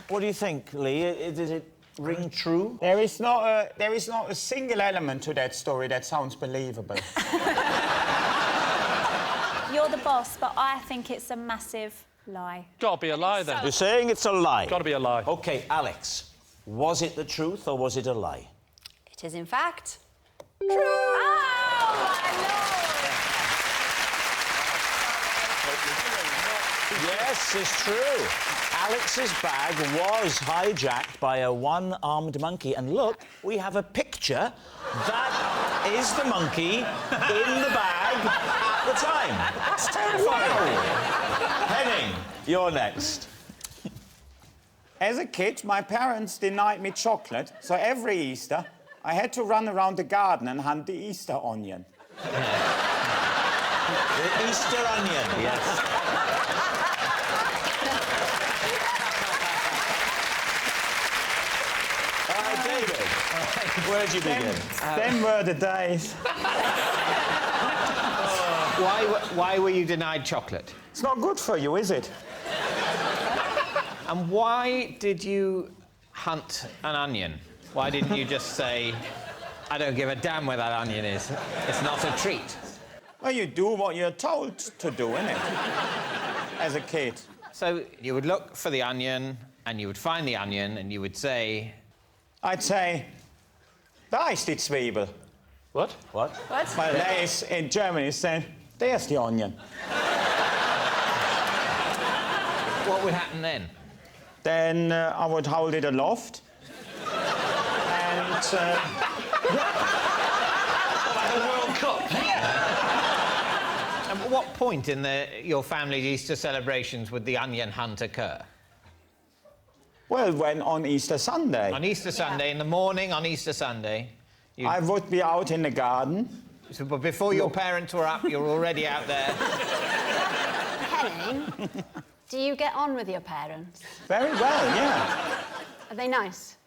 What do you think, Lee? Does it ring true? There is not a single element to that story that sounds believable. You're the boss, but I think it's a massive lie. Gotta be a lie, then. You're saying it's a lie? Gotta be a lie. OK, Alex, was it the truth or was it a lie? It is, in fact, true. Oh, my Lord! Yes, it's true. Alex's bag was hijacked by a one-armed monkey. And look, we have a picture. That is the monkey in the bag at the time. That's terrifying. Wow. Henning, you're next. As a kid, my parents denied me chocolate, so every Easter, I had to run around the garden and hunt the Easter onion. The Easter onion, yes. David, where'd you begin? Them were the days. Why were you denied chocolate? It's not good for you, is it? And why did you hunt an onion? Why didn't you just say, I don't give a damn where that onion is. It's not a treat. Well, you do what you're told to do, innit? As a kid. So you would look for the onion, and you would find the onion, and you would say... I'd say, da ist die Zwiebel. What? What? What? Well, there is, in Germany, saying, there's the onion. What would happen then? Then I would hold it aloft. And... Like the World Cup. And at what point in your family's Easter celebrations would the onion hunt occur? Well, when on Easter Sunday. On Easter Sunday, in the morning on Easter Sunday... I would be out in the garden. So, but before your parents were up, you were already out there. Henning, do you get on with your parents? Very well, yeah. Are they nice?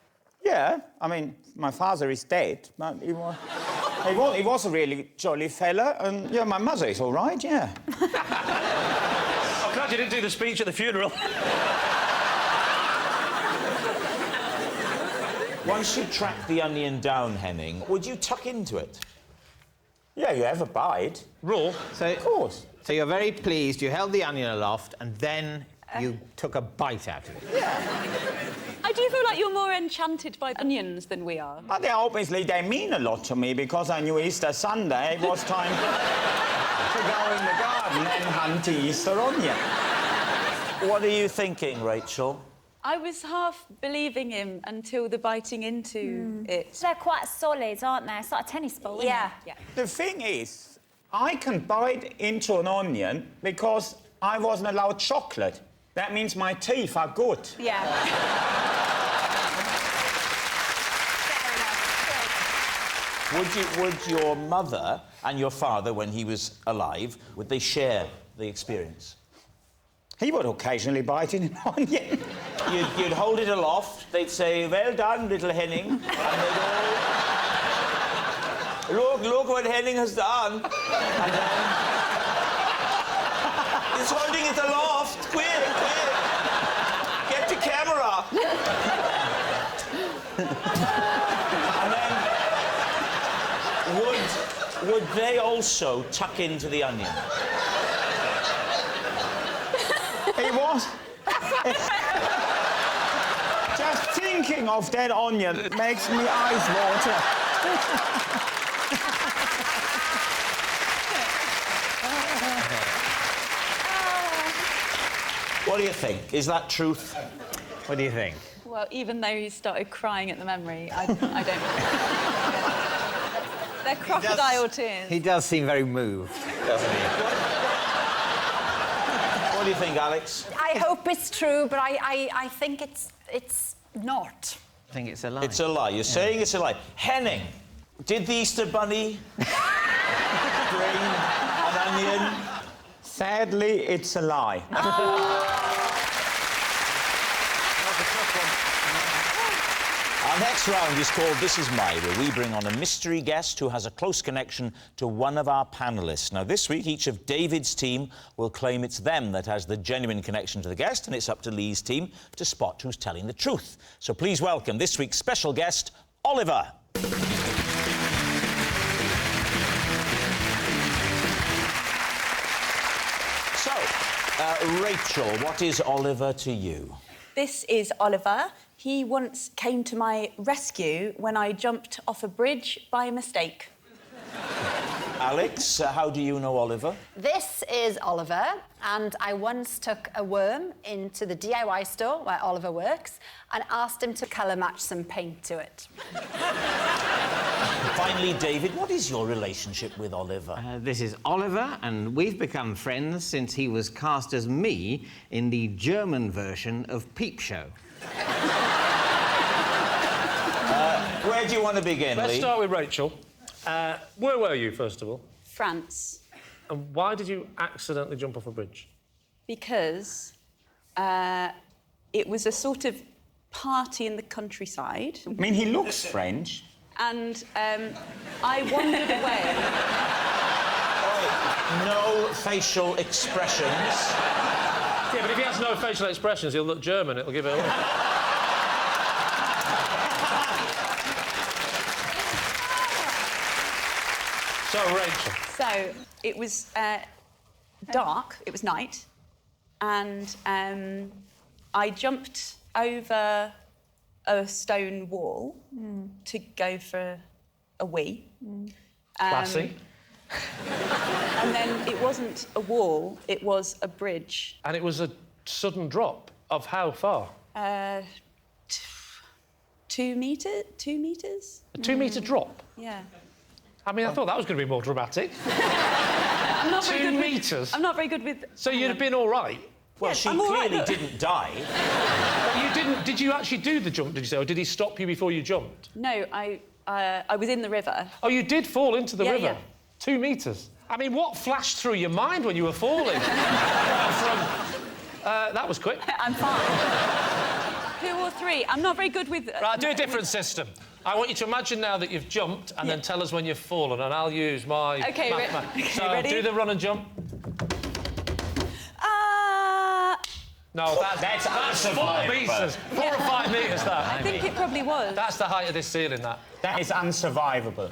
Yeah, I mean, my father is dead, but he was a really jolly fella, and yeah, my mother is all right, yeah. I'm glad you didn't do the speech at the funeral. Once you track the onion down, Henning, would you tuck into it? Yeah, you have a bite. Raw? So, of course. So you're very pleased, you held the onion aloft, and then you took a bite out of it. Yeah. I do feel like you're more enchanted by onions than we are. But obviously they mean a lot to me, because I knew Easter Sunday it was time to go in the garden and hunt the Easter onion. What are you thinking, Rachel? I was half believing him until the biting into it. They're quite solid, aren't they? It's like a tennis ball, isn't Yeah. it? The thing is, I can bite into an onion because I wasn't allowed chocolate. That means my teeth are good. Yeah. Would your mother and your father, when he was alive, would they share the experience? He would occasionally bite in an onion. You'd hold it aloft, they'd say, well done, little Henning, and they'd all... Look what Henning has done. And then... He's holding it aloft, quick. Get the camera. And then... Would they also tuck into the onion? He was. Just thinking of that onion makes me eyes water. What do you think? Is that truth? What do you think? Well, even though he started crying at the memory, I don't... They're crocodile tears. He does seem very moved, doesn't he? What do you think, Alex? I hope it's true, but I think it's not. I think it's a lie. It's a lie. You're saying it's a lie. Henning, did the Easter Bunny bring an onion? Sadly, it's a lie. Our next round is called This Is My, where we bring on a mystery guest who has a close connection to one of our panellists. Now, this week, each of David's team will claim it's them that has the genuine connection to the guest, and it's up to Lee's team to spot who's telling the truth. So please welcome this week's special guest, Oliver. So, Rachel, what is Oliver to you? This is Oliver. He once came to my rescue when I jumped off a bridge by mistake. Alex, how do you know Oliver? This is Oliver, and I once took a worm into the DIY store where Oliver works and asked him to colour match some paint to it. Finally, David, what is your relationship with Oliver? This is Oliver, and we've become friends since he was cast as me in the German version of Peep Show. Where do you want to begin, Let's Lee? start with Rachel. Where were you, first of all? France. And why did you accidentally jump off a bridge? Because it was a sort of party in the countryside. I mean, he looks French. And I wandered away. No facial expressions. Yeah, but if he has no facial expressions, he'll look German. It'll give it away. So, Rachel. So, it was dark, it was night, and I jumped over a stone wall to go for a wee. Classy. And then it wasn't a wall, it was a bridge. And it was a sudden drop of how far? 2 meters? 2 meters? A 2 metre drop? Yeah. I mean, I thought that was going to be more dramatic. I'm not very 2 good metres? I'm not very good with... So you'd have been all right? Well, Yes, she I'm all right, clearly look. didn't die. But you didn't... Did you actually do the jump, did you say, or did he stop you before you jumped? No, I was in the river. Oh, you did fall into the Yeah, river? yeah. 2 metres? I mean, what flashed through your mind when you were falling? That was quick. I'm fine. 2 or 3. I'm not very good with... Right, do a different system. I want you to imagine now that you've jumped and then tell us when you've fallen, and I'll use my... OK, So, ready? do the run and jump. No, that's 4 metres. 4 or 5 metres, that. I think it probably was. That's the height of this ceiling, that. That is unsurvivable.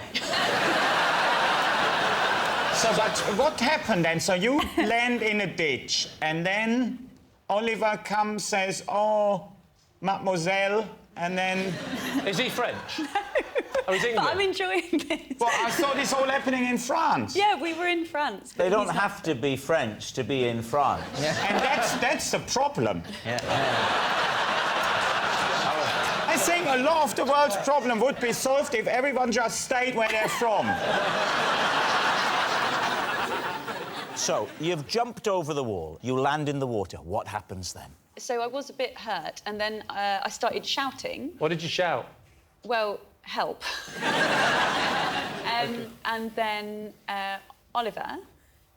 So, but what happened then? So you land in a ditch, and then Oliver comes, says, "Oh, mademoiselle," and then... Is he French? Oh, he's English? But I'm enjoying this. Well, I thought it's all happening in France. Yeah, we were in France. They don't have to be French to be in France. Yeah. And that's the problem. I think a lot of the world's problem would be solved if everyone just stayed where they're from. So, you've jumped over the wall. You land in the water. What happens then? So I was a bit hurt, and then I started shouting. What did you shout? Well, help. And then Oliver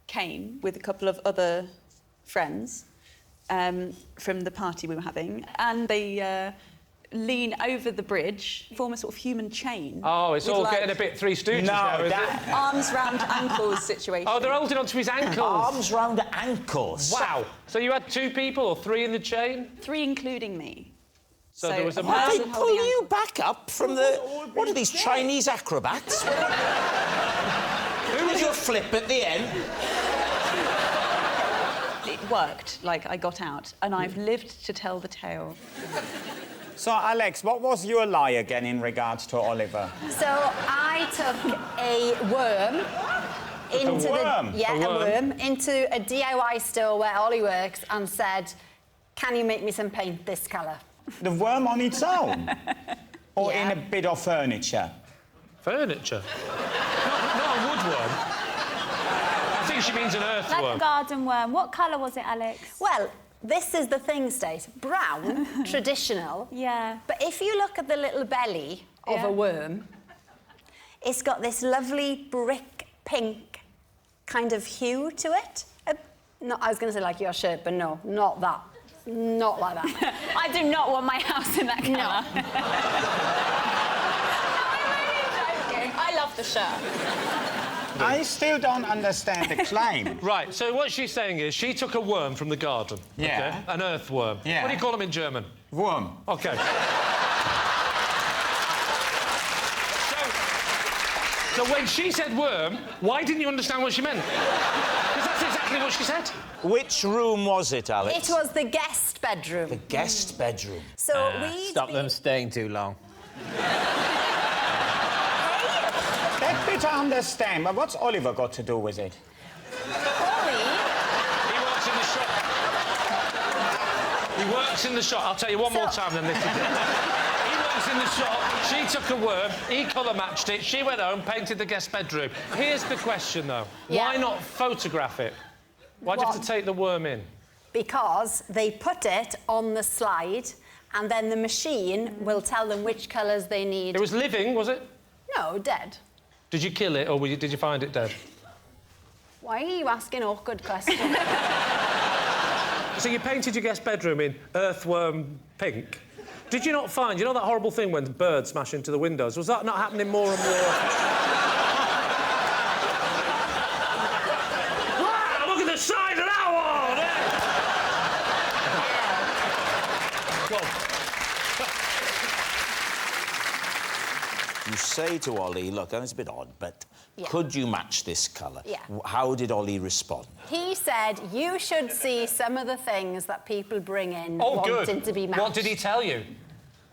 came with a couple of other friends from the party we were having, and they lean over the bridge, form a sort of human chain. Oh, it's all getting a bit Three Stooges now, is it? Arms round ankles situation. Oh, they're holding onto his ankles. Arms round ankles. Wow. So you had 2 people or 3 in the chain? 3 including me. So there was a Why person they pull holding you back up from the... What are these Chinese acrobats? Who was your flip at the end? It worked. Like, I got out, and I've lived to tell the tale. So, Alex, what was your lie again in regards to Oliver? So I took a worm into a worm into a DIY store where Ollie works and said, "Can you make me some paint this colour?" The worm on its own? Or in a bit of furniture? Furniture? not a woodworm. I think she means an earthworm. Like a garden worm. What colour was it, Alex? Well, this is the thing, Stace. Brown, traditional. Yeah. But if you look at the little belly of a worm, it's got this lovely brick pink kind of hue to it. No, I was going to say like your shirt, but no, not that. Not like that. I do not want my house in that colour. No. I love the shirt. I still don't understand the claim. Right, so what she's saying is she took a worm from the garden. Yeah. Okay? An earthworm. Yeah. What do you call them in German? Worm. OK. So when she said worm, why didn't you understand what she meant? Because that's exactly what she said. Which room was it, Alex? It was the guest bedroom. The guest bedroom. So Stop them staying too long. That bit I understand, but what's Oliver got to do with it? He works in the shop. He works in the shop. I'll tell you one more time, then this is it. He works in the shop. She took a worm. He colour matched it. She went home, painted the guest bedroom. Here's the question, though. Yeah. Why not photograph it? Why'd you have to take the worm in? Because they put it on the slide, and then the machine will tell them which colours they need. It was living, was it? No, dead. Did you kill it, or did you find it dead? Why are you asking awkward questions? So you painted your guest bedroom in earthworm pink. Did you not find, you know that horrible thing when birds smash into the windows? Was that not happening more and more? Wow, look at the side of that one! You say to Ollie, look, and it's a bit odd, but could you match this colour? Yeah. How did Ollie respond? He said you should see some of the things that people bring in Oh, wanting good. to be matched. What did he tell you?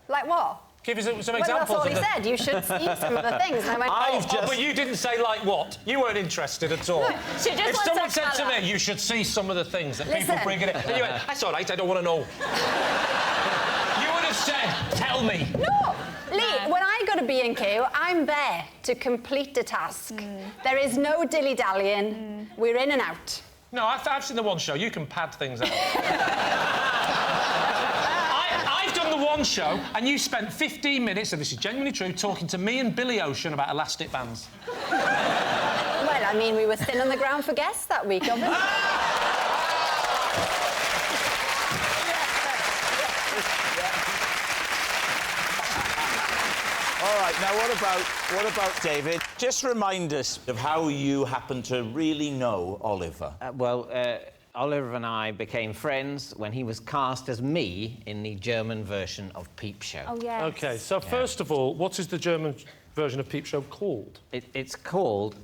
Like what? Give us some Well, examples. that's all he of said. You should see some of the things. And I went, Oh, but you didn't say like what? You weren't interested at all. No, she just if wants someone a said to colour. me, you should see some of the things that people Listen. bring in, and you went, that's all right, I don't want to know. You would have said, tell me. No, Lee, when I go to B&Q, I'm there to complete the task. There is no dilly-dallying. We're in and out. No, I've seen the one show. You can pad things out. I've done the one show, and you spent 15 minutes, and this is genuinely true, talking to me and Billy Ocean about elastic bands. Well, I mean, we were thin on the ground for guests that week, obviously. All right, now what about David? Just remind us of how you happen to really know Oliver. Oliver and I became friends when he was cast as me in the German version of Peep Show. Oh, yes. OK, so first of all, what is the German version of Peep Show called? It's called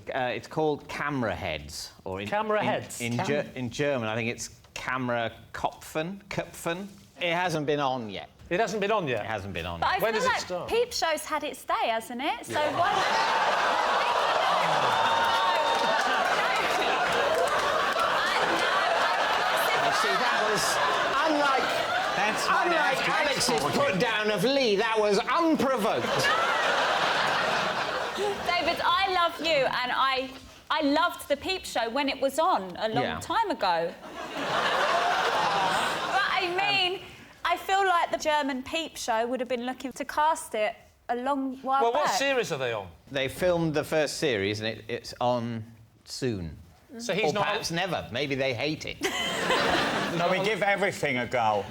Camera Heads. Or Camera Heads? In German, I think it's Camera Kopfen. It hasn't been on yet. It hasn't been on yet? It hasn't been on But yet. I feel like Peep Show's had its day, hasn't it? So why... See, that was unlike Alex's put down of Lee. That was unprovoked. David, I love you, and I I loved the Peep Show when it was on a long time ago. But I mean, I feel like the German Peep Show would have been looking to cast it a long while Well, back. what series are they on? They filmed the first series and it's on soon. So he's or not... perhaps never. Maybe they hate it. No, we give everything a go.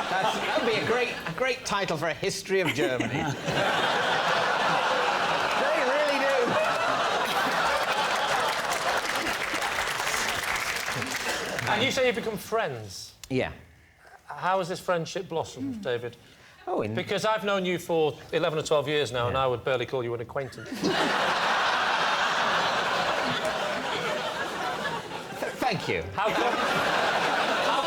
That would be a great title for a history of Germany. They really do. And you say you've become friends? Yeah. How has this friendship blossomed, David? Oh, Because I've known you for 11 or 12 years now, and I would barely call you an acquaintance. Thank you. How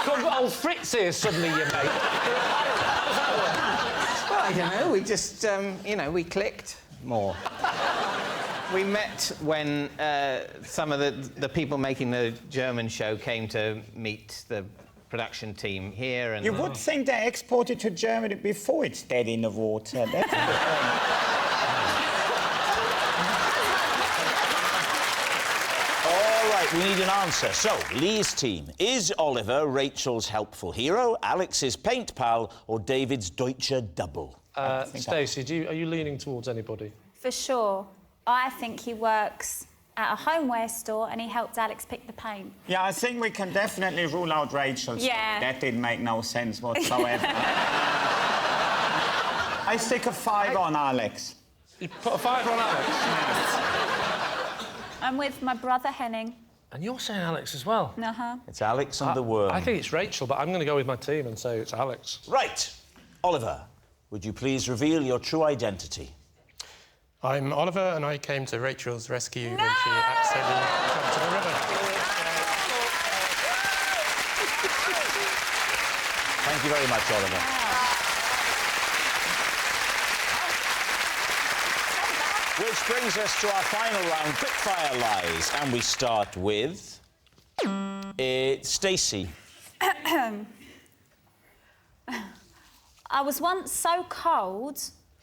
come old Fritz here suddenly your mate? How does that work? Well, I don't know. We just, you know, we clicked more. We met when some of the people making the German show came to meet the production team here. And You would think they exported to Germany before it's dead in the water. That's the thing. All right, we need an answer. So, Lee's team. Is Oliver Rachel's helpful hero, Alex's paint pal, or David's Deutsche double? Stacey, are you leaning towards anybody? For sure. I think he works at a homeware store and he helped Alex pick the paint. Yeah, I think we can definitely rule out Rachel's. Yeah. That didn't make no sense whatsoever. I stick a 5 on Alex. You put a 5 on Alex? I'm with my brother Henning. And you're saying Alex as well? Uh-huh. It's Alex and the worm. I think it's Rachel, but I'm going to go with my team and say it's Alex. Right. Oliver, would you please reveal your true identity? I'm Oliver, and I came to Rachel's rescue when she accidentally jumped in the river. Thank you very much, Oliver. Which brings us to our final round, quickfire lies, and we start with Stacey. I was once so cold,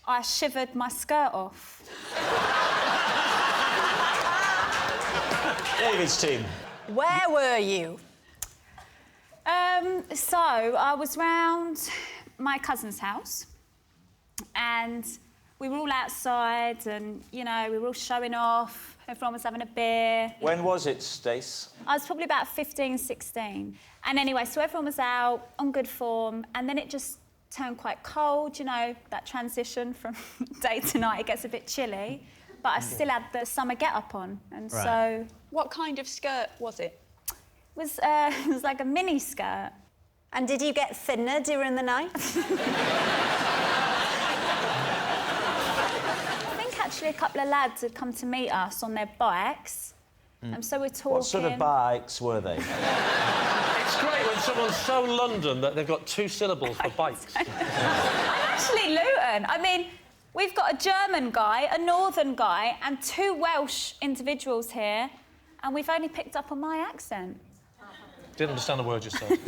I shivered my skirt off. David's team. Where were you? So I was round my cousin's house and we were all outside and, you know, we were all showing off. Everyone was having a beer. When was it, Stace? I was probably about 15, 16. And anyway, so everyone was out on good form and then it just turned quite cold, you know, that transition from day to night, it gets a bit chilly. But I still had the summer get-up on, and so... What kind of skirt was it? It was like a mini skirt. And did you get thinner during the night? I think actually a couple of lads had come to meet us on their bikes. And so we're talking... What sort of bikes were they? It's great when someone's so London that they've got 2 syllables for bikes. I'm actually Luton. I mean, we've got a German guy, a Northern guy, and 2 Welsh individuals here, and we've only picked up on my accent. Didn't understand the word you said.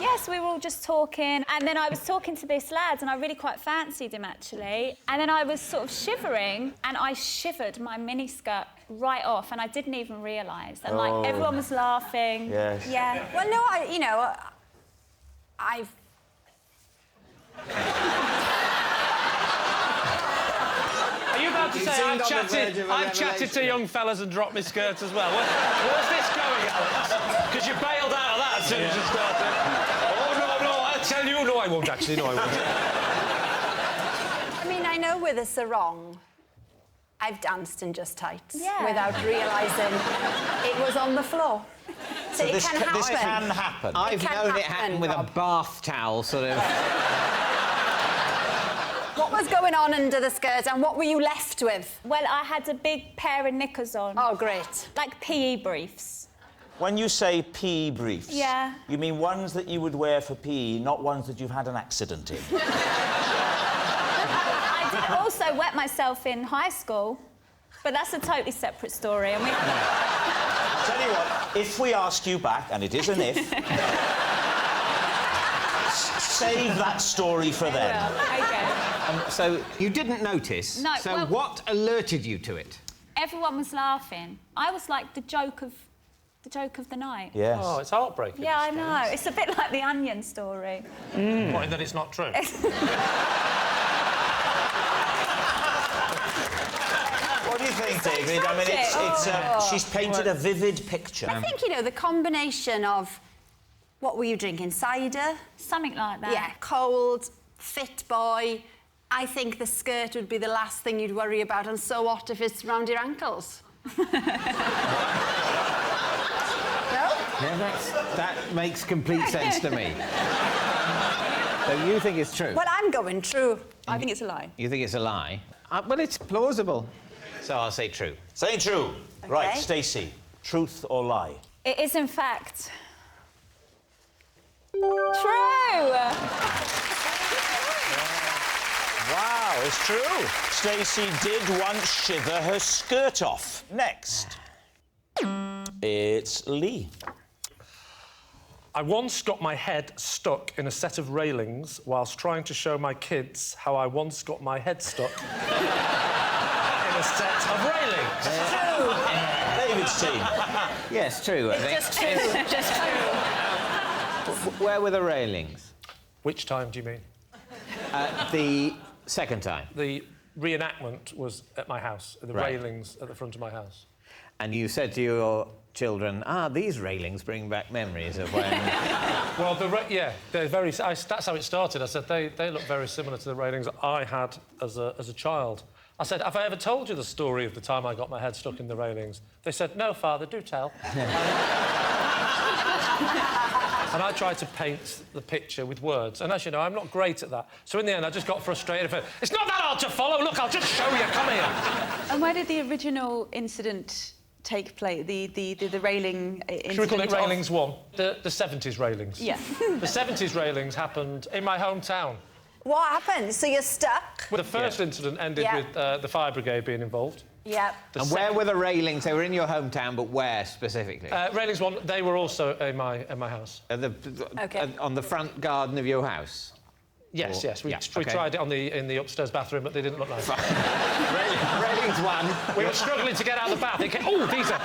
Yes, we were all just talking, and then I was talking to this lad, and I really quite fancied him, actually. And then I was sort of shivering, and I shivered my miniskirt right off, and I didn't even realise. And, like, everyone was laughing. Yes. Yeah. Well, no, I've... Are you about to say I've chatted to young fellas and dropped my skirt as well? Where's this going, Alex? Because you bailed out of that as soon as you started. Oh, no, I'll tell you. No, I won't, actually. No, I won't. I mean, I know where this are wrong. I've danced in just tights without realising it was on the floor. So it this can happen. This can happen. I've known it happen with a bath towel, sort of. What was going on under the skirt and what were you left with? Well, I had a big pair of knickers on. Oh, great. Like PE briefs. When you say PE briefs, Yeah. you mean ones that you would wear for PE, not ones that you've had an accident in? I did also wet myself in high school, but that's a totally separate story. And we... Tell you what, if we ask you back, and it is an if, save that story for them. Okay. So you didn't notice. No, So well- what alerted you to it? Everyone was laughing. I was like the joke of the night. Yes. Oh, it's heartbreaking. Yeah, I know. It's a bit like the Onion story. What, in that it's not true? What do you think, David? I mean, she's painted a vivid picture. I think, you know, the combination of... What were you drinking? Cider? Something like that. Yeah, cold, fit boy. I think the skirt would be the last thing you'd worry about, and so what if it's round your ankles? No? Yeah, that makes complete sense to me. So you think it's true? Well, I'm going true. I think it's a lie. You think it's a lie? Well, it's plausible. So I'll say true. Say true. Okay. Right, Stacey. Truth or lie? It is, in fact... true! Wow, it's true. Stacey did once shiver her skirt off. Next. It's Lee. I once got my head stuck in a set of railings whilst trying to show my kids how I once got my head stuck in a set of railings. David's team. Yes, true, I think. Just true. Just true. Where were the railings? Which time do you mean? The second time. The reenactment was at my house, the Right. railings at the front of my house. And you said to your children, these railings bring back memories of when... Well, they're very... that's how it started. I said, they look very similar to the railings I had as a child. I said, have I ever told you the story of the time I got my head stuck in the railings? They said, no, Father, do tell. And I tried to paint the picture with words. And as you know, I'm not great at that. So in the end, I just got frustrated. It's not that hard to follow. Look, I'll just show you. Come here. And where did the original incident take place? The railing incident? Should we call it Railings 1? The 70s railings. Yeah. The 70s railings happened in my hometown. What happened? So you're stuck? Well, the first incident ended with the fire brigade being involved. Yep. And where were the railings? They were in your hometown, but where specifically? Railings 1, they were also in my house. On the front garden of your house? Yes, yes. We tried it in the upstairs bathroom, but they didn't look nice. Railings 1. We were struggling to get out of the bath. Oh, these are...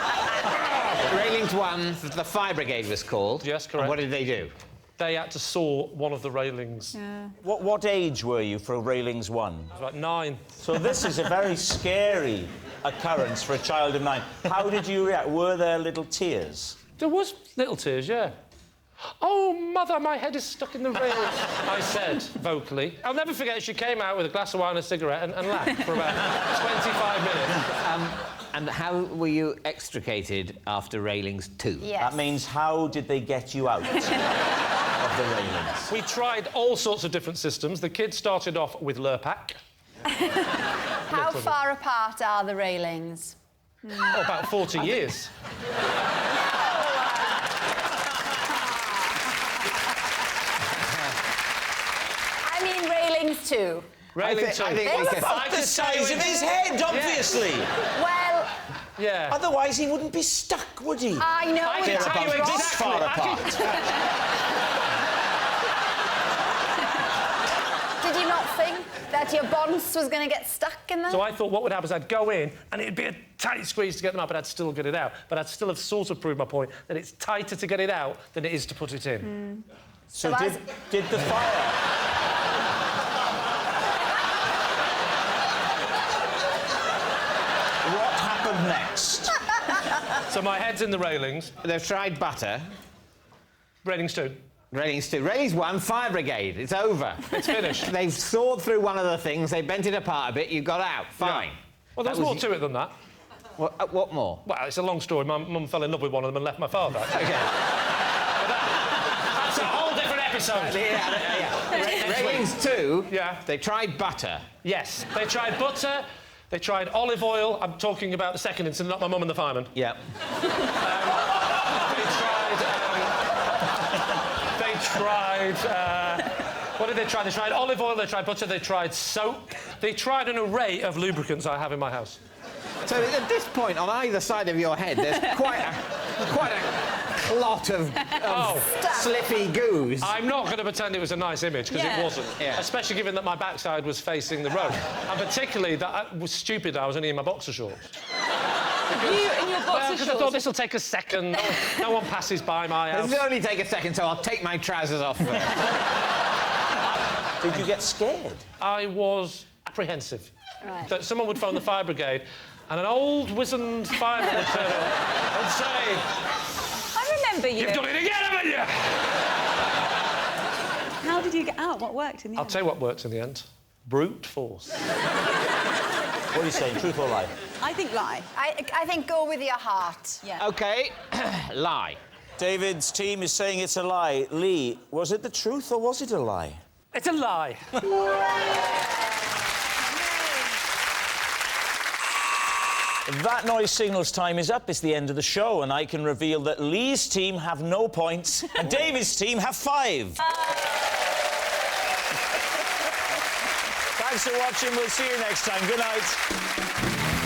Railings 1, the fire brigade was called. Yes, correct. And what did they do? They had to saw one of the railings. Yeah. What age were you for Railings 1? I was about 9. So this is a very scary occurrence for a child of 9. How did you react? Were there little tears? There was little tears, yeah. Oh, Mother, my head is stuck in the rails, I said, vocally. I'll never forget, she came out with a glass of wine and a cigarette and laughed for about 25 minutes. And how were you extricated after Railings 2? Yes. That means how did they get you out of the railings? We tried all sorts of different systems. The kids started off with Lurpak. How far apart are the railings? Oh, about 40 years. I mean railings 2. Railing 2. Well, about the size of his head, obviously. Well... Yeah. Otherwise, he wouldn't be stuck, would he? I know. I can tell you about this exactly. far apart. Did you not think that your bonce was going to get stuck in there? So I thought what would happen is I'd go in and it'd be a tight squeeze to get them out, but I'd still get it out. But I'd still have sort of proved my point that it's tighter to get it out than it is to put it in. So did the fire... What happened next? So my head's in the railings. They've tried butter. Railings 2. Railings 2. Railings 1, fire brigade. It's over. It's finished. They've sawed through one of the things, they bent it apart a bit, you got out. Fine. Yeah. Well, there's more to it than that. What more? Well, it's a long story. My mum fell in love with one of them and left my father. Okay. That's a whole different episode. Railings 2, yeah. They tried butter. Yes. They tried butter. They tried olive oil. I'm talking about the second incident, not my mum and the fireman. Yeah. What did they try? They tried olive oil, they tried butter, they tried soap. They tried an array of lubricants I have in my house. So at this point, on either side of your head, there's quite a clot of slippy goose. I'm not going to pretend it was a nice image, because it wasn't. Yeah. Especially given that my backside was facing the road. And particularly that it was stupid that I was only in my boxer shorts. You in your boxer Because I thought this will take a second. No one passes by my house. This will only take a second, so I'll take my trousers off first. Did you get scared? I was apprehensive. Right. That someone would phone the fire brigade and an old wizened fireman would turn up and say... I remember you. You've done it again, haven't you? How did you get out? What worked in the I'll end? tell you what worked in the end. Brute force. What are you saying, truth or lie? I think lie. I think go with your heart. Yeah. OK, lie. David's team is saying it's a lie. Lee, was it the truth or was it a lie? It's a lie. That noise signals time is up. It's the end of the show, and I can reveal that Lee's team have no points and David's team have 5. Thanks for watching. We'll see you next time. Good night.